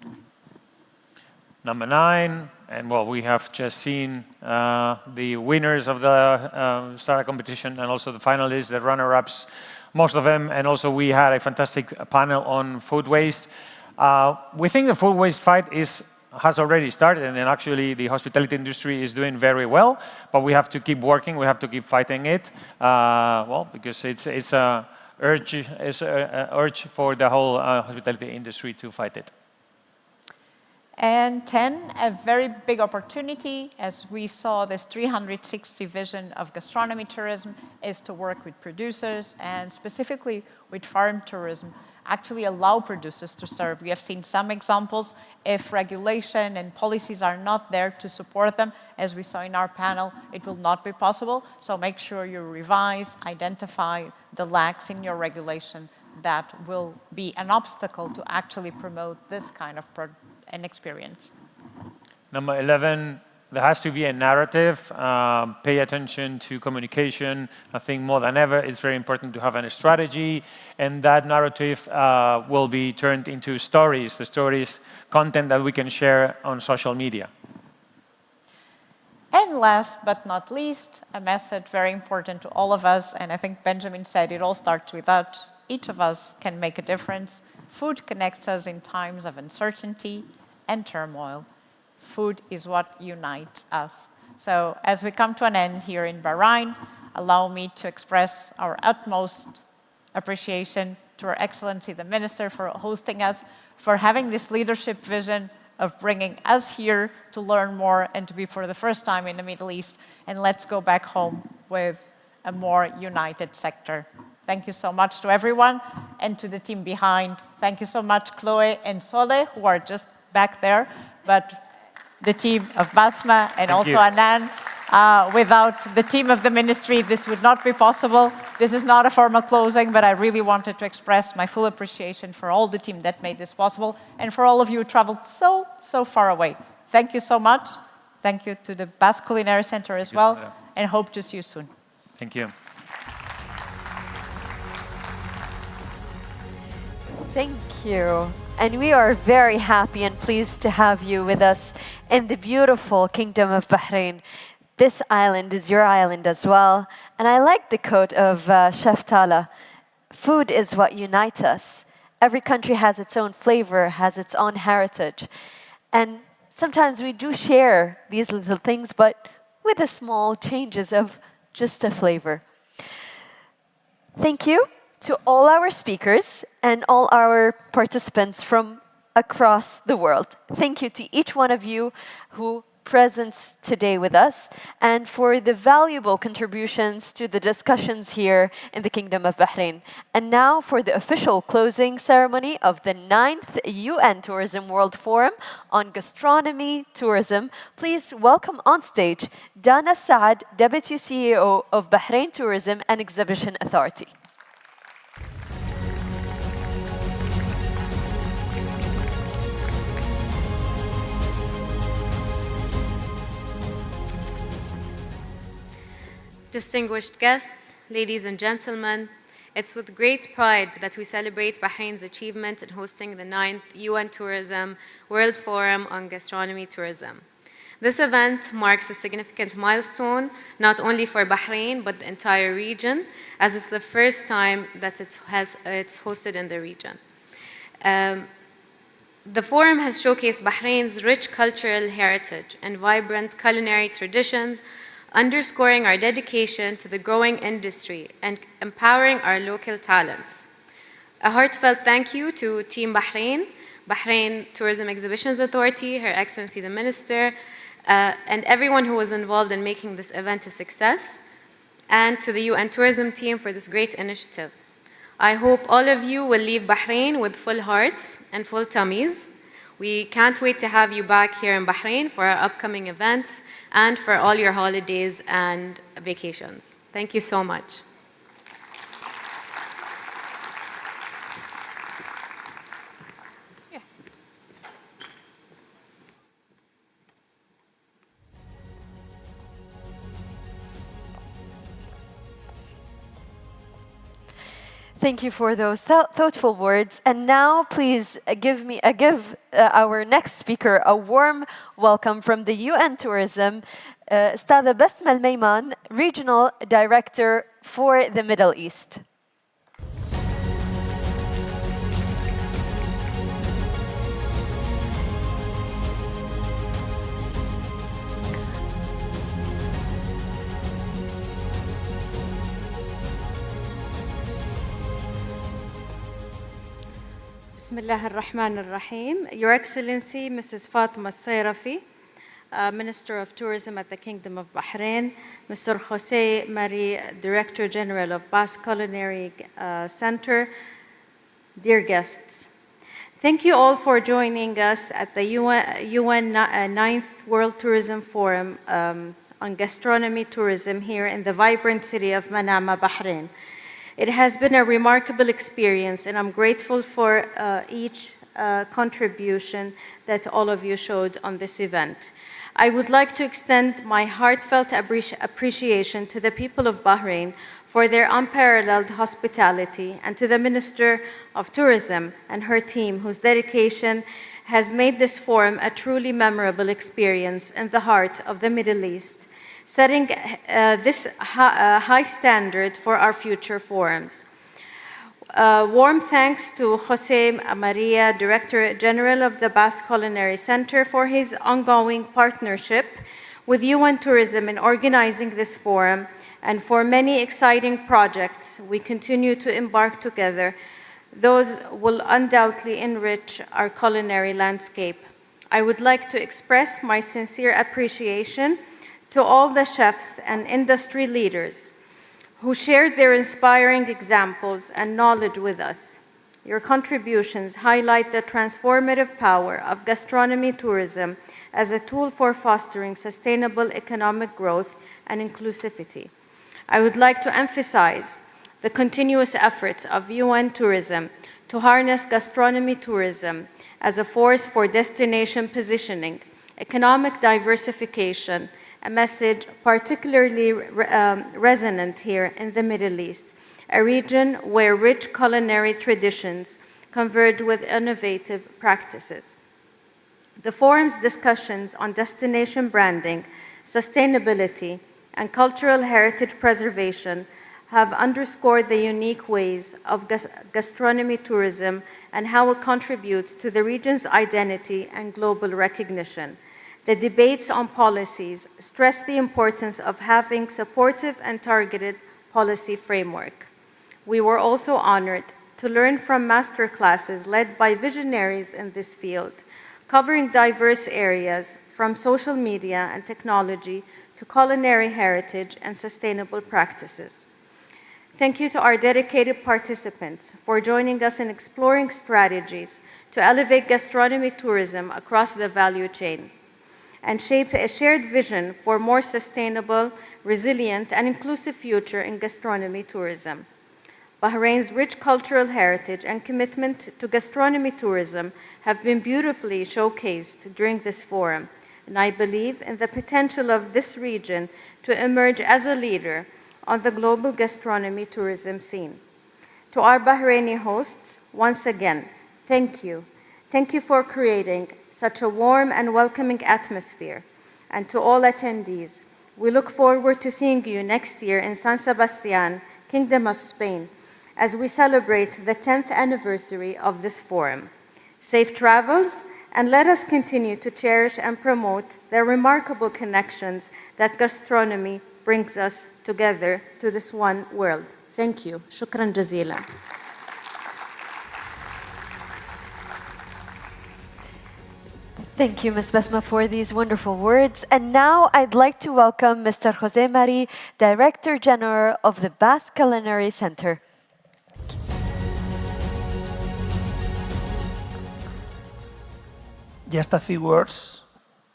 Number 9, and well, we have just seen the winners of the startup competition and also the finalists, the runner-ups, most of them, and also we had a fantastic panel on food waste. We think the food waste fight has already started, and then actually the hospitality industry is doing very well, but we have to keep working, we have to keep fighting it, well, because it's an urge for the whole hospitality industry to fight it. And 10, a very big opportunity, as we saw this 360 vision of gastronomy tourism, is to work with producers and specifically with farm tourism, actually allow producers to serve. We have seen some examples. If regulation and policies are not there to support them, as we saw in our panel, it will not be possible. So make sure you revise, identify the lacks in your regulation that will be an obstacle to actually promote this kind of an experience. Number 11, there has to be a narrative. Pay attention to communication. I think more than ever, it's very important to have a strategy, and that narrative will be turned into stories, the stories, content that we can share on social media. And last but not least, a message very important to all of us, and I think Benjamin said it all starts with us. Each of us can make a difference. Food connects us in times of uncertainty and turmoil. Food is what unites us. So as we come to an end here in Bahrain, allow me to express our utmost appreciation to Her Excellency the Minister for hosting us, for having this leadership vision of bringing us here to learn more and to be for the first time in the Middle East. And let's go back home with a more united sector. Thank you so much to everyone and to the team behind. Thank you so much, Chloe and Sole, who are just back there, but the team of Basma and also Anan. Without the team of the ministry, this would not be possible. This is not a formal closing, but I really wanted to express my full appreciation for all the team that made this possible and for all of you who traveled so far away. Thank you so much. Thank you to the Basque Culinary Center as well, and hope to see you soon. Thank you. Thank you. And we are very happy and pleased to have you with us in the beautiful Kingdom of Bahrain. This island is your island as well. And I like the quote of Chef Tala. Food is what unites us. Every country has its own flavor, has its own heritage. And sometimes we do share these little things, but with the small changes of just a flavor. Thank you to all our speakers and all our participants from across the world. Thank you to each one of you who presents today with us and for the valuable contributions to the discussions here in the Kingdom of Bahrain. And now for the official closing ceremony of the 9th UN Tourism World Forum on Gastronomy Tourism, please welcome on stage Dana Saad, Deputy CEO of Bahrain Tourism and Exhibition Authority. Distinguished guests, ladies and gentlemen, it's with great pride that we celebrate Bahrain's achievement in hosting the 9th UN Tourism World Forum on Gastronomy Tourism. This event marks a significant milestone, not only for Bahrain, but the entire region, as it's the first time that it's hosted in the region. The forum has showcased Bahrain's rich cultural heritage and vibrant culinary traditions, underscoring our dedication to the growing industry and empowering our local talents. A heartfelt thank you to Team Bahrain, Bahrain Tourism Exhibitions Authority, Her Excellency the Minister, and everyone who was involved in making this event a success, and to the UN Tourism team for this great initiative. I hope all of you will leave Bahrain with full hearts and full tummies. We can't wait to have you back here in Bahrain for our upcoming events and for all your holidays and vacations. Thank you so much. Thank you for those thoughtful words. And now, please give our next speaker a warm welcome from the UN Tourism, Stada Basma Al-Mayman, Regional Director for the Middle East. Bismillah ar-Rahman ar-Rahim. Your Excellency, Mrs. Fatima Sayrafi, Minister of Tourism at the Kingdom of Bahrain, Mr. Jose Mari, Director General of Basque Culinary Center, dear guests. Thank you all for joining us at the UN 9th World Tourism Forum on Gastronomy Tourism here in the vibrant city of Manama, Bahrain. It has been a remarkable experience, and I'm grateful for each contribution that all of you showed on this event. I would like to extend my heartfelt appreciation to the people of Bahrain for their unparalleled hospitality, and to the Minister of Tourism and her team, whose dedication has made this forum a truly memorable experience in the heart of the Middle East, setting this high standard for our future forums. Warm thanks to Jose Maria, Director General of the Basque Culinary Center, for his ongoing partnership with UN Tourism in organizing this forum, and for many exciting projects we continue to embark together. Those will undoubtedly enrich our culinary landscape. I would like to express my sincere appreciation to all the chefs and industry leaders who shared their inspiring examples and knowledge with us. Your contributions highlight the transformative power of gastronomy tourism as a tool for fostering sustainable economic growth and inclusivity. I would like to emphasize the continuous efforts of UN Tourism to harness gastronomy tourism as a force for destination positioning, economic diversification, a message particularly resonant here in the Middle East, a region where rich culinary traditions converge with innovative practices. The forum's discussions on destination branding, sustainability, and cultural heritage preservation have underscored the unique ways of gastronomy tourism and how it contributes to the region's identity and global recognition. The debates on policies stress the importance of having supportive and targeted policy framework. We were also honored to learn from masterclasses led by visionaries in this field, covering diverse areas from social media and technology to culinary heritage and sustainable practices. Thank you to our dedicated participants for joining us in exploring strategies to elevate gastronomy tourism across the value chain and shape a shared vision for more sustainable, resilient, and inclusive future in gastronomy tourism. Bahrain's rich cultural heritage and commitment to gastronomy tourism have been beautifully showcased during this forum, and I believe in the potential of this region to emerge as a leader on the global gastronomy tourism scene. To our Bahraini hosts, once again, thank you. Thank you for creating such a warm and welcoming atmosphere. And to all attendees, we look forward to seeing you next year in San Sebastian, Kingdom of Spain, as we celebrate the 10th anniversary of this forum. Safe travels, and let us continue to cherish and promote the remarkable connections that gastronomy brings us together to this one world. Thank you. Shukran jazilan. Thank you, Ms. Basma, for these wonderful words. And now I'd like to welcome Mr. Jose Mari, Director General of the Basque Culinary Center. just a few words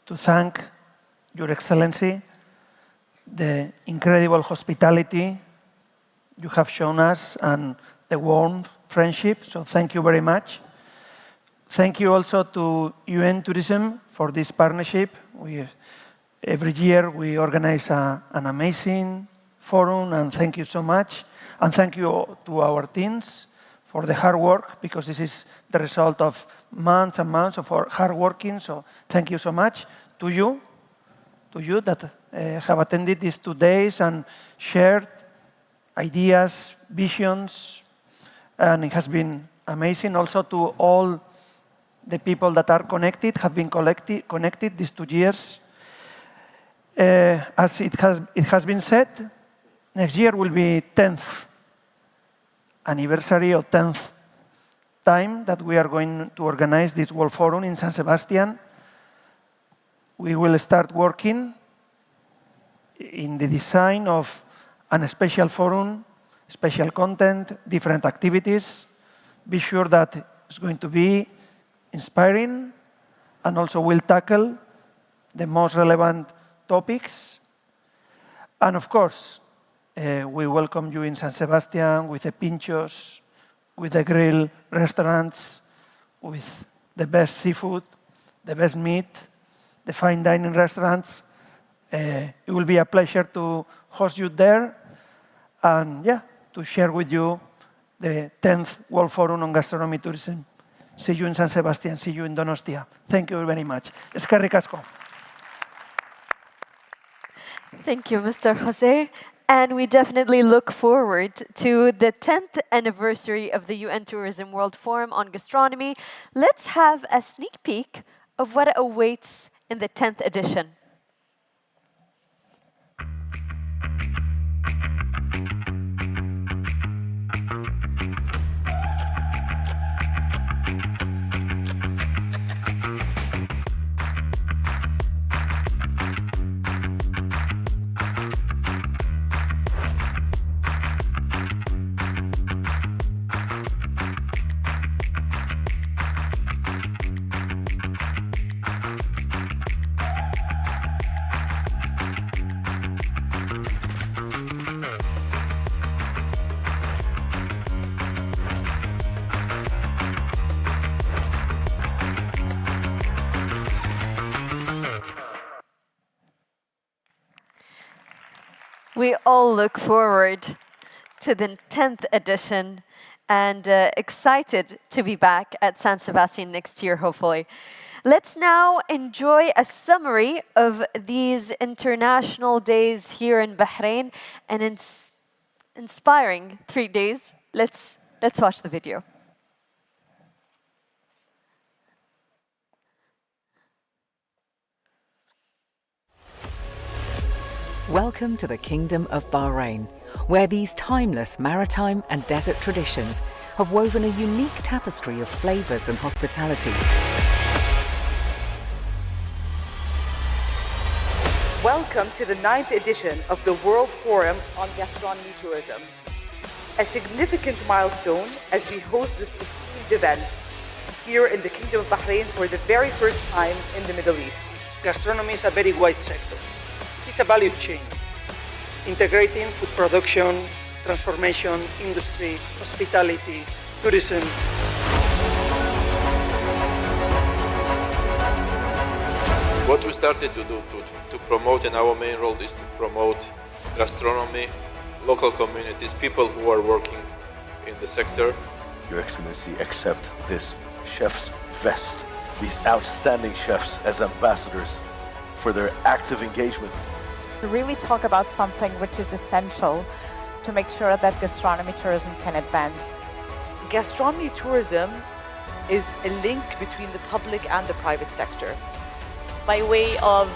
to thank Your Excellency, the incredible hospitality you have shown us and the warm friendship, so thank you very much. Thank you also to UN Tourism for this partnership. Every year we organize an amazing forum, and thank you so much. And thank you to our teams for the hard work, because this is the result of months and months of our hard working, so thank you so much. To you that have attended these 2 days and shared ideas, visions, and it has been amazing. Also to all the people that are connected, have been connected these 2 years. As it has been said, next year will be 10th anniversary or 10th time that we are going to organize this World Forum in San Sebastian. We will start working in the design of a special forum, special content, different activities. Be sure that it's going to be inspiring and also will tackle the most relevant topics. And of course, we welcome you in San Sebastian with the pinchos, with the grill restaurants, with the best seafood, the best meat, the fine dining restaurants. It will be a pleasure to host you there and to share with you the 10th World Forum on Gastronomy Tourism. See you in San Sebastian, see you in Donostia. Thank you very much. Eskerrik asko. Thank you, Mr. Jose. And we definitely look forward to the 10th anniversary of the UN Tourism World Forum on Gastronomy. Let's have a sneak peek of what awaits in the 10th edition. We all look forward to the 10th edition and excited to be back at San Sebastian next year, hopefully. Let's now enjoy a summary of these international days here in Bahrain, an inspiring 3 days. Let's watch the video. Welcome to the Kingdom of Bahrain, where these timeless maritime and desert traditions have woven a unique tapestry of flavors and hospitality. Welcome to the 9th edition of the World Forum on Gastronomy Tourism, a significant milestone as we host this esteemed event here in the Kingdom of Bahrain for the very first time in the Middle East. Gastronomy is a very wide sector. It's a value chain, integrating food production, transformation, industry, hospitality, tourism. What we started to do to promote, and our main role is to promote gastronomy, local communities, people who are working in the sector. Your Excellency, accept this chef's vest, these outstanding chefs as ambassadors for their active engagement. To really talk about something which is essential to make sure that gastronomy tourism can advance. Gastronomy tourism is a link between the public and the private sector. By way of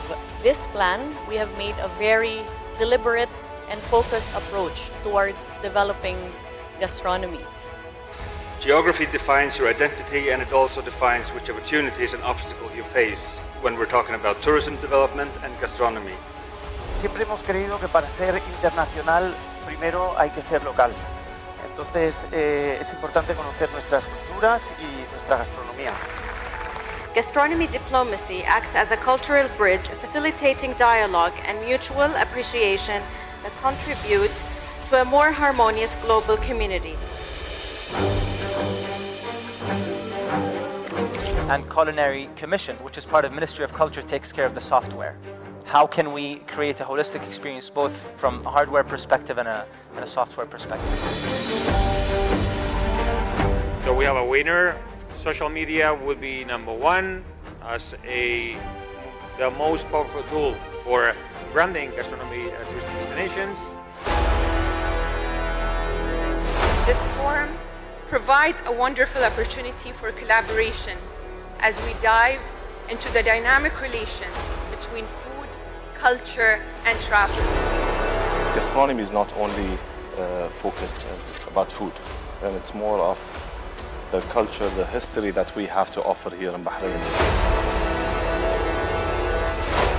this plan, we have made a very deliberate and focused approach towards developing gastronomy. Geography defines your identity, and it also defines which opportunities and obstacles you face when we're talking about tourism development and gastronomy. Siempre hemos creído que para ser internacional primero hay que ser local. Entonces es importante conocer nuestras culturas y nuestra gastronomía. Gastronomy diplomacy acts as a cultural bridge, facilitating dialogue and mutual appreciation that contribute to a more harmonious global community. And Culinary Commission, which is part of Ministry of Culture, takes care of the software. How can we create a holistic experience both from a hardware perspective and a software perspective? So we have a winner. Social media would be #1 as the most powerful tool for branding gastronomy tourism destinations. This forum provides a wonderful opportunity for collaboration as we dive into the dynamic relations between food, culture, and travel. Gastronomy is not only focused about food, and it's more of the culture, the history that we have to offer here in Bahrain.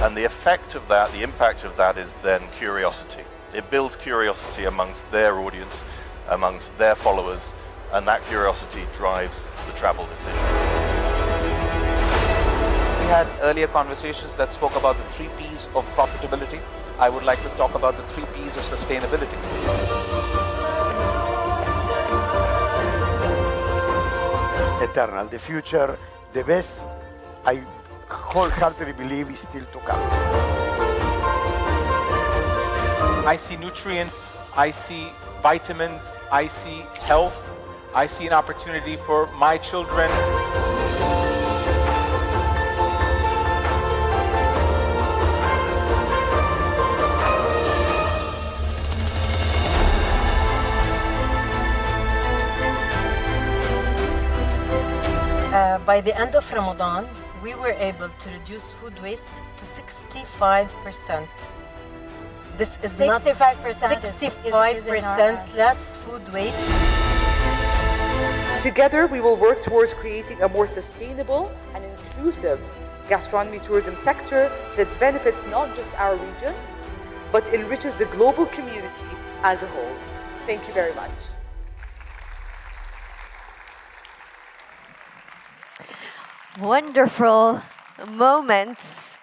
And the effect of that, the impact of that is then curiosity. It builds curiosity amongst their audience, amongst their followers, and that curiosity drives the travel decision. We had earlier conversations that spoke about the 3 Ps of profitability. I would like to talk about the 3 Ps of sustainability. Eternal. The future, the best, I wholeheartedly believe is still to come. I see nutrients, I see vitamins, I see health, I see an opportunity for my children. By the end of Ramadan, we were able to reduce food waste to 65%. This is 65% not 65% less food waste. Together, we will work towards creating a more sustainable and inclusive gastronomy tourism sector that benefits not just our region, but enriches the global community as a whole. Thank you very much. Wonderful moments.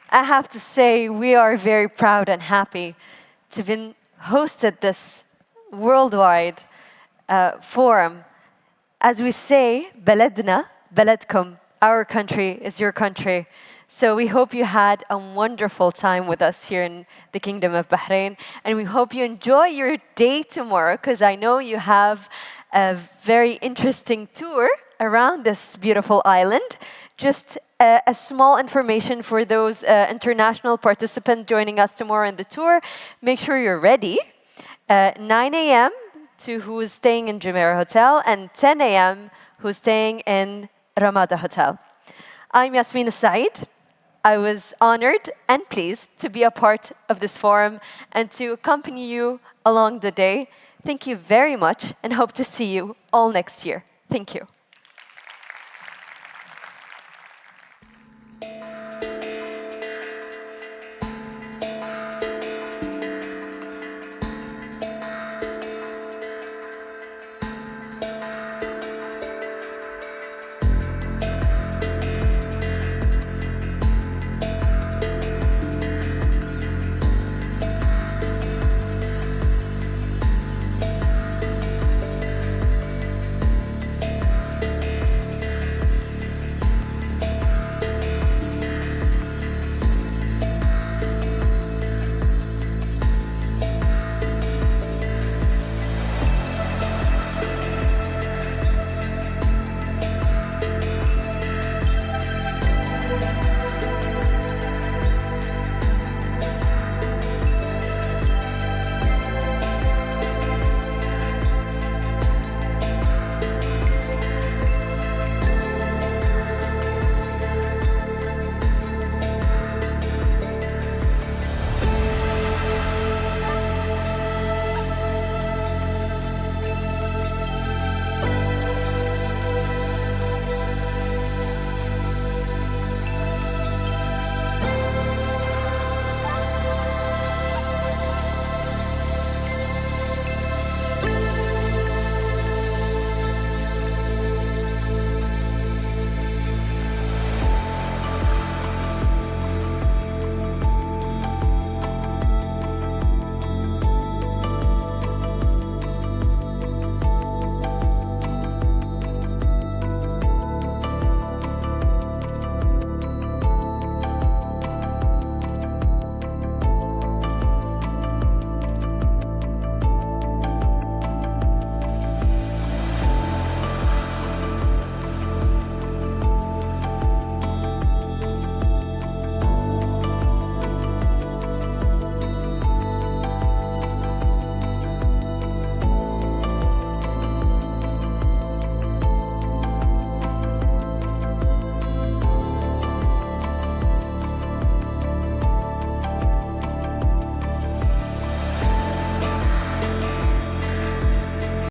I have to say, we are very proud and happy to have been hosted this worldwide forum. As we say, بلدنا بلدكم, our country is your country. So we hope you had a wonderful time with us here in the Kingdom of Bahrain, and we hope you enjoy your day tomorrow, because I know you have a very interesting tour around this beautiful island. Just a small information for those international participants joining us tomorrow in the tour. Make sure you're ready. 9 a.m. to who is staying in Jumeirah Hotel, and 10 a.m. who's staying in Ramada Hotel. I'm Yasmin Saeed. I was honored and pleased to be a part of this forum and to accompany you along the day. Thank you very much, and hope to see you all next year. Thank you.